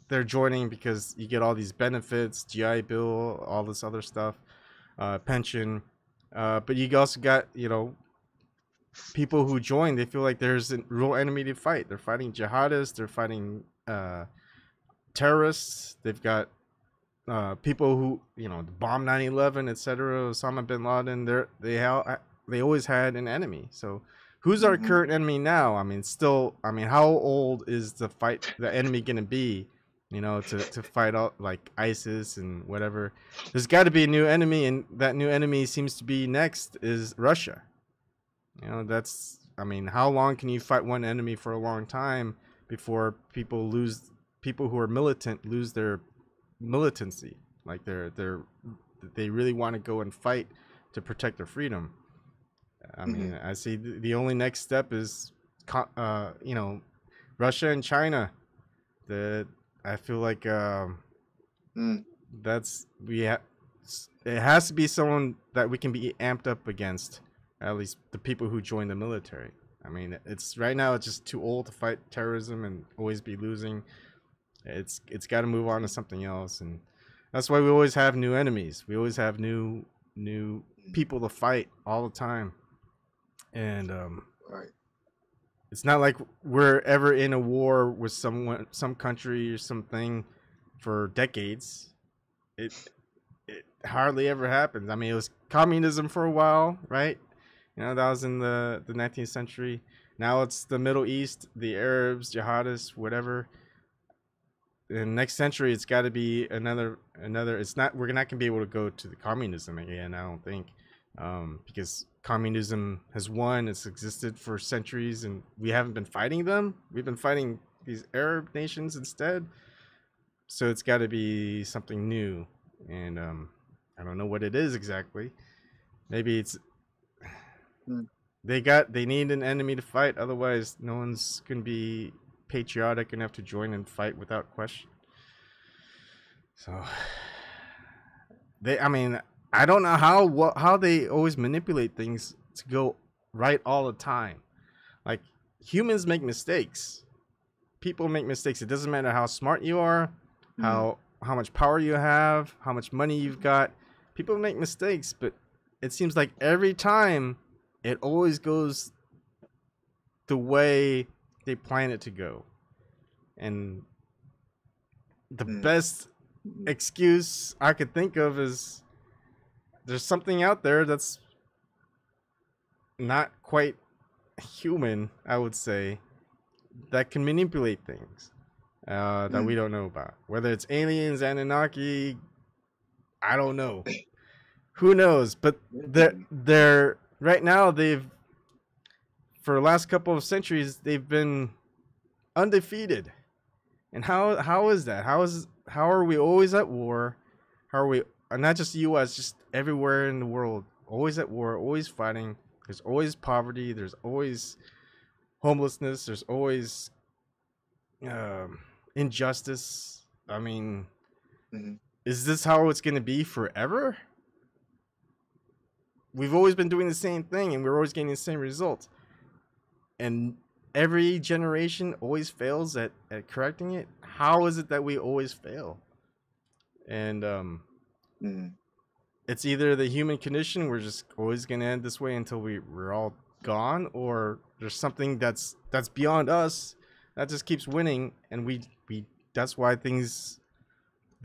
they're joining because you get all these benefits, GI Bill, all this other stuff, pension. But you also got people who join. They feel like there's a real enemy to fight. They're fighting jihadists. They're fighting terrorists. They've got people who bomb 9/11, etc. Osama bin Laden. They always had an enemy. So who's our current enemy now? I mean, how old is the enemy gonna be? To fight out like ISIS and whatever. There's got to be a new enemy, and that new enemy seems to be next is Russia. How long can you fight one enemy for a long time before people who are militant lose their militancy, like their they really want to go and fight to protect their freedom. I mean, I see the only next step is, you know, Russia and China. That I feel like that's it has to be someone that we can be amped up against, at least the people who join the military. I mean, it's right now it's just too old to fight terrorism and always be losing. It's got to move on to something else, and that's why we always have new enemies. We always have new people to fight all the time, and Right. it's not like we're ever in a war with someone, some country or something for decades. It hardly ever happens. I mean, it was communism for a while, right? You know, that was in the 19th century. Now it's the Middle East, the Arabs, jihadists, whatever. In the next century, it's got to be another. It's not. We're not gonna be able to go to the communism again. I don't think, because communism has won. It's existed for centuries, and we haven't been fighting them. We've been fighting these Arab nations instead. So it's got to be something new, and I don't know what it is exactly. Maybe it's they need an enemy to fight. Otherwise, no one's gonna be patriotic enough to join and fight without question. So I mean, I don't know how they always manipulate things to go right all the time. Like, humans make mistakes. People make mistakes. It doesn't matter how smart you are, how much power you have, how much money you've got. People make mistakes, but it seems like every time it always goes the way they plan it to go. And the best excuse I could think of is there's something out there that's not quite human, I would say, that can manipulate things that we don't know about. Whether it's aliens, Anunnaki, I don't know. Who knows? But they're right now, for the last couple of centuries, they've been undefeated. And how is that? How are we always at war? How are we, not just the U.S., just everywhere in the world, always at war, always fighting? There's always poverty. There's always homelessness. There's always injustice. I mean, is this how it's going to be forever? We've always been doing the same thing, and we're always getting the same results. And every generation always fails at correcting it. How is it that we always fail? And it's either the human condition, we're just always going to end this way until we're all gone, or there's something that's beyond us that just keeps winning, and we that's why there's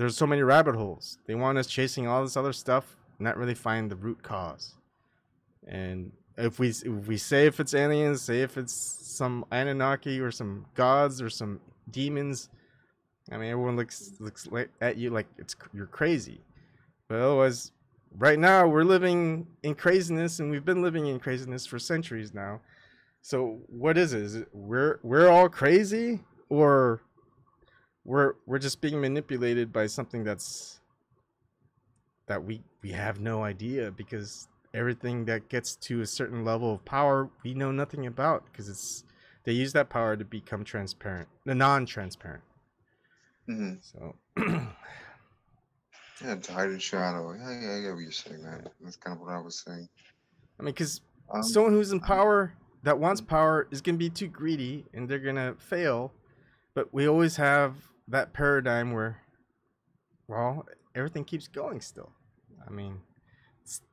so many rabbit holes. They want us chasing all this other stuff, not really find the root cause. And if we say if it's aliens, say if it's some Anunnaki or some gods or some demons, I mean, everyone looks at you like you're crazy. But otherwise, right now we're living in craziness, and we've been living in craziness for centuries now. So what is it? Is it we're all crazy, or we're just being manipulated by something that we have no idea, because everything that gets to a certain level of power we know nothing about, because they use that power to become non-transparent. So yeah, to hide in shadow. Yeah, I get what you're saying, man. That's kind of what I was saying. I mean, because someone who's in power that wants power is going to be too greedy, and they're going to fail. But we always have that paradigm where, well, everything keeps going still. I mean,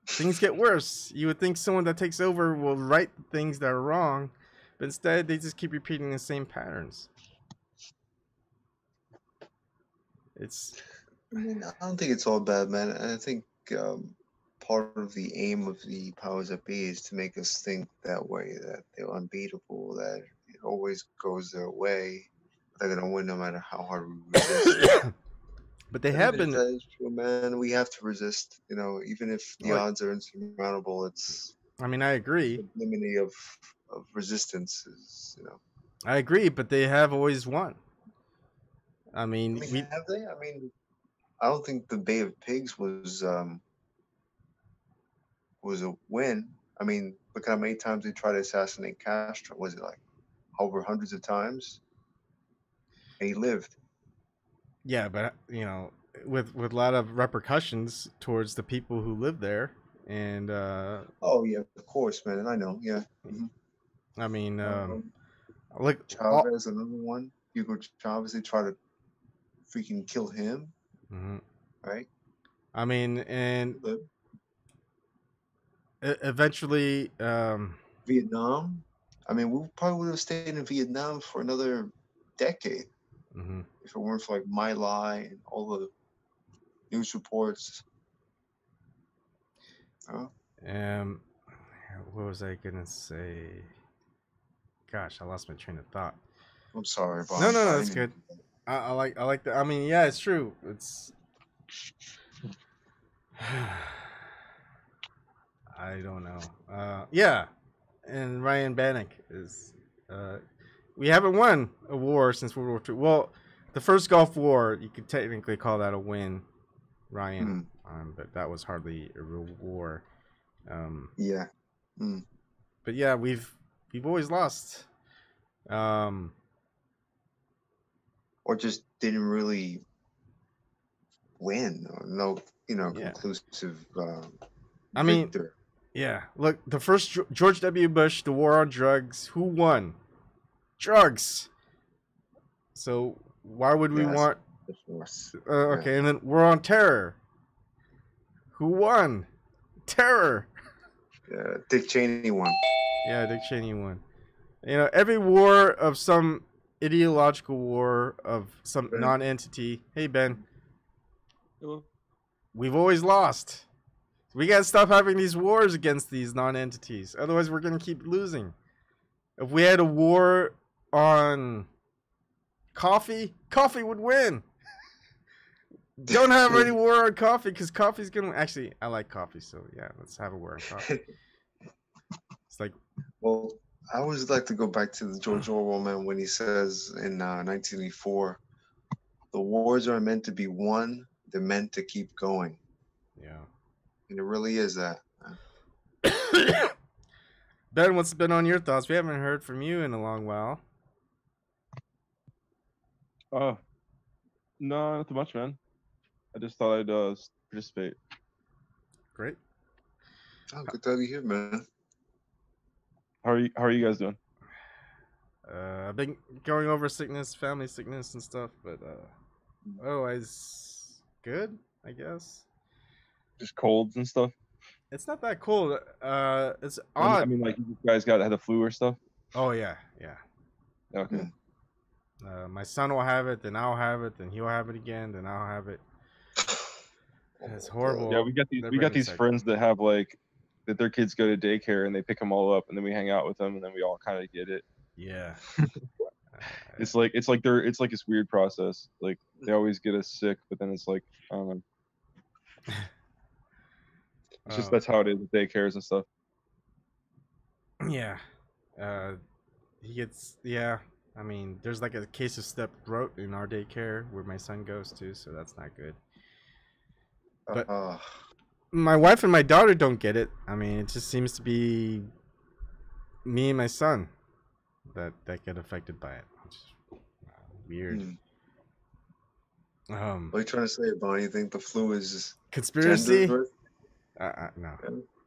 things get worse. You would think someone that takes over will right the things that are wrong, but instead they just keep repeating the same patterns. I mean, I don't think it's all bad, man. I think part of the aim of the powers that be is to make us think that way, that they're unbeatable, that it always goes their way. They're gonna win no matter how hard we resist. But they have been. That is true, man. We have to resist. You know, even if the odds are insurmountable, it's. I mean, I agree. The limit of resistance is, you know. I agree, but they have always won. I mean, have they? I mean, I don't think the Bay of Pigs was was a win. I mean, look how many times they tried to assassinate Castro. Was it like over hundreds of times? And he lived. Yeah, but you know, with a lot of repercussions towards the people who live there, and Oh yeah, of course, man. I know. Yeah. I mean, Um, like all, Chavez, another one. Hugo Chavez. They try to freaking kill him, mhm. right? I mean, He and lived. eventually, Vietnam. I mean, we probably would have stayed in Vietnam for another decade mhm. if it weren't for like My Lai and all the news reports. Oh, um, what was I gonna say? Gosh, I lost my train of thought. I'm sorry, No, Bond. no, no, I that's didn't mean good. to do that. I like that. I mean, yeah, it's true. It's I don't know. Yeah, and Ryan Bannock is. Uh, we haven't won a war since World War II. Well, the first Gulf War, you could technically call that a win, Ryan, Hmm. but that was hardly a real war. Um, Yeah. Hmm. but yeah, we've always lost. Um, Or just didn't really win. Or no, yeah, conclusive I mean, victor. yeah. Look, the first George W. Bush, the war on drugs. Who won? Drugs. So why would we Yeah, that's want? the force. Yeah. Okay, and then war on terror. Who won? Terror. Yeah. Dick Cheney won. Yeah, Dick Cheney won. You know, every war of some ideological war of some Ben. non-entity. Hey Ben, Hello. we've always lost. We gotta stop having these wars against these non-entities. Otherwise, we're gonna keep losing. If we had a war on coffee, coffee would win. Don't have any war on coffee because coffee's gonna. Actually, I like coffee, so yeah, let's have a war on coffee. It's like, Well, I always like to go back to the George Orwell, man, when he says in 1984, the wars are meant to be won, they're meant to keep going. yeah. And it really is that. Ben, what's been on your thoughts? We haven't heard from you in a long while. Oh, no, not too much, man. I just thought I'd participate. Great. Oh, good to have you here, man. How are you guys doing? I've been going over sickness, family sickness, and stuff, but otherwise good, I guess. Just colds and stuff. It's not that cold. It's I odd. mean, like you guys had the flu or stuff. Oh yeah, yeah. Okay. My son will have it, then I'll have it, then he'll have it again, then I'll have it. It's horrible. Yeah, we got these cycle. friends that have that their kids go to daycare and they pick them all up and then we hang out with them and then we all kind of get it. Yeah. It's like it's like this weird process. Like they always get us sick, but then it's like I don't know. It's just that's how it is with daycares and stuff. Yeah. He gets, yeah. I mean, there's like a case of strep throat in our daycare where my son goes to, so that's not good. But my wife and my daughter don't get it. I mean, it just seems to be me and my son that get affected by it, which is weird. What are you trying to say, Bonnie? You think the flu is conspiracy? gender? No,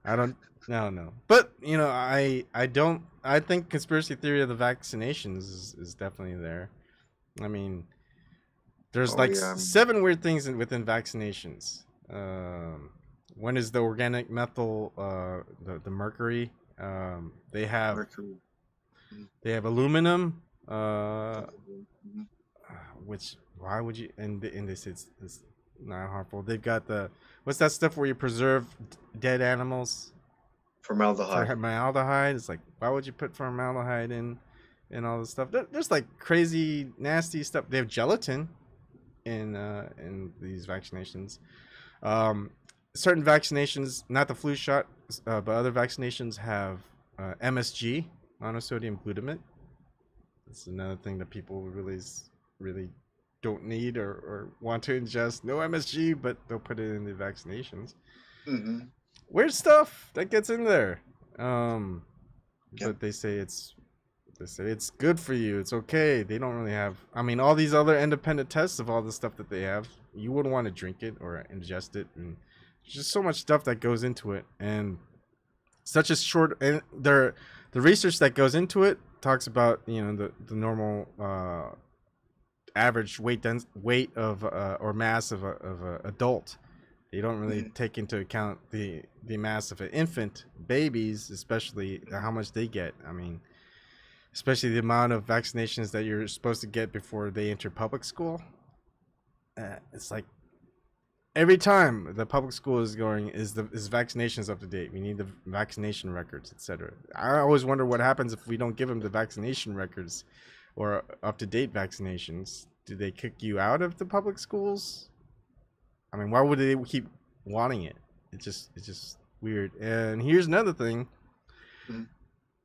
I don't. No. But you know, I don't. I think conspiracy theory of the vaccinations is definitely there. I mean, there's 7 weird things within vaccinations. One is the organic methyl, the mercury. They have Mercury. They have aluminum, which why would you? And this it's not harmful. They've got what's that stuff where you preserve dead animals? Formaldehyde. Formaldehyde. It's like, why would you put formaldehyde in all this stuff? There's like crazy nasty stuff. They have gelatin in these vaccinations. Certain vaccinations, not the flu shot, but other vaccinations have MSG, monosodium glutamate. That's another thing that people really don't need or want to ingest. No MSG, but they'll put it in the vaccinations. weird stuff that gets in there. Yep. But they say it's good for you. It's okay. They don't really have. I mean, all these other independent tests of all the stuff that they have, you wouldn't want to drink it or ingest it, and there's just so much stuff that goes into it, and such a short. And the research that goes into it talks about the normal average weight of or mass of a adult. You don't really take into account the mass of an infant, babies, especially how much they get. I mean, especially the amount of vaccinations that you're supposed to get before they enter public school. It's like every time the public school is going, is vaccinations up to date? We need the vaccination records, etc. I always wonder what happens if we don't give them the vaccination records or up to date vaccinations. Do they kick you out of the public schools? I mean, why would they keep wanting it? It's just weird. And here's another thing.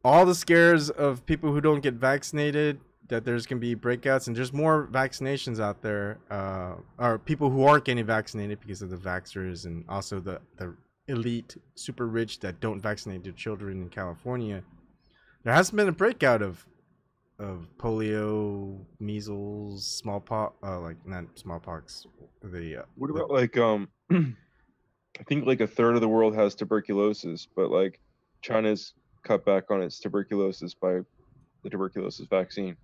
All the scares of people who don't get vaccinated, that there's going to be breakouts, and there's more vaccinations out there, or people who aren't getting vaccinated because of the vaxxers, and also the elite super rich that don't vaccinate their children in California. There hasn't been a breakout of polio, measles, smallpox, like not smallpox. What about like I think like a third of the world has tuberculosis, but like China's cut back on its tuberculosis by the tuberculosis vaccine.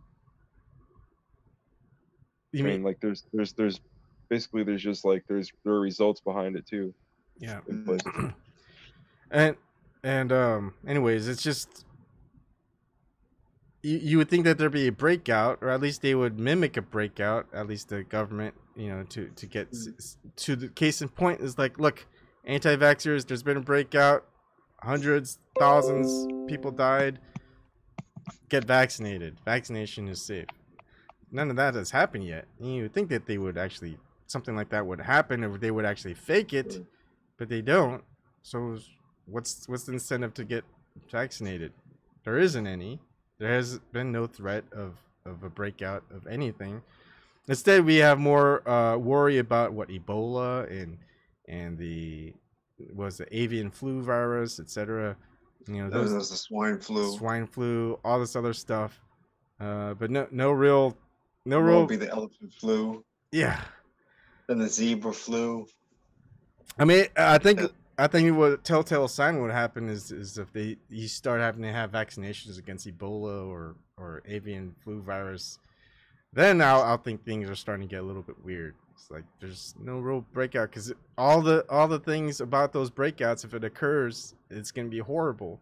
You mean like there's basically there are results behind it too. Yeah. In places. and anyways, it's just you would think that there'd be a breakout, or at least they would mimic a breakout, at least the government, to get to the case in point is like, look, anti-vaxxers, there's been a breakout, hundreds, thousands, people died, get vaccinated. Vaccination is safe. None of that has happened yet. You would think that they would actually, something like that would happen, or they would actually fake it, but they don't. So what's the incentive to get vaccinated? There isn't any. There has been no threat of a breakout of anything. Instead, we have more worry about Ebola and the avian flu virus, etc. Those was the swine flu, all this other stuff. But no real. Will be the elephant flu. Yeah. Then the zebra flu. I mean, I think what telltale sign would happen is if you start having to have vaccinations against Ebola or avian flu virus, then I'll think things are starting to get a little bit weird. It's like there's no real breakout, because all the things about those breakouts, if it occurs, it's gonna be horrible.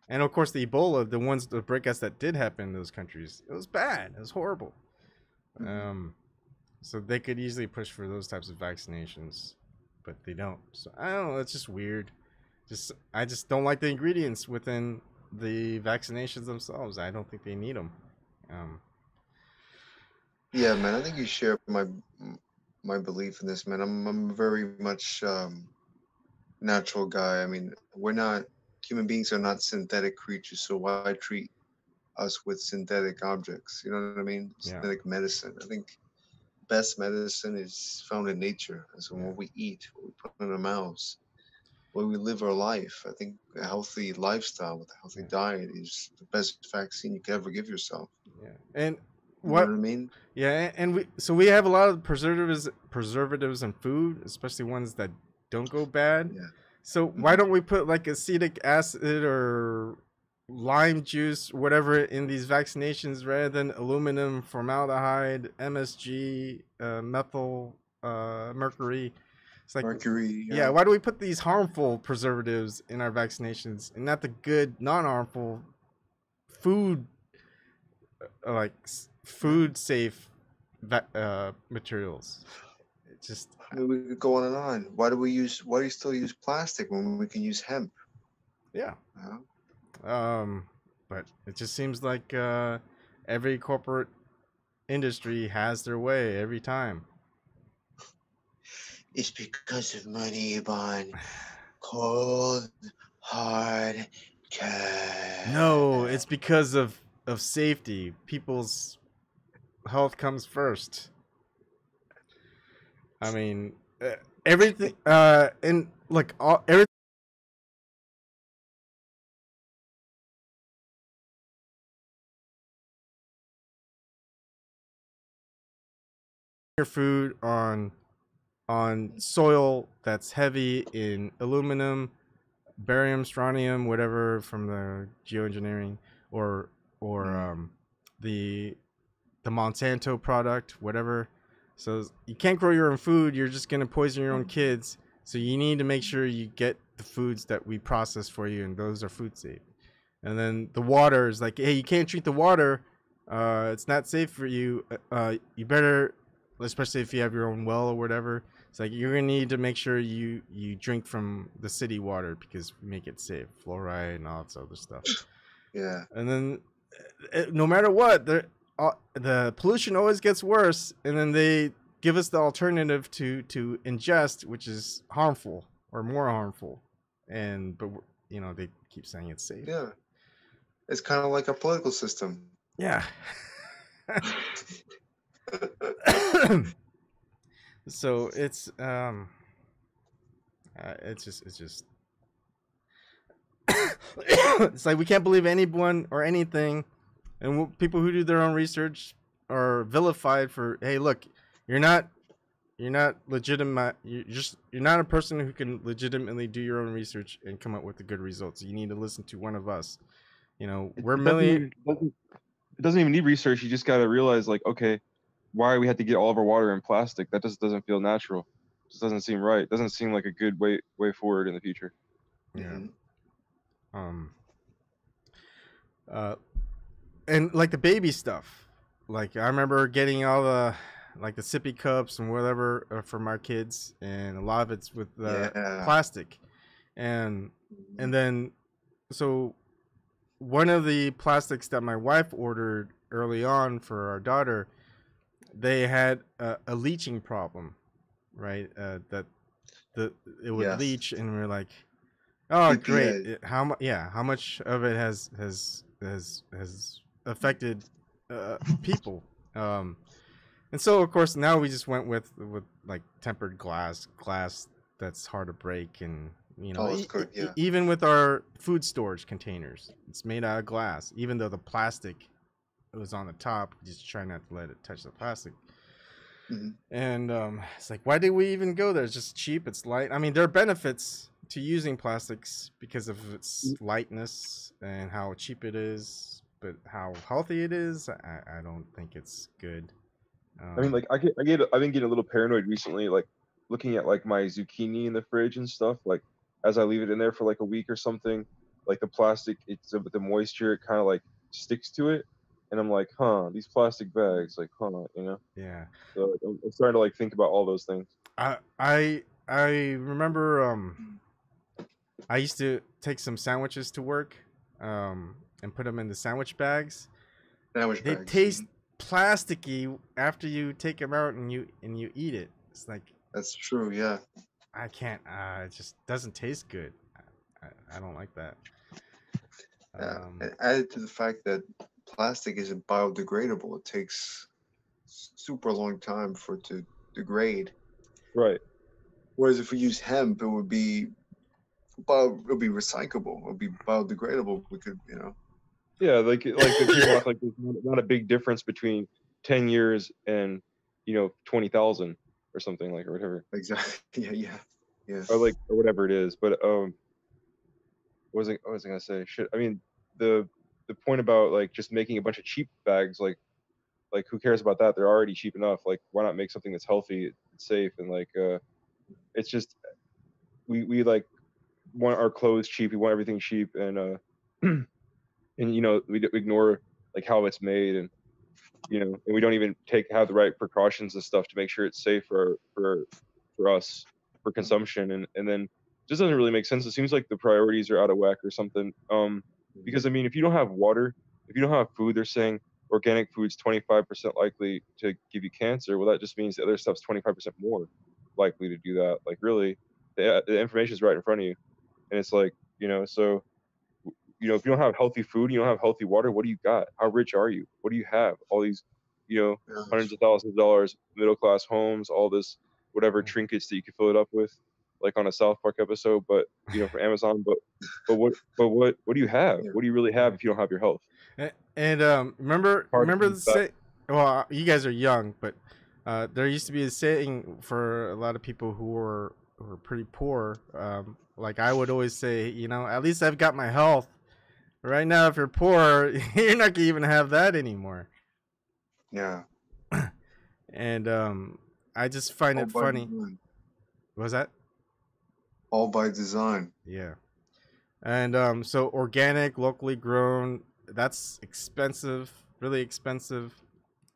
And of course, the Ebola, the breakouts that did happen in those countries, it was bad. It was horrible. So they could easily push for those types of vaccinations, but they don't. So I don't know. It's just weird. I just don't like the ingredients within the vaccinations themselves. I don't think they need them. Yeah, man. I think you share my belief in this, man. I'm very much natural guy. I mean, human beings are not synthetic creatures, so why treat us with synthetic objects? You know what I mean? Yeah. Synthetic medicine. I think best medicine is found in nature. And so what we eat, what we put in our mouths, the way we live our life. I think a healthy lifestyle with a healthy diet is the best vaccine you could ever give yourself. Yeah. And you know what I mean? Yeah, and we have a lot of preservatives in food, especially ones that don't go bad. Yeah. So why don't we put like acetic acid or lime juice, whatever, in these vaccinations rather than aluminum, formaldehyde, MSG, methyl mercury? It's like mercury. Yeah, why do we put these harmful preservatives in our vaccinations and not the good, non-harmful food, like food safe materials? It just, I mean, we could go on and on. Why do you still use plastic when we can use hemp? Yeah. But it just seems like every corporate industry has their way every time. It's because of money, Ebon. Cold, hard cash. No, it's because of safety. People's health comes first. I mean, everything. And like everything. your food on soil that's heavy in aluminum, barium, strontium, whatever from the geoengineering, or the Monsanto product, whatever. So you can't grow your own food. You're just gonna poison your own kids. So you need to make sure you get the foods that we process for you, and those are food safe. And then the water is like, hey, you can't treat the water. It's not safe for you. You better, especially if you have your own well or whatever. It's like you're gonna need to make sure you drink from the city water because we make it safe, fluoride and all that other stuff. Yeah. And then, no matter what, the pollution always gets worse. And then they give us the alternative to ingest, which is harmful or more harmful. But they keep saying it's safe. Yeah. It's kind of like a political system. Yeah. So it's just it's like we can't believe anyone or anything, and people who do their own research are vilified for, hey, look, you're not legitimate. You're not a person who can legitimately do your own research and come up with the good results. You need to listen to one of us. We're million. It doesn't even need research. You just got to realize, like, okay, why we had to get all of our water in plastic? That just doesn't feel natural. It just doesn't seem right. It doesn't seem like a good way forward in the future. Yeah. And like the baby stuff, like I remember getting all the the sippy cups and whatever from our kids, and a lot of it's with plastic, and then so one of the plastics that my wife ordered early on for our daughter, they had a leaching problem, right? That it would leach, and we're like, oh, great! How much of it has affected people? And so of course now we just went with like tempered glass that's hard to break, and even with our food storage containers, it's made out of glass. Even though the plastic was on the top, just try not to let it touch the plastic. And it's like, why did we even go there? It's just cheap. It's light. I mean, there are benefits to using plastics because of its lightness and how cheap it is, but how healthy it is, I don't think it's good. I mean, like I've been getting a little paranoid recently, like looking at like my zucchini in the fridge and stuff. Like as I leave it in there for like a week or something, like the plastic, the moisture, it kind of like sticks to it, and I'm like, these plastic bags, like, Yeah. So I'm starting to like think about all those things. I remember I used to take some sandwiches to work, and put them in the sandwich bags. They taste plasticky after you take them out and you eat it. It's like, that's true. Yeah. I can't. It just doesn't taste good. I don't like that. And added to the fact that plastic isn't biodegradable, it takes super long time for it to degrade. Right. Whereas if we use hemp, it would be recyclable. It would be biodegradable. We could, Yeah, like there's not a big difference between 10 years and 20,000 or something, like, or whatever. Exactly. Yeah. Or whatever it is. But what was I gonna say? Shit. I mean, the point about like just making a bunch of cheap bags, like who cares about that? They're already cheap enough. Like, why not make something that's healthy, it's safe, and like it's just we like want our clothes cheap. We want everything cheap, and and we ignore like how it's made, and and we don't even have the right precautions and stuff to make sure it's safe for us for consumption, and then it just doesn't really make sense. It seems like the priorities are out of whack or something. Because I mean, if you don't have water, if you don't have food, they're saying organic food's 25% likely to give you cancer. Well, that just means the other stuff's 25% more likely to do that. Like, really, the information is right in front of you, and it's like, so if you don't have healthy food, you don't have healthy water, what do you got? How rich are you? What do you have? All these, hundreds of thousands of dollars, middle class homes, all this, whatever trinkets that you can fill it up with, like on a South Park episode, but for Amazon. But what do you have? What do you really have if you don't have your health? And remember the say. Well, you guys are young, but There used to be a saying for a lot of people who were pretty poor. Like I would always say, you know, at least I've got my health. Right now, if you're poor, you're not gonna even have that anymore. Yeah. And I just find All it by funny. design. What was that? All by design. Yeah. And so organic, locally grown, that's expensive, really expensive.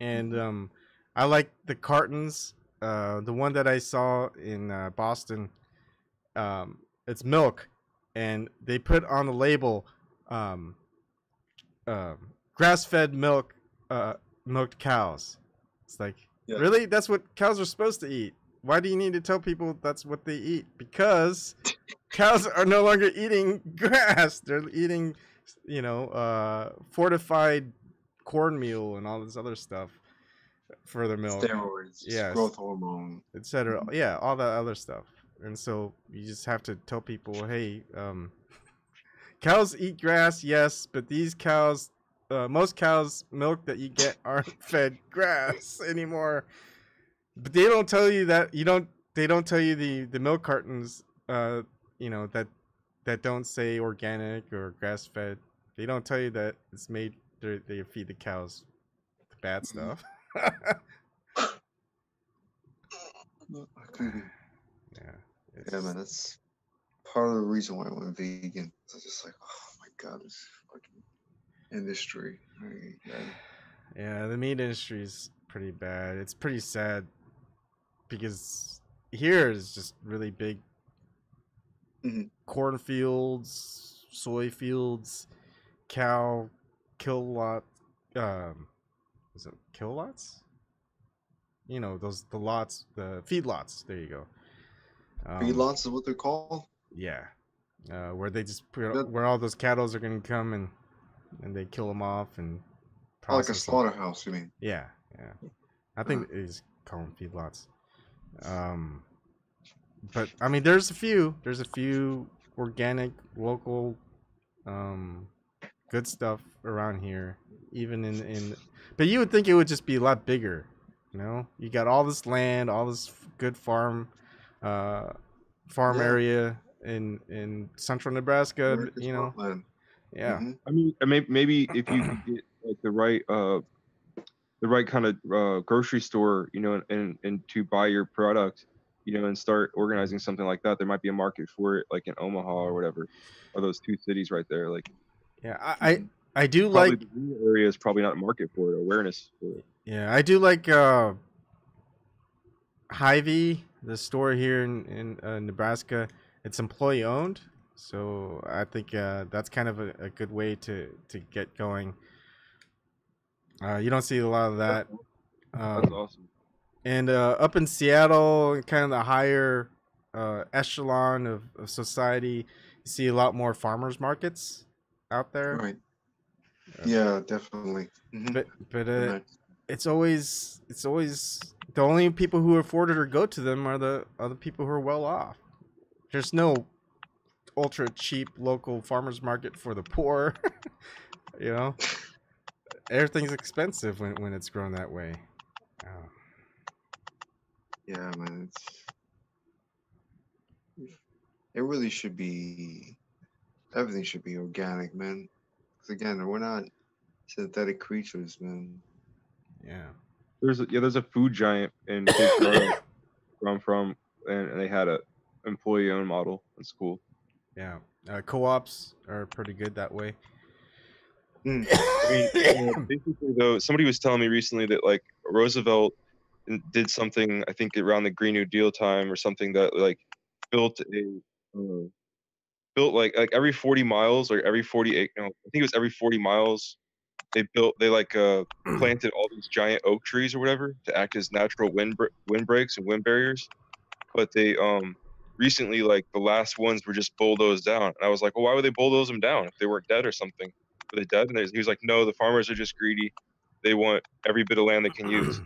And I like the cartons. The one that I saw in Boston, it's milk, and they put on the label, um, grass-fed milk, milked cows. It's like, Yeah. really? That's what cows are supposed to eat. Why do you need to tell people that's what they eat? Because cows are no longer eating grass. They're eating, you know, fortified cornmeal and all this other stuff for their milk. Steroids, Yes, growth hormone. etc. Yeah, all that other stuff. And so you just have to tell people, hey, cows eat grass, yes, but these cows, most cows' milk that you get aren't fed grass anymore. But they don't tell you that they don't tell you the milk cartons, you know, that don't say organic or grass fed. They don't tell you that it's made. They feed the cows the bad stuff. Yeah. Yeah, man, that's part of the reason why I went vegan. I was just like, oh my god, this fucking industry. Yeah, the meat industry is pretty bad. It's pretty sad because here is just really big cornfields, soy fields, cow kill is it kill lots? You know, the lots, the feed lots. There you go. Feedlots is what they're called? Yeah. Where they just That- where all those cattle are going to come and they kill them off and Oh, like a process them. slaughterhouse, you mean? Yeah, yeah. I think it is called feedlots. But I mean, there's a few organic, local, good stuff around here. Even in, but you would think it would just be a lot bigger. You know, you got all this land, all this good farm area in central Nebraska. America's You know, heartland. yeah. I mean, maybe if you could get like the right kind of grocery store, you know, and to buy your product, you know, and start organizing something like that, there might be a market for it, like in Omaha or whatever, or those two cities right there. Like, Yeah, I do probably like. the rural area is probably not a market for it, awareness for it. Yeah, I do like Hy-Vee, the store here in Nebraska. It's employee owned, so I think that's kind of a good way to get going. You don't see a lot of that. That's awesome. And up in Seattle, kind of the higher echelon of society, you see a lot more farmers markets out there. Right. Yeah, definitely. But Right. it's always the only people who afford it or go to them are the people who are well off. There's no ultra cheap local farmers market for the poor. You know, everything's expensive when it's grown that way. Yeah, man. It really should be. Everything should be organic, man. Because again, we're not synthetic creatures, man. Yeah. There's a food giant in Cape Girardeau where I'm from, and they had a employee-owned model. It's cool. Yeah. Co-ops are pretty good that way. I mean, basically, though, somebody was telling me recently that like Roosevelt did something, I think around the Green New Deal time or something, that like built like every 40 miles or every 48, no, I think it was every 40 miles, they planted all these giant oak trees or whatever to act as natural wind breaks and wind barriers. But they recently, like the last ones were just bulldozed down, and I was like, well, why would they bulldoze them down if they weren't dead or something? Were they dead? And he was like, no, the farmers are just greedy. They want every bit of land they can use.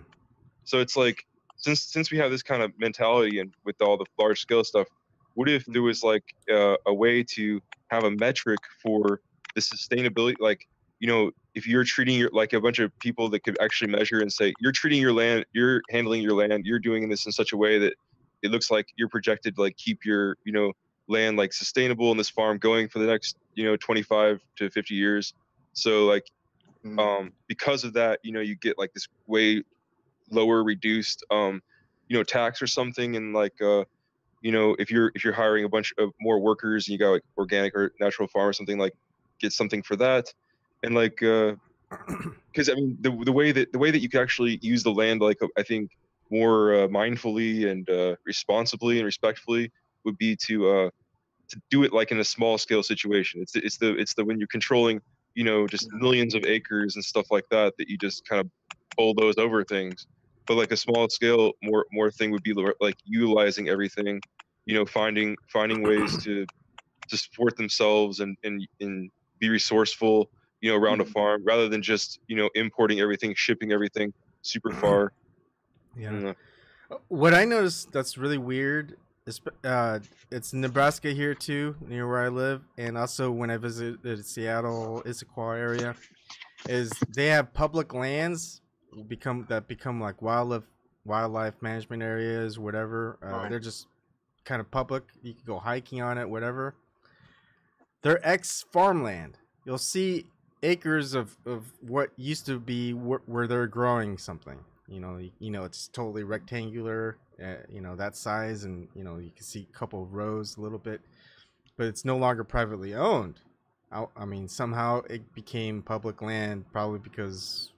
So it's like, since we have this kind of mentality and with all the large scale stuff, what if there was like a way to have a metric for the sustainability? Like, you know, if you're treating your, like a bunch of people that could actually measure and say, you're treating your land, you're handling your land, you're doing this in such a way that it looks like you're projected to like keep your, you know, land like sustainable in this farm going for the next, you know, 25 to 50 years. So like, because of that, you know, you get like this way lower reduced, you know, tax or something. And like, you know, if you're hiring a bunch of more workers and you got like organic or natural farm or something, like get something for that. And like, because I mean, the way that you can actually use the land, like I think more mindfully and responsibly and respectfully would be to do it like in a small scale situation. It's the when you're controlling, you know, just millions of acres and stuff like that, that you just kind of bulldoze over things. But like a small scale more thing would be like utilizing everything, you know, finding ways to support themselves and be resourceful, you know, around a farm, rather than just, you know, importing everything, shipping everything super far. Yeah. What I noticed that's really weird is it's Nebraska here too, near where I live, and also when I visited Seattle, Issaquah area, is they have public lands become like wildlife management areas, whatever. They're just kind of public. You can go hiking on it, whatever. They're ex farmland. You'll see acres of what used to be where they're growing something. You know, it's totally rectangular, you know, that size, and you know, you can see a couple of rows a little bit, but it's no longer privately owned. I mean, somehow it became public land, probably because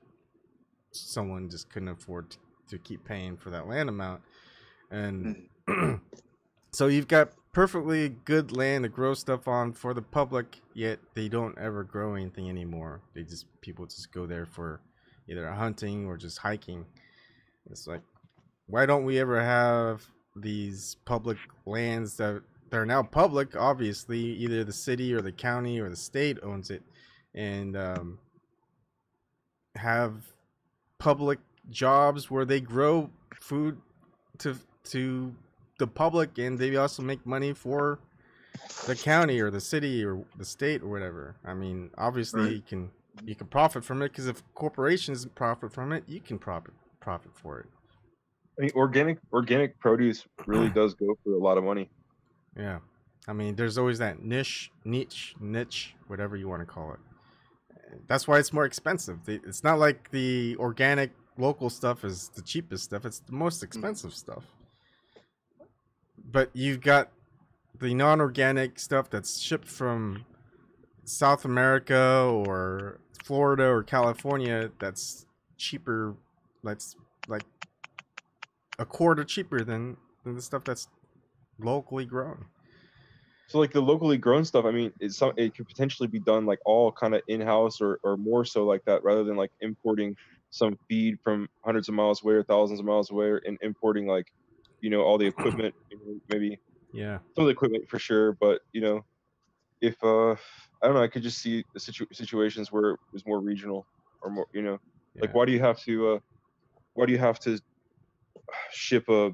someone just couldn't afford to keep paying for that land amount, and so you've got perfectly good land to grow stuff on for the public, yet they don't ever grow anything anymore. People just go there for either hunting or just hiking. It's like, why don't we ever have these public lands that are now public? Obviously, either the city or the county or the state owns it, and have public jobs where they grow food to the public, and they also make money for the county or the city or the state or whatever. I mean, obviously you can profit from it, because if corporations profit from it, you can profit for it. I mean, organic produce really does go for a lot of money. Yeah, I mean, there's always that niche, whatever you want to call it. That's why it's more expensive. It's not like the organic local stuff is the cheapest stuff. It's the most expensive stuff. But you've got the non-organic stuff that's shipped from South America or Florida or California that's cheaper. That's like a quarter cheaper than the stuff that's locally grown. So like the locally grown stuff, I mean, it could potentially be done like all kind of in-house or more so like that, rather than like importing some feed from hundreds of miles away or thousands of miles away, and importing like, you know, all the equipment, maybe some of the equipment for sure. But you know, if I don't know, I could just see the situations where it was more regional or more, you know, like why do you have to ship a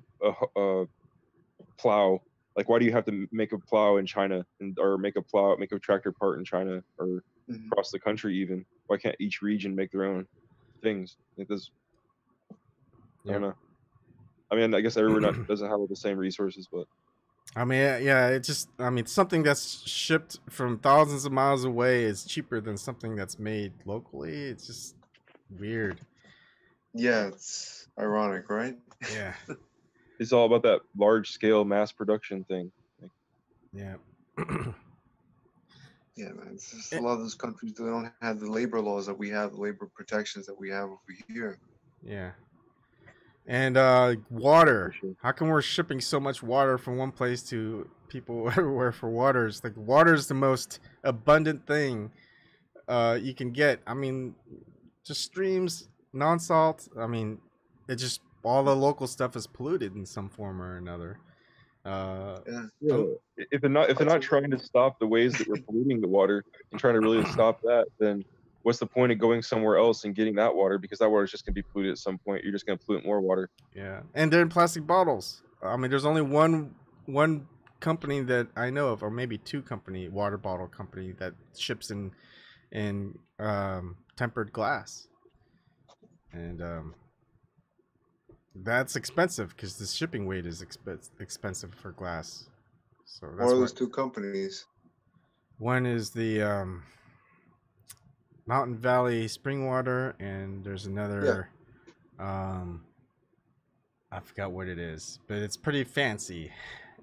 plow? Like, why do you have to make a plow in China or make a tractor part in China or across the country even? Why can't each region make their own things? Like this, I don't know. I mean, I guess everyone doesn't have the same resources, but I mean, yeah, something that's shipped from thousands of miles away is cheaper than something that's made locally. It's just weird. Yeah, it's ironic, right? Yeah. It's all about that large scale mass production thing. Like, yeah. Yeah, man. It's just a lot of those countries, they don't have the labor laws that we have, the labor protections that we have over here. Yeah. And water. How come we're shipping so much water from one place to people everywhere for water? It's like water is the most abundant thing you can get. I mean, just streams, non-salt. I mean, it just all the local stuff is polluted in some form or another. If they're not trying to stop the ways that we're polluting the water and trying to really stop that, then what's the point of going somewhere else and getting that water? Because that water is just going to be polluted at some point. You're just going to pollute more water. Yeah, and they're in plastic bottles. I mean, there's only one company that I know of, or maybe two water bottle company that ships in tempered glass, and that's expensive because the shipping weight is expensive for glass. So What that's are what those two companies? one is the Mountain Valley Spring Water, and there's another. I forgot what it is, but it's pretty fancy.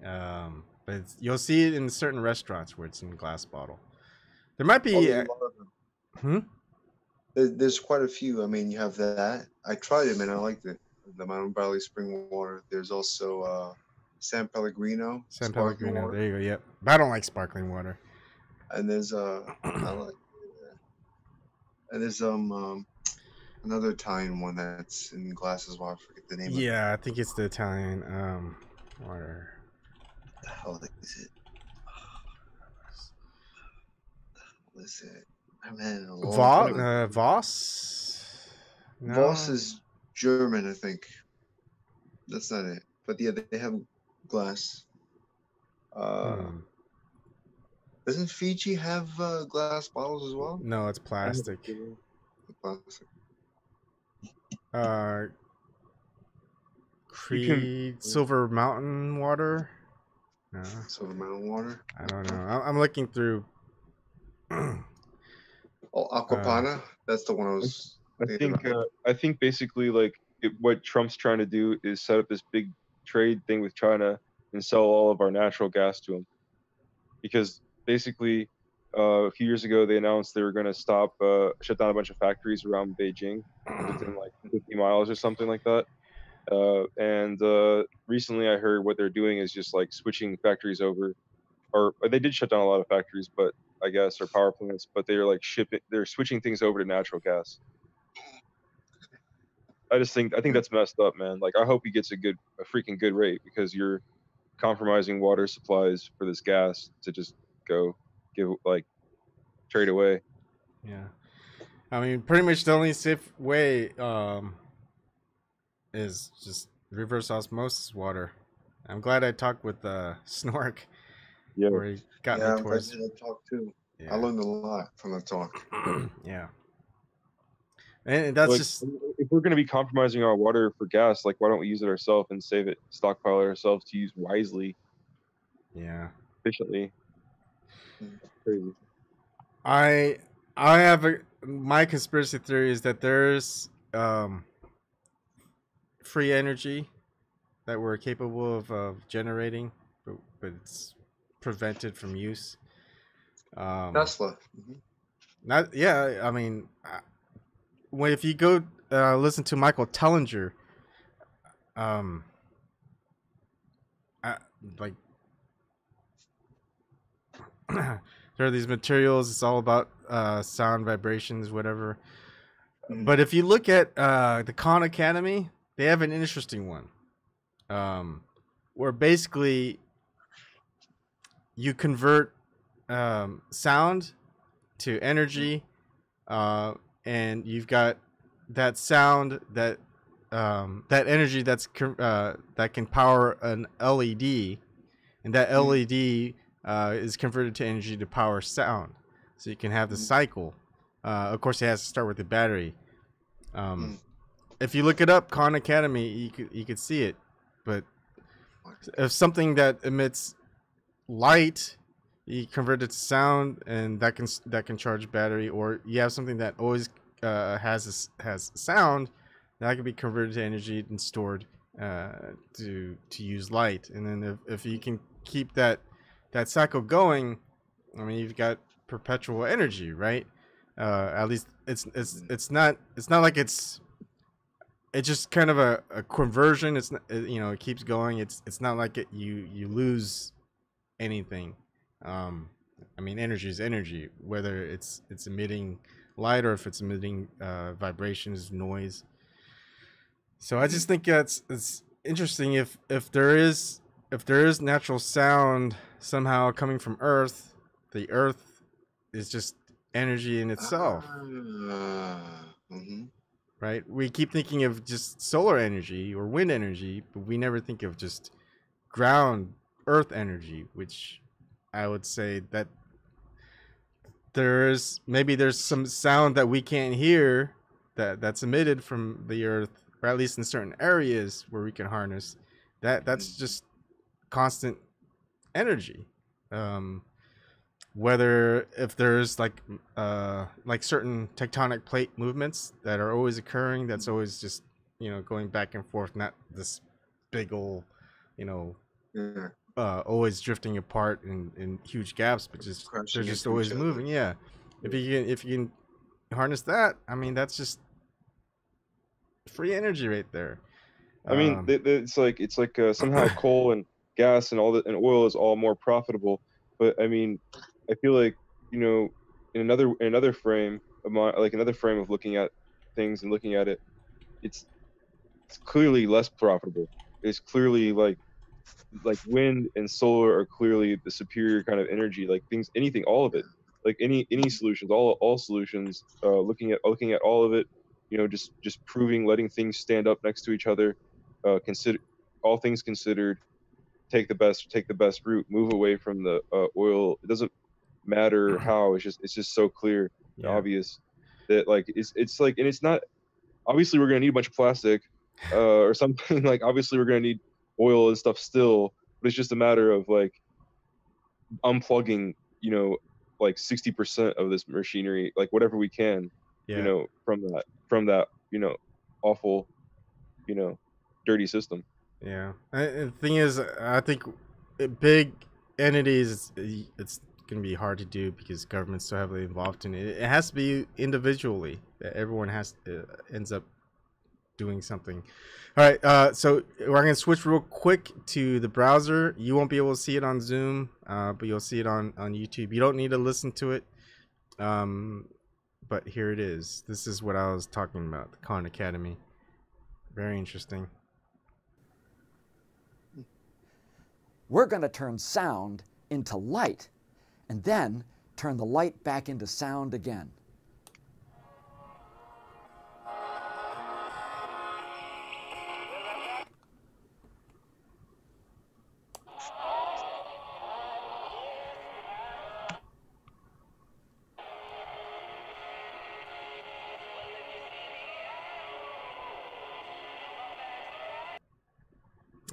But you'll see it in certain restaurants where it's in glass bottle. There might Oh, be. there's a lot of them. There's quite a few. I mean, you have that. I tried it, man. I liked it. The Mountain Valley Spring Water. There's also San Pellegrino San sparkling Pellegrino. water. There you go. Yep. But I don't like sparkling water. And there's I like, and there's another Italian one that's in glass as well. I forget the name of it. Yeah, I think it's the Italian water. What the hell is it? What is it? I mean, a long time ago. Voss. No. Voss is German, I think. That's not it. But yeah, they have glass. Doesn't Fiji have glass bottles as well? No, it's plastic. Plastic. Creed Silver Mountain water. No, Silver Mountain water. I don't know. I'm looking through. Oh, Aquapana. That's the one I was. I think basically like what Trump's trying to do is set up this big trade thing with China and sell all of our natural gas to them, because basically a few years ago they announced they were going to shut down a bunch of factories around Beijing within like 50 miles or something like that. And recently I heard what they're doing is just like switching factories over, or they did shut down a lot of factories, but I guess, or power plants, but they're like they're switching things over to natural gas. I think that's messed up, man. Like, I hope he gets a freaking good rate, because you're compromising water supplies for this gas to just trade away. Yeah, I mean, pretty much the only safe way is just reverse osmosis water. I'm glad I talked with Snork. Yeah, where he got me towards. I'm glad you talk too. Yeah. I learned a lot from the talk. Yeah. And that's just, if we're going to be compromising our water for gas, like, why don't we use it ourselves and save it, stockpile it ourselves to use wisely, efficiently? Crazy. I have my conspiracy theory is that there's free energy that we're capable of generating, but it's prevented from use. Tesla. Not, yeah, I mean, if you go listen to Michael Tellinger, like there are these materials. It's all about sound vibrations, whatever. But if you look at the Khan Academy, they have an interesting one, where basically you convert sound to energy, and you've got that sound that energy that can power an LED, and that LED is converted to energy to power sound. So you can have the cycle. Of course, it has to start with the battery. If you look it up, Khan Academy, you could see it. But if something that emits light, you convert it to sound, and that can charge battery. Or you have something that always has sound, that can be converted to energy and stored to use light. And then if you can keep that cycle going, I mean, you've got perpetual energy, right? At least it's not like it's just kind of a conversion. It's not, it keeps going. It's not like you lose anything. I mean, energy is energy, whether it's emitting light or if it's emitting vibrations, noise. So I just think it's interesting if there is natural sound somehow coming from Earth, the Earth is just energy in itself. Right? We keep thinking of just solar energy or wind energy, but we never think of just ground Earth energy, which I would say there's some sound that we can't hear that's emitted from the earth, or at least in certain areas where we can harness that's just constant energy. Whether if there's like certain tectonic plate movements that are always occurring, that's always just going back and forth, not this big old you know Yeah. always drifting apart in huge gaps, but just they're Crashing just into each always other. moving. Yeah, if you can harness that, I mean that's just free energy right there. I mean, it's like somehow coal and gas and all that and oil is all more profitable. But I mean, I feel like in another frame of another frame of looking at things and looking at it, it's clearly less profitable. It's clearly like wind and solar are clearly the superior kind of energy. Like anything, all of it. Like any solutions, all solutions. Looking at all of it, just proving, letting things stand up next to each other. Consider all things considered. Take the best route. Move away from the oil. It doesn't matter how. It's just so clear and Yeah. obvious that it's like, and it's not. Obviously, we're gonna need a bunch of plastic, or something. Like obviously, we're gonna need oil and stuff still, but it's just a matter of like unplugging, like 60% of this machinery, like whatever we can, Yeah. from that, awful, dirty system. Yeah. And the thing is, I think big entities, it's going to be hard to do because government's so heavily involved in it. It has to be individually that everyone ends up doing something. All right. So we're going to switch real quick to the browser. You won't be able to see it on Zoom, but you'll see it on YouTube. You don't need to listen to it. But here it is. This is what I was talking about, the Khan Academy. Very interesting. We're going to turn sound into light, and then turn the light back into sound again.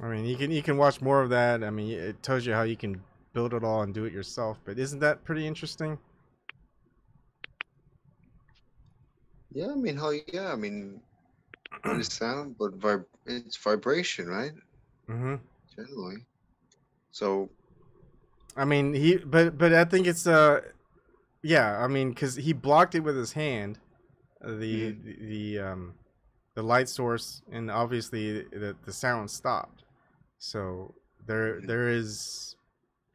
I mean, you can watch more of that. I mean, it tells you how you can build it all and do it yourself. But isn't that pretty interesting? Yeah, I mean, yeah, I mean, what is sound? But it's vibration, right? Mm-hmm. Generally. So. I mean, but I think it's yeah. I mean, because he blocked it with his hand, the light source, and obviously the sound stopped. So there's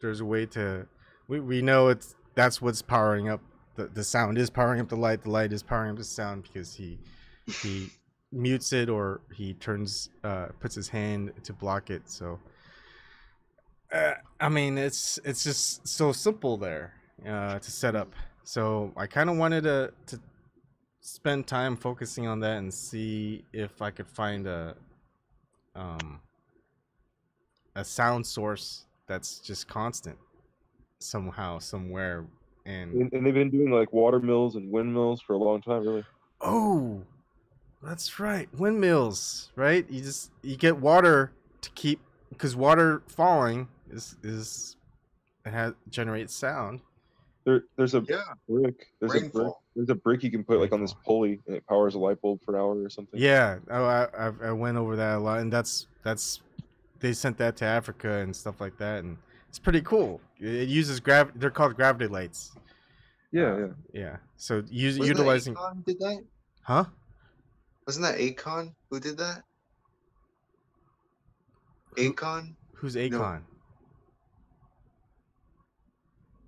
a way to we know that's what's powering up the sound is powering up the light is powering up the sound because he mutes it or he puts his hand to block it. So I mean it's just so simple there to set up. So I kind of wanted to spend time focusing on that and see if I could find a sound source that's just constant somehow, somewhere. And they've been doing like water mills and windmills for a long time, really. Oh, that's right, windmills, right? You get water to keep, because water falling generates sound. There's a brick. There's a brick you can put like on this pulley, and it powers a light bulb for an hour or something. Yeah, I went over that a lot, and that's they sent that to Africa and stuff like that, and it's pretty cool. It uses gravity. They're called gravity lights. Yeah. So utilizing. Akon did that? Huh? Wasn't that Akon who did that? Akon? Who's Akon? No.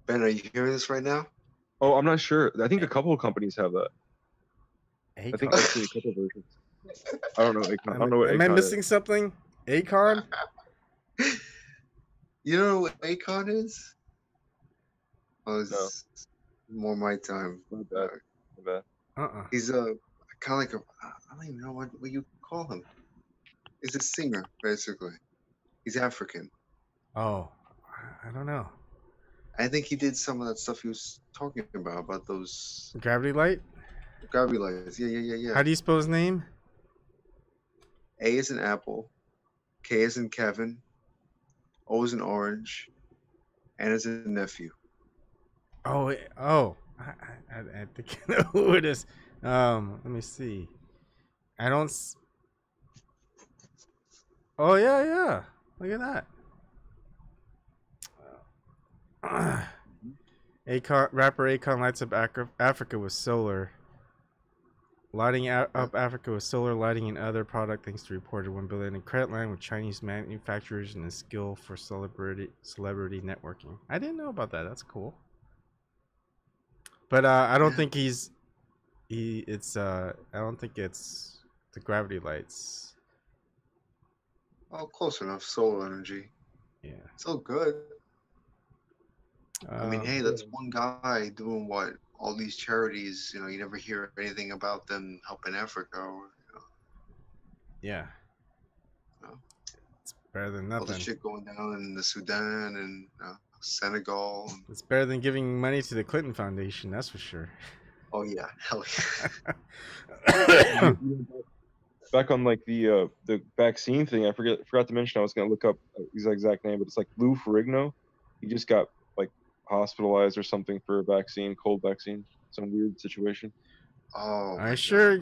Ben, are you hearing this right now? Oh, I'm not sure. I think a couple of companies have that. Akon? I think I've seen a couple of versions. I don't know Akon. I don't know what Akon am I missing something? Akon? You know what Akon is? Oh, it's more my time. My bad. He's kind of like I don't even know what you call him. He's a singer, basically. He's African. Oh, I don't know. I think he did some of that stuff he was talking about those Gravity Light. gravity lights. Yeah. How do you spell his name? A is in apple, K is in Kevin, O is in orange, N is in nephew. Oh, I think I know who it is. Let me see. I don't. Oh yeah. Look at that. Akon, rapper Akon lights up Africa with solar. Lighting up Africa with solar lighting and other product thanks to reported 1 billion in credit line with Chinese manufacturers and a skill for celebrity networking. I didn't know about that. That's cool. But I don't think I don't think it's the gravity lights. Oh, close enough. Solar energy. Yeah. Still good. I mean, hey, that's one guy doing what all these charities. You know, you never hear anything about them helping Africa. Or, yeah. you know, It's better than all the nothing. shit going down in the Sudan and Senegal. It's better than giving money to the Clinton Foundation. That's for sure. Oh yeah, hell yeah. Back on like the vaccine thing, I forgot to mention I was gonna look up his exact name, but it's like Lou Ferrigno. He just got like hospitalized or something for a vaccine, cold vaccine, some weird situation. Oh, I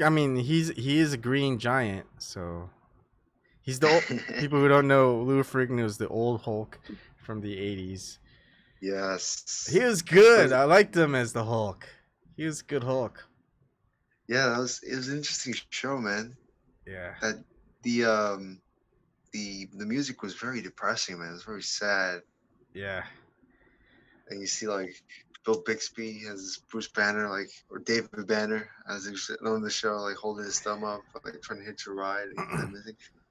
mean, he is a green giant, so he's the old, people who don't know. Lou Ferrigno is the old Hulk from the '80s. Yes. He was good. I liked him as the Hulk. He was a good Hulk. Yeah, it was an interesting show, man. Yeah. That the music was very depressing, man. It was very sad. Yeah. And you see like Bill Bixby as Bruce Banner, like, or David Banner as he's sitting on the show, like holding his thumb up, like trying to hitch a ride.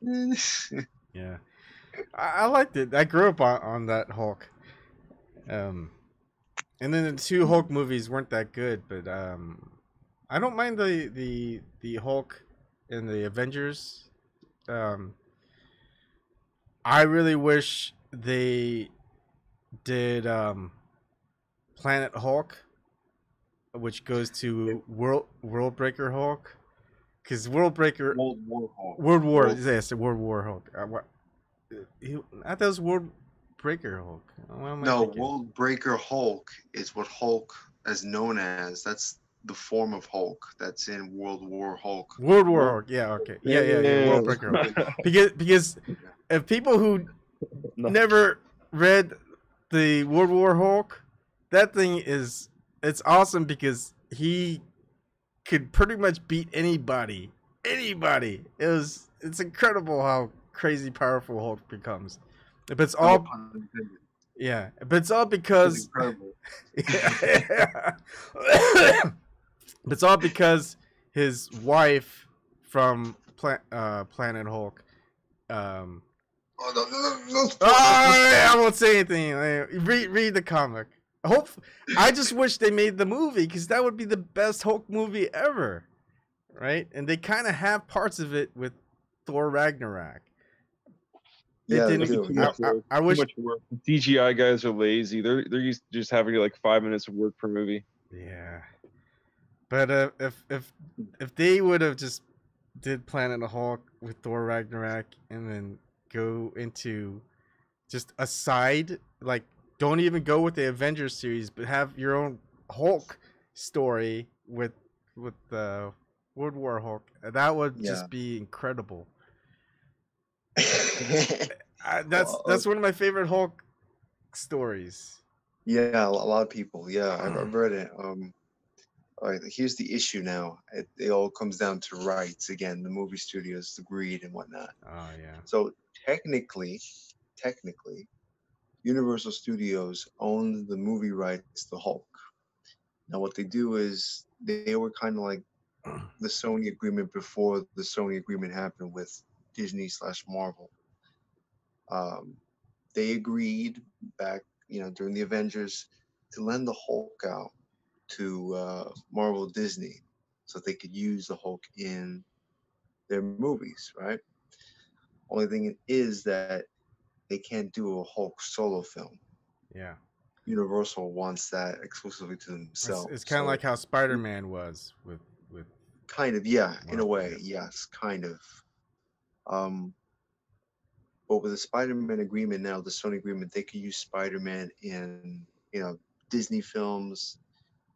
And Yeah. I liked it. I grew up on that Hulk. And then the two Hulk movies weren't that good, but I don't mind the Hulk in the Avengers. I really wish they did Planet Hulk, which goes to World Breaker Hulk, because World Breaker World War Hulk. World War Hulk. I thought it was World Breaker Hulk. No, World Breaker Hulk is what Hulk is known as. That's the form of Hulk that's in World War Hulk. World War Hulk. Yeah. Okay. Yeah. World Breaker Hulk. Because if people who never read the World War Hulk, that thing it's awesome because he could pretty much beat anybody. It's incredible how crazy powerful Hulk becomes. But it's all but it's all because but it's all because his wife from Planet Hulk I won't say anything. Read the comic. I just wish they made the movie because that would be the best Hulk movie ever, right? And they kind of have parts of it with Thor Ragnarok. Yeah, I wish too much work. The CGI guys are lazy. They're used to just having like 5 minutes of work per movie. Yeah, but if they would have just did Planet Hulk with Thor Ragnarok and then go into just a side, like don't even go with the Avengers series, but have your own Hulk story with the World War Hulk, that would just be incredible. That's one of my favorite Hulk stories. Yeah, a lot of people. Yeah, I've read it. All right, here's the issue now. It all comes down to rights again, the movie studios, the greed and whatnot. Oh yeah. So technically, Universal Studios owned the movie rights to Hulk. Now what they do is they were kind of like the Sony agreement before the Sony agreement happened with Disney/Marvel. They agreed back, during the Avengers, to lend the Hulk out to Marvel Disney so they could use the Hulk in their movies, right? Only thing is that they can't do a Hulk solo film. Yeah. Universal wants that exclusively to themselves. It's kind of like how Spider-Man was with kind of, yeah, in a Marvel, way, yeah. yes, kind of. But with the Spider-Man agreement now, the Sony agreement, they could use Spider-Man in, you know, Disney films,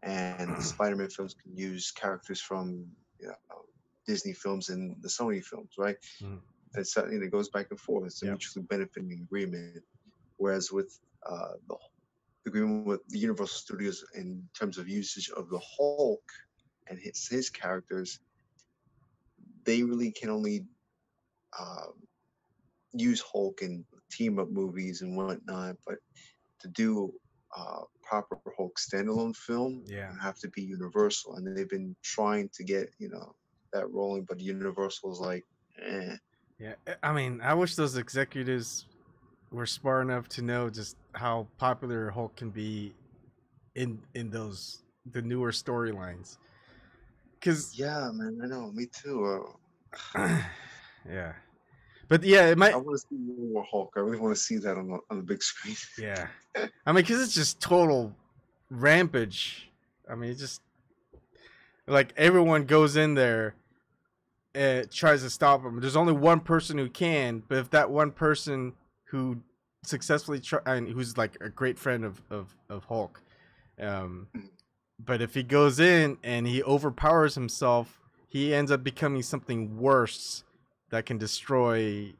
and the Spider-Man films can use characters from, you know, Disney films and the Sony films, right? Mhm. It's something that goes back and forth. It's a Yep. mutually benefiting agreement. Whereas with the agreement with the Universal Studios in terms of usage of the Hulk and his characters, they really can only use Hulk in team up movies and whatnot, but to do proper Hulk standalone film, Yeah. you have to be Universal, and they've been trying to get, you know, that rolling, but Universal is like, eh. Yeah, I mean, I wish those executives were smart enough to know just how popular Hulk can be in those the newer storylines. Cause Yeah, man, I know, me too. yeah, but yeah, it I might. want to see more Hulk. I really want to see that on the big screen. Yeah, I mean, cause it's just total rampage. I mean, it's just like everyone goes in there and tries to stop him. There's only one person who can, but if that one person who successfully and who's like a great friend of Hulk, but if he goes in and he overpowers himself, he ends up becoming something worse that can destroy.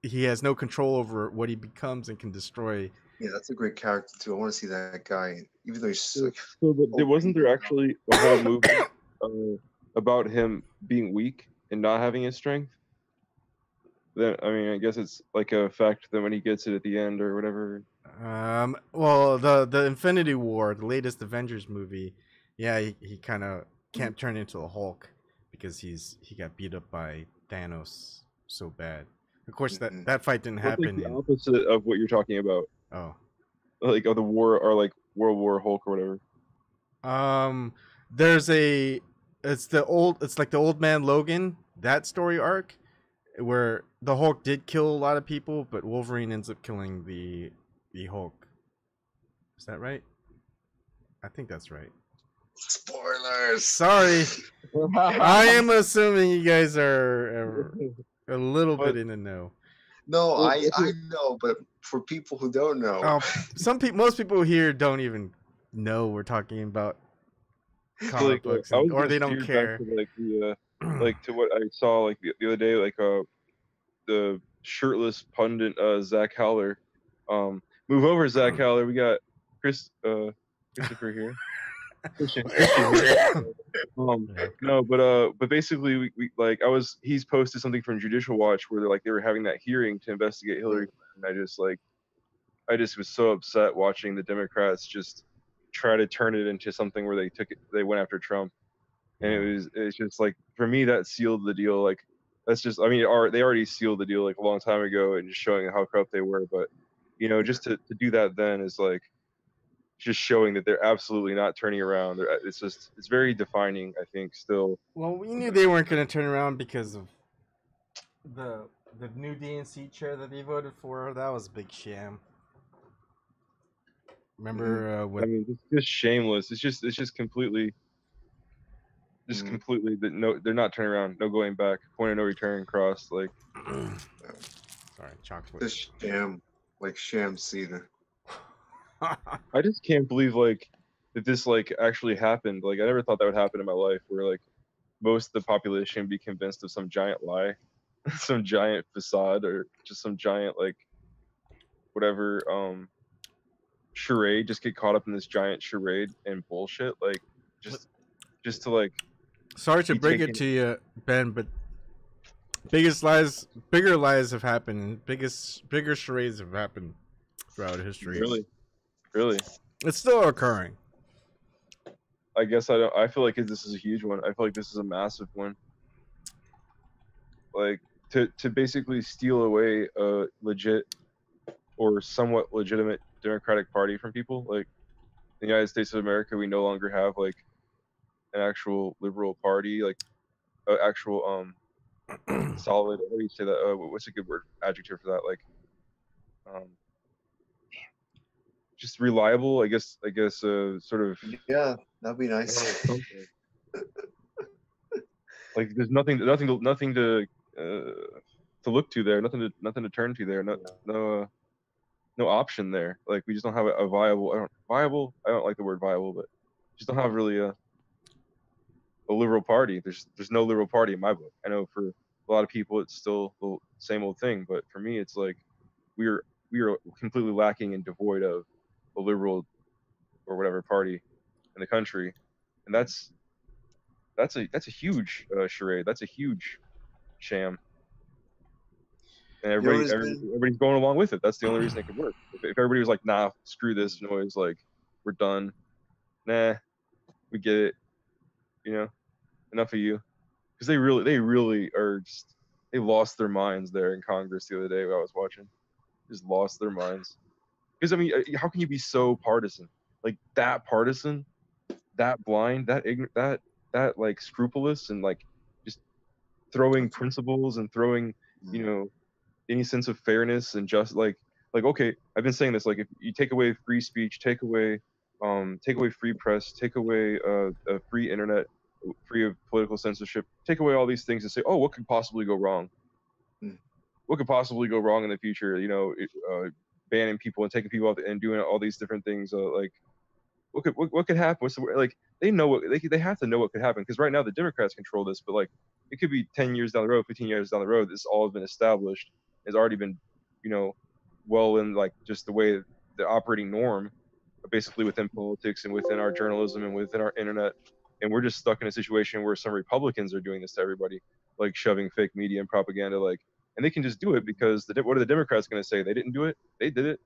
He has no control over what he becomes and can destroy. Yeah, that's a great character too. I want to see that guy, even though he's like, So, but wasn't there actually a whole movie about him being weak and not having his strength? Then I mean, I guess it's like a fact that when he gets it at the end or whatever. Well, the Infinity War, the latest Avengers movie, yeah, he kind of can't turn into a Hulk because he got beat up by Thanos so bad. Of course, that fight didn't What's happen. like the opposite of what you're talking about? Oh, like of the war or like World War Hulk or whatever. There's it's like the old man Logan, that story arc where the Hulk did kill a lot of people, but Wolverine ends up killing the Hulk. Is that right? I think that's right. Spoilers. Sorry, I am assuming you guys are a little bit in the know. No, I know, but for people who don't know, most people here don't even know we're talking about comic books, or they don't care. Back to like the like to what I saw like the other day, like the shirtless pundit Zach Howler. Move over, Zach Howler. We got Christopher here. Christian here. No, but basically we like he's posted something from Judicial Watch where they were having that hearing to investigate Hillary Clinton. I just was so upset watching the Democrats just try to turn it into something where they went after Trump, and it's just like, for me, that sealed the deal. Like, that's just, I mean, they already sealed the deal like a long time ago and just showing how corrupt they were, but you know, just to do that then is like just showing that they're absolutely not turning around. It's very defining, I think, still. Well, we knew they weren't going to turn around because of the new DNC chair that they voted for. That was a big sham. Remember I mean, it's just shameless. It's just completely completely that no, they're not turning around. No going back. Point of no return. Crossed. Like, sorry, chocolate. This sham, like sham cedar. I just can't believe like that this like actually happened. Like, I never thought that would happen in my life, where like most of the population be convinced of some giant lie, some giant facade, or just some giant like whatever charade. Just get caught up in this giant charade and bullshit. Like, just to like. Sorry to break it to you, Ben, but bigger lies have happened. Bigger charades have happened throughout history. Really, it's still occurring. I guess I don't. I feel like this is a huge one. I feel like this is a massive one. Like to basically steal away a legit or somewhat legitimate Democratic Party from people. Like, in the United States of America, we no longer have like an actual liberal party, like an actual solid. How do you say that? What's a good adjective for that? Like just reliable. I guess sort of. Yeah, that'd be I nice. don't know, something. Like there's nothing to look to there. Nothing to turn to there. No option there. Like we just don't have a viable. I don't like the word viable, but just don't have really a liberal party. There's no liberal party in my book. I know for a lot of people it's still the same old thing, but for me it's like we are completely lacking and devoid of a liberal or whatever party in the country, and that's a huge charade. That's a huge sham, and You know what has been? everybody's going along with it. That's the only reason it could work. If everybody was like, nah, screw this noise, like we're done, nah, we get it, you know, enough of you, because they really are just, they lost their minds there in Congress the other day. I was watching, just lost their minds. Because I mean, how can you be so partisan, like that partisan, that blind, that ignorant, that like scrupulous, and like just throwing principles and throwing, you know, any sense of fairness and just like okay, I've been saying this, like if you take away free speech, take away free press, take away a free internet, free of political censorship, take away all these things and say, oh, what could possibly go wrong? What could possibly go wrong in the future? You know, banning people and taking people out and doing all these different things. Like, what could happen? Like they know what they have to know what could happen, because right now the Democrats control this, but like it could be 10 years down the road, 15 years down the road. This all has been established. It's already been, you know, well in like just the way the operating norm, basically within politics and within our journalism and within our internet. And we're just stuck in a situation where some Republicans are doing this to everybody, like shoving fake media and propaganda, like, and they can just do it because what are the Democrats going to say? They didn't do it. They did it.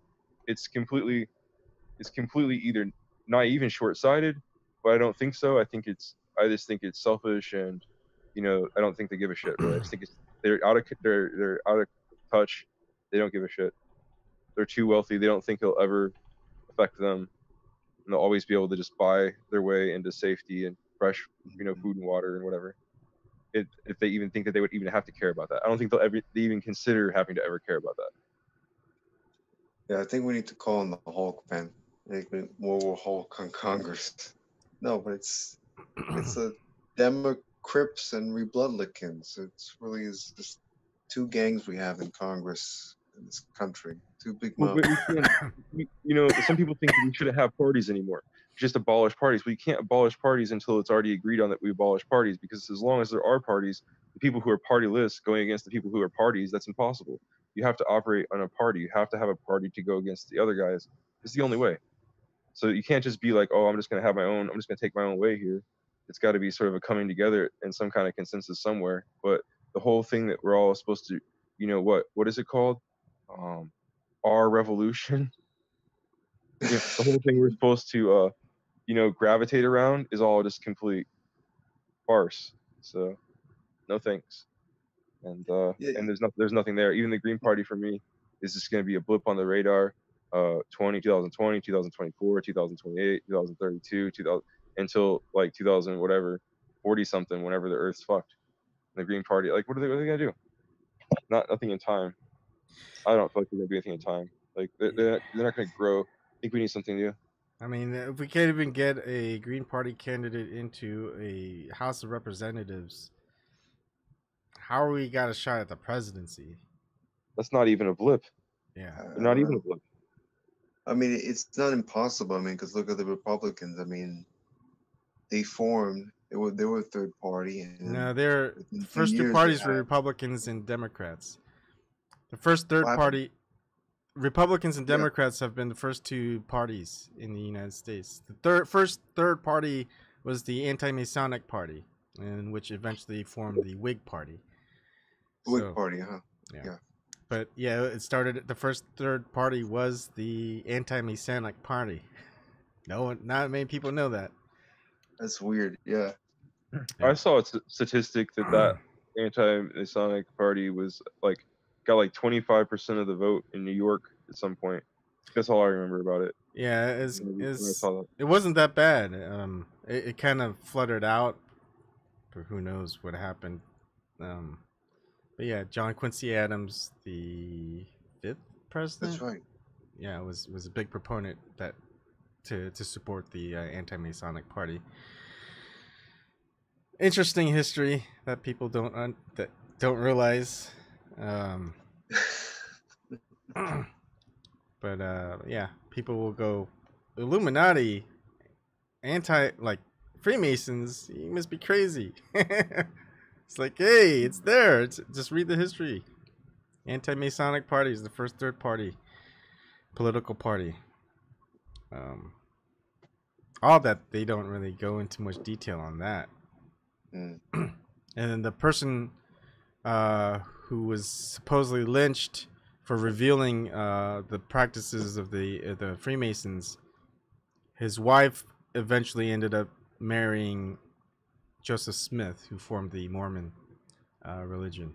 It's completely either naive and short-sighted, but I don't think so. I just think it's selfish, and you know, I don't think they give a shit. Really, I just think they're out of touch. They don't give a shit. They're too wealthy. They don't think it'll ever affect them, and they'll always be able to just buy their way into safety and fresh, you know, food and water and whatever. If they even think that they would even have to care about that, I don't think they even consider having to ever care about that. Yeah, I think we need to call on the Hulk, man. Like more Hulk on Congress. No, but it's a Crips and Republicans. It's really is just two gangs we have in Congress in this country. Two big Well, mouths. you know, some people think that we shouldn't have parties anymore. Just abolish parties. We can't abolish parties until it's already agreed on that we abolish parties, because as long as there are parties, the people who are partyless going against the people who are parties, that's impossible. You have to operate on a party. You have to have a party to go against the other guys. It's the only way. So you can't just be like, oh, I'm just going to have my own, I'm just going to take my own way here. It's got to be sort of a coming together and some kind of consensus somewhere. But the whole thing that we're all supposed to, you know, what is it called? Our revolution. You know, the whole thing we're supposed to, you know, gravitate around is all just complete farce. So no thanks. And Yeah. and there's nothing there. Even the Green Party for me is just going to be a blip on the radar. 2020, 2024, 2028, 2032, 2000 until like 2000 whatever, 40 something, whenever the Earth's fucked. And the Green Party, like, what are they gonna do? Nothing in time. I don't feel like they're gonna do anything in time. Like they're not gonna grow. I think we need something new. I mean, if we can't even get a Green Party candidate into a House of Representatives, how are we got a shot at the presidency? That's not even a blip. Yeah, Not even a blip. I mean, it's not impossible. I mean, because look at the Republicans. I mean, they formed. They were a third party, and no, they're within the 2 first two years, parties they were had Republicans and Democrats. The first third What? party, Republicans and Yeah. Democrats have been the first two parties in the United States. The first third party was the Anti-Masonic Party, in which eventually formed the Whig Party. Whig So, Party, huh? yeah. Yeah. But yeah, it started. The first third party was the Anti-Masonic Party. Not many people know that. That's weird. Yeah. I saw a statistic that anti-Masonic party was like got like 25% of the vote in New York at some point. That's all I remember about it. Yeah, When I saw that. it wasn't that bad. It kind of fluttered out, but who knows what happened. But yeah, John Quincy Adams, the 5th president. That's right. yeah, was a big proponent that to support the anti-Masonic party. Interesting history that people don't realize. But yeah, people will go Illuminati, anti like Freemasons. You must be crazy. It's like, hey, it's there. Just read the history. Anti-Masonic party is the first third party political party. All that they don't really go into much detail on that. And then the person who was supposedly lynched for revealing the practices of the Freemasons, his wife eventually ended up marrying Joseph Smith, who formed the Mormon religion.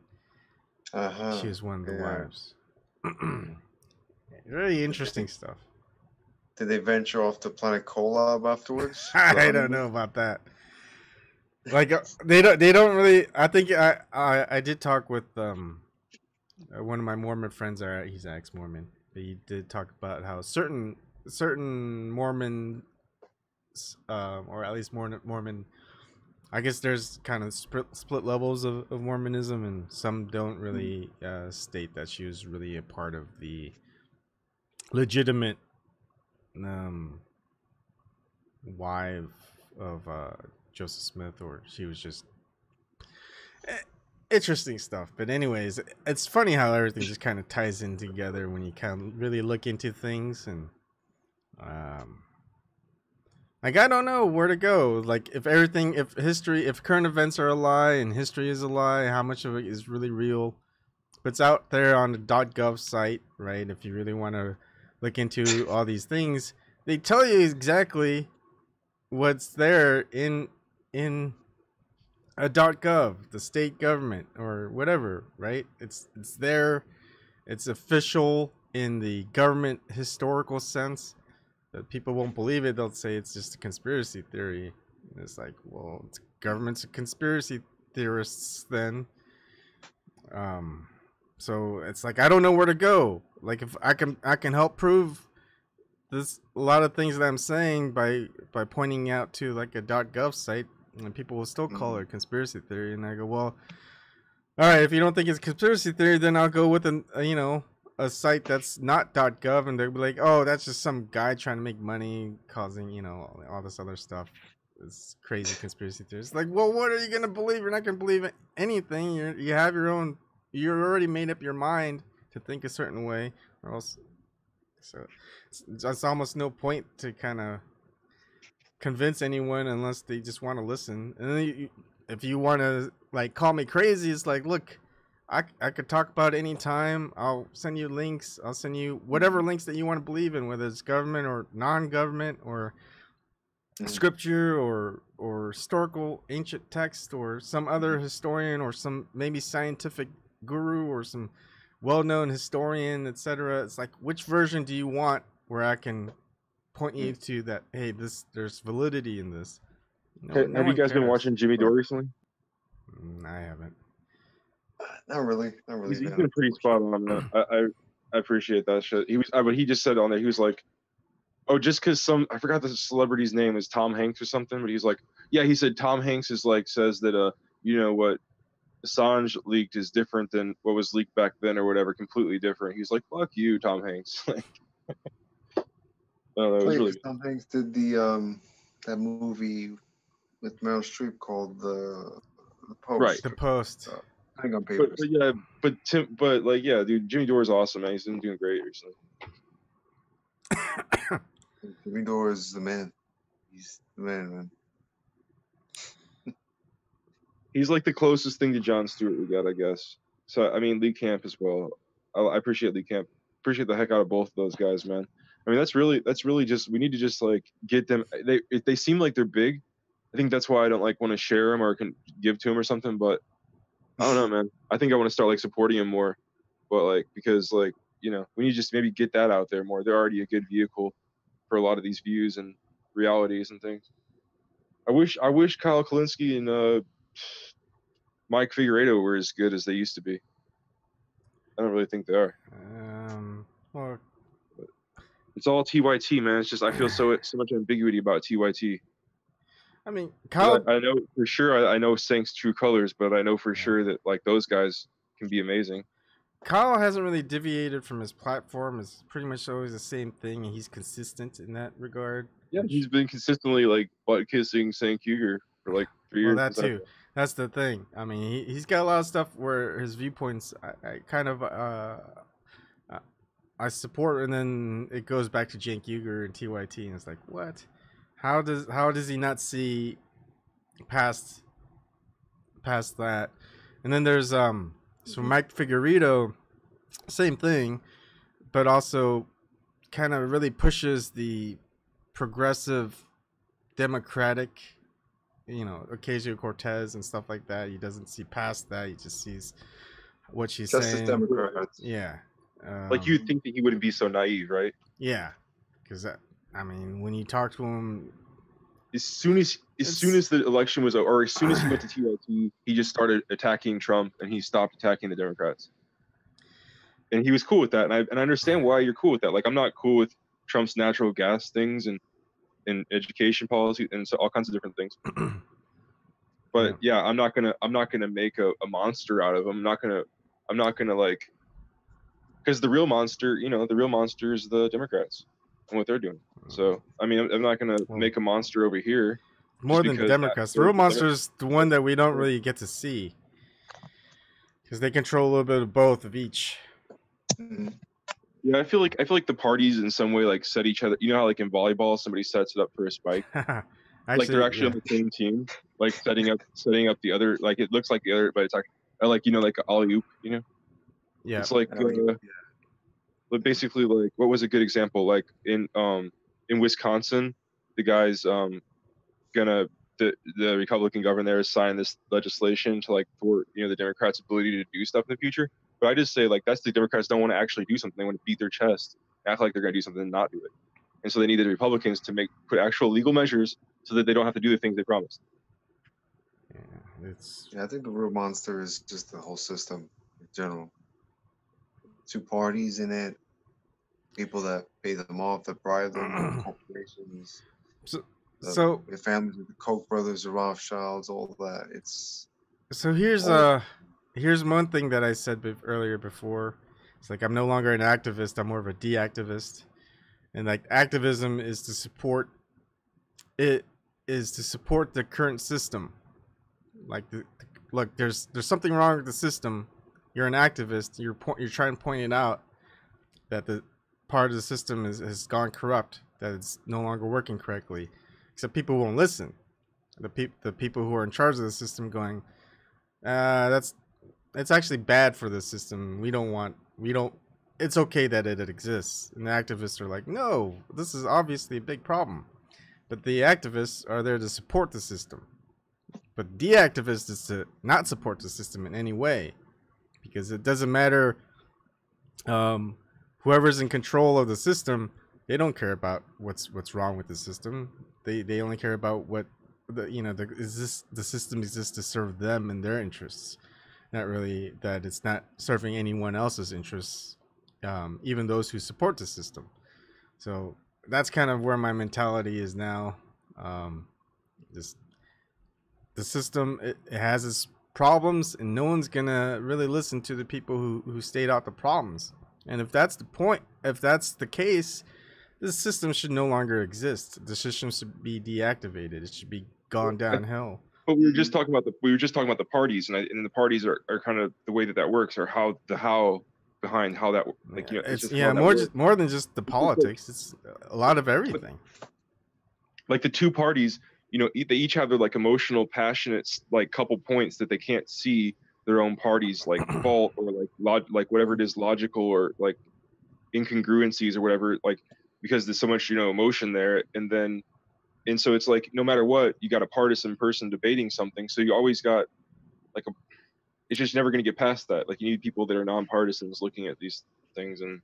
She was one of the wives. Really interesting stuff. Did they venture off to Planet Kolob afterwards? I don't know about that. Like they don't really. I think I did talk with one of my Mormon friends. He's ex-Mormon. But he did talk about how certain Mormons, or at least Mormon. I guess there's kind of split levels of Mormonism, and some don't really state that she was really a part of the legitimate wife of Joseph Smith, or she was just interesting stuff. But anyways, it's funny how everything just kind of ties in together when you kind of really look into things. And like, I don't know where to go. Like, if current events are a lie and history is a lie, how much of it is really real? But it's out there on the .gov site, right? If you really want to look into all these things, they tell you exactly what's there in a .gov, the state government or whatever, right? It's there. It's official in the government historical sense. That people won't believe it. They'll say it's just a conspiracy theory. And it's like, well, government's conspiracy theorists then. So it's like, I don't know where to go. Like, if I can help prove this, a lot of things that I'm saying by pointing out to like a .gov site, and people will still call it a conspiracy theory. And I go, well, all right, if you don't think it's a conspiracy theory, then I'll go with a site that's not .gov, and they'll be like, oh, that's just some guy trying to make money, causing all this other stuff. It's crazy conspiracy theories. Like, well, what are you gonna believe? You're not gonna believe anything. You have your own. You're already made up your mind to think a certain way, or else. So it's almost no point to kind of convince anyone unless they just want to listen. And then if you want to like call me crazy, it's like, look, I could talk about it anytime. I'll send you links. I'll send you whatever links that you want to believe in, whether it's government or non-government or scripture or historical ancient text or some other historian or some maybe scientific guru or some well-known historian, etc. It's like, which version do you want where I can point you to that, hey, there's validity in this. Have you guys been watching Jimmy Dore recently? I haven't. Not really. He's been pretty spot on, man. I appreciate that shit. But he just said on there, he was like, oh, just because I forgot the celebrity's name is Tom Hanks or something, but he's like, yeah, he said Tom Hanks is like, says that, what Assange leaked is different than what was leaked back then or whatever, completely different. He's like, fuck you, Tom Hanks. Like, no, that was really good. Tom Hanks did the that movie with Meryl Streep called the Post. Right, The Post. Dude, Jimmy Dore is awesome, man. He's been doing great recently. Jimmy Dore is the man. He's the man. He's like the closest thing to Jon Stewart we got, I guess. So I mean, Lee Camp as well. I appreciate Lee Camp. Appreciate the heck out of both of those guys, man. I mean, that's really just, we need to just like get them. They seem like they're big. I think that's why I don't like want to share them or can give to them or something. But I don't know, man. I think I want to start like supporting them more. But like, because like, we need to just maybe get that out there more. They're already a good vehicle for a lot of these views and realities and things. I wish Kyle Kalinske and Mike Figueredo were as good as they used to be. I don't really think they are. Well, It's all TYT, man. It's just I feel so much ambiguity about TYT. I mean, 'Cause Kyle. I know for sure. I know Sank's true colors, but I know for sure that like those guys can be amazing. Kyle hasn't really deviated from his platform. It's pretty much always the same thing, and he's consistent in that regard. Yeah, he's been consistently like butt kissing Sank Uger for like 3 years. Well, that too. That's the thing. I mean, he's got a lot of stuff where his viewpoints I kind of I support, and then it goes back to Cenk Uygur and TYT, and it's like, what? How does he not see past that? And then there's so Mike Figueredo, same thing, but also kind of really pushes the progressive democratic, Ocasio-Cortez and stuff like that. He doesn't see past that. He just sees what she's Justice saying. Democrats. Yeah. Like you'd think that he wouldn't be so naive, right? Yeah, because I mean, when you talk to him, as soon as the election was over, or as soon as he went to TYT, he just started attacking Trump, and he stopped attacking the Democrats. And he was cool with that, and I understand why you're cool with that. Like, I'm not cool with Trump's natural gas things and education policy and so all kinds of different things. But yeah, I'm not gonna make a monster out of him. I'm not gonna like, because the real monster is the Democrats and what they're doing. So I mean, I'm not gonna make a monster over here. More than the Democrats, the real monster is the one that we don't really get to see, because they control a little bit of both of each. Mm-hmm. Yeah, I feel like the parties in some way like set each other. You know how like in volleyball somebody sets it up for a spike. Actually, like they're actually on the same team, like setting up the other. Like it looks like the other, but it's like like like alley oop. Yeah, it's like but basically like what was a good example? Like in Wisconsin, the guy's the Republican governor there is signing this legislation to like thwart the Democrats' ability to do stuff in the future. But I just say like that's the Democrats don't want to actually do something. They want to beat their chest, act like they're going to do something and not do it. And so they need the Republicans to put actual legal measures so that they don't have to do the things they promised. Yeah, I think the real monster is just the whole system in general. 2 parties in it, people that pay them off, that bribe them, corporations. So the families of the Koch brothers, the Rothschilds, all that. So here's one thing that I said earlier before. It's like I'm no longer an activist. I'm more of a deactivist. And like activism is to support the current system. Like look, there's something wrong with the system. You're an activist. You're trying to point it out that the part of the system has gone corrupt, that it's no longer working correctly. Except people won't listen. The people who are in charge of the system going, it's actually bad for the system. It's okay that it exists. And the activists are like, no, this is obviously a big problem. But the activists are there to support the system. But deactivist is to not support the system in any way, because it doesn't matter. Whoever's in control of the system, they don't care about what's wrong with the system. They only care about what the system exists to serve them and their interests. Not really that it's not serving anyone else's interests, even those who support the system. So that's kind of where my mentality is now. The system, it has its problems, and no one's gonna really listen to the people who state out the problems. And if that's the case, this system should no longer exist. The system should be deactivated. It should be gone downhill. But we were just talking about the parties, and the parties are kind of the way that works, or how behind how that like it's more than just the politics. It's a lot of everything. Like the 2 parties, they each have their like emotional, passionate like couple points that they can't see their own parties like fault or like whatever it is, logical or like incongruencies or whatever, like because there's so much emotion there, and so it's like no matter what, you got a partisan person debating something, so you always got like it's just never going to get past that. Like you need people that are nonpartisans looking at these things, and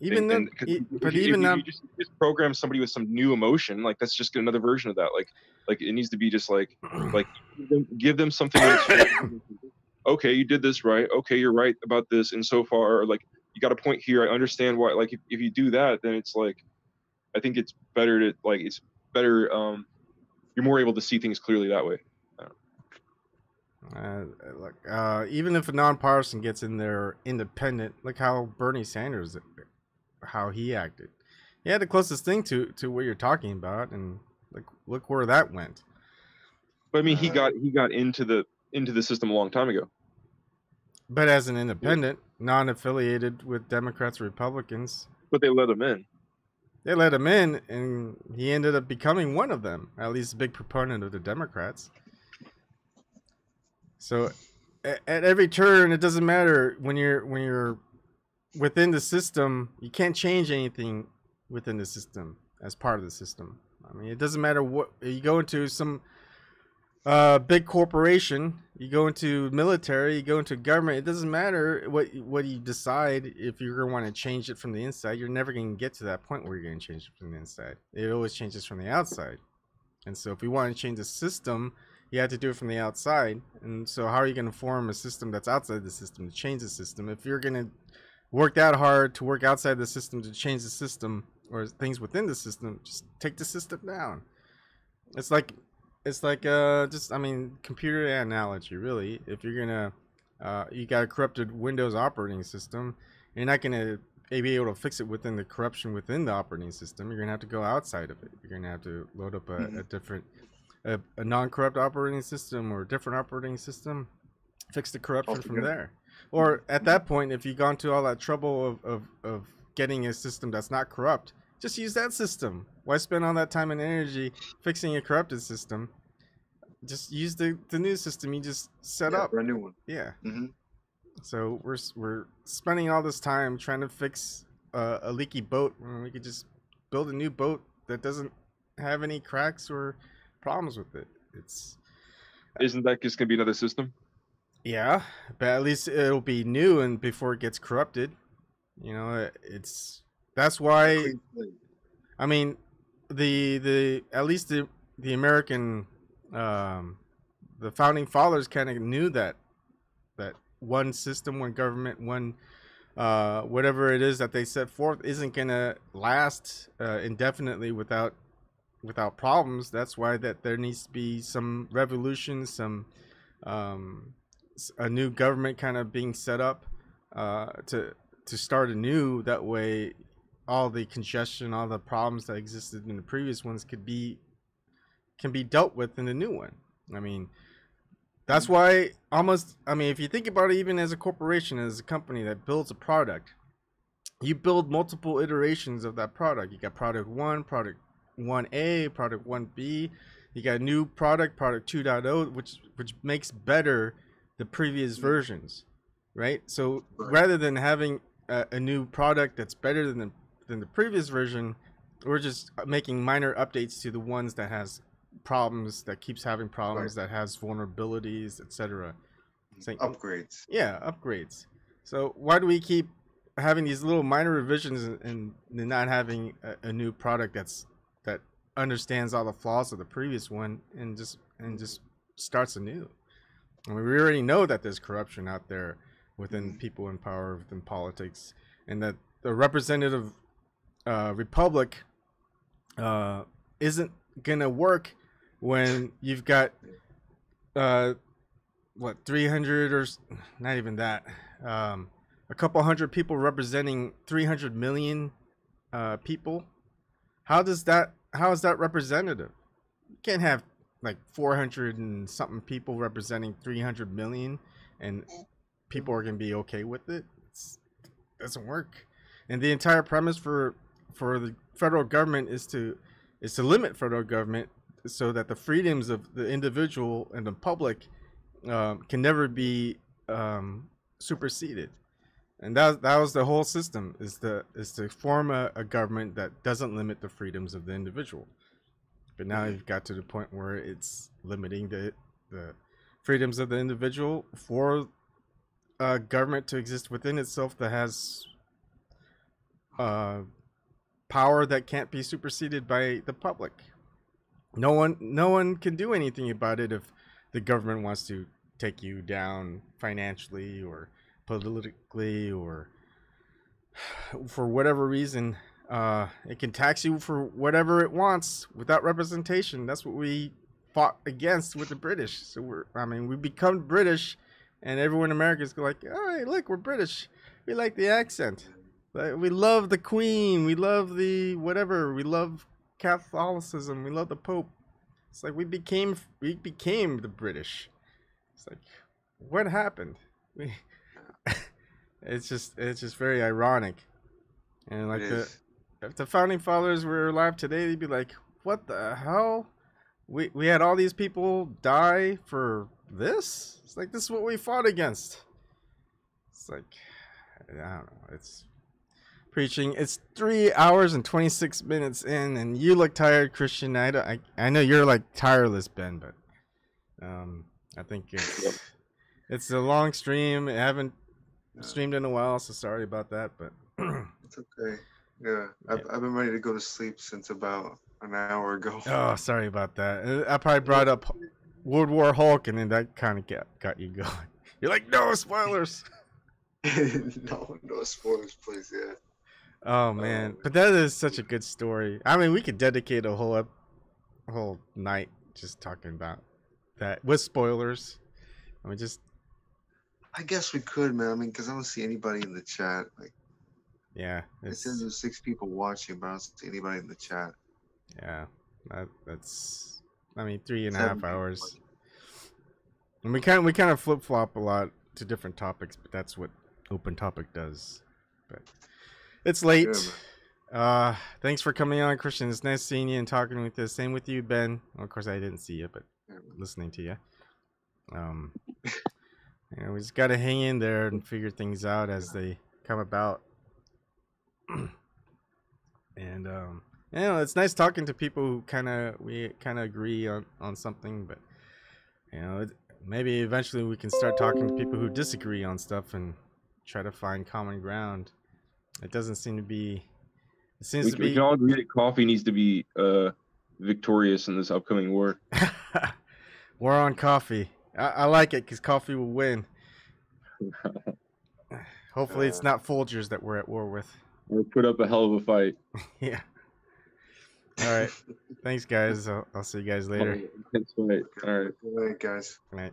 even then, but if even now, you just program somebody with some new emotion, like that's just another version of that. Like it needs to be just like give them something that's okay, you did this right. Okay, you're right about this, and so far, like you got a point here. I understand why. Like if you do that, then it's like I think it's better to like it's better. You're more able to see things clearly that way. Look, even if a nonpartisan gets in there independent, look how Bernie Sanders, how he acted. He had the closest thing to what you're talking about, and look where that went. But I mean, he got into the system a long time ago. But as an independent, non-affiliated with Democrats or Republicans. But they let him in. They let him in, and he ended up becoming one of them, at least a big proponent of the Democrats. So at every turn, it doesn't matter when you're within the system, you can't change anything within the system as part of the system. I mean, it doesn't matter what you go into some big corporation, you go into military, you go into government. It doesn't matter what you decide. If you're going to want to change it from the inside, you're never going to get to that point where you're going to change it from the inside. It always changes from the outside. And so if you want to change the system, you have to do it from the outside. And so how are you going to form a system that's outside the system to change the system? If you're going to work that hard to work outside the system to change the system or things within the system, just take the system down. It's like just, I mean, computer analogy, really. If you're gonna you got a corrupted Windows operating system, you're not gonna be able to fix it within the corruption within the operating system. You're gonna have to go outside of it. You're gonna have to load up a different a non-corrupt operating system or a different operating system, fix the corruption from there. Or at that point, if you've gone to all that trouble of getting a system that's not corrupt, just use that system. Why spend all that time and energy fixing a corrupted system? Just use the new system you just set up. A new one. Yeah. So we're spending all this time trying to fix a leaky boat when we could just build a new boat that doesn't have any cracks or problems with it. Isn't that just gonna be another system? Yeah, but at least it'll be new and before it gets corrupted. You know, that's why. I mean, at least the American the founding fathers kind of knew that one system, one government, one whatever it is that they set forth isn't gonna last indefinitely without problems. That's why that there needs to be some revolution, some a new government kind of being set up to start anew. That way all the congestion, all the problems that existed in the previous ones can be dealt with in the new one. I mean, that's why if you think about it, even as a corporation, as a company that builds a product, you build multiple iterations of that product. You got product 1, product 1A, product 1B. You got new product 2.0, which makes better the previous versions, right? So rather than having a new product that's better than the previous version, we're just making minor updates to the ones that has problems, that keeps having problems, that has vulnerabilities, etc. Upgrades. Yeah, upgrades. So why do we keep having these little minor revisions and not having a new product that understands all the flaws of the previous one and just starts anew? I mean, we already know that there's corruption out there within people in power, within politics, and that the representative republic isn't gonna work when you've got 300 or not even that, a couple hundred people representing 300 million people. How is that representative? You can't have like 400 and something people representing 300 million and people are gonna be okay with it. It doesn't work. And the entire premise for the federal government is to limit federal government so that the freedoms of the individual and the public can never be superseded. And that was the whole system, is to form a government that doesn't limit the freedoms of the individual. But now you've got to the point where it's limiting the freedoms of the individual for a government to exist within itself that has power that can't be superseded by the public. No one can do anything about it if the government wants to take you down financially or politically or for whatever reason. It can tax you for whatever it wants without representation. That's what we fought against with the British. So we become British, and everyone in America is like, oh, hey, look, we're British. We like the accent. We love the Queen. We love the whatever. We love Catholicism. We love the Pope. It's like we became the British. It's like, what happened? It's just very ironic. And like if the founding fathers were alive today, they'd be like, what the hell? We had all these people die for this? It's like, this is what we fought against. It's like, I don't know. It's preaching. It's 3 hours and 26 minutes in, and you look tired, Christian. I know you're like tireless, Ben, but I think it's a long stream. I haven't streamed in a while, so sorry about that, but it's okay. Yeah, I've been ready to go to sleep since about an hour ago. Oh, sorry about that. I probably brought up World War Hulk, and then that kind of got you going. You're like, no spoilers. no spoilers, please. Yeah. Oh man, but that is such a good story. I mean, we could dedicate a whole night just talking about that with spoilers. I guess we could, man. I mean, because I don't see anybody in the chat. Like, yeah, it says there's 6 people watching, but I don't see anybody in the chat. Yeah, that's. I mean, 3.5 hours. And we kind of flip flop a lot to different topics, but that's what Open Topic does. But it's late. Yeah, thanks for coming on, Christian. It's nice seeing you and talking with you. Same with you, Ben. Well, of course, I didn't see you, but listening to you. We just got to hang in there and figure things out as they come about. And it's nice talking to people who we kind of agree on something, but maybe eventually we can start talking to people who disagree on stuff and try to find common ground. It doesn't seem to be. It seems to be. We can all agree that coffee needs to be victorious in this upcoming war. War on coffee. I like it because coffee will win. Hopefully, it's not Folgers that we're at war with. We'll put up a hell of a fight. Yeah. All right. Thanks, guys. I'll see you guys later. All right. All right, guys. Good night.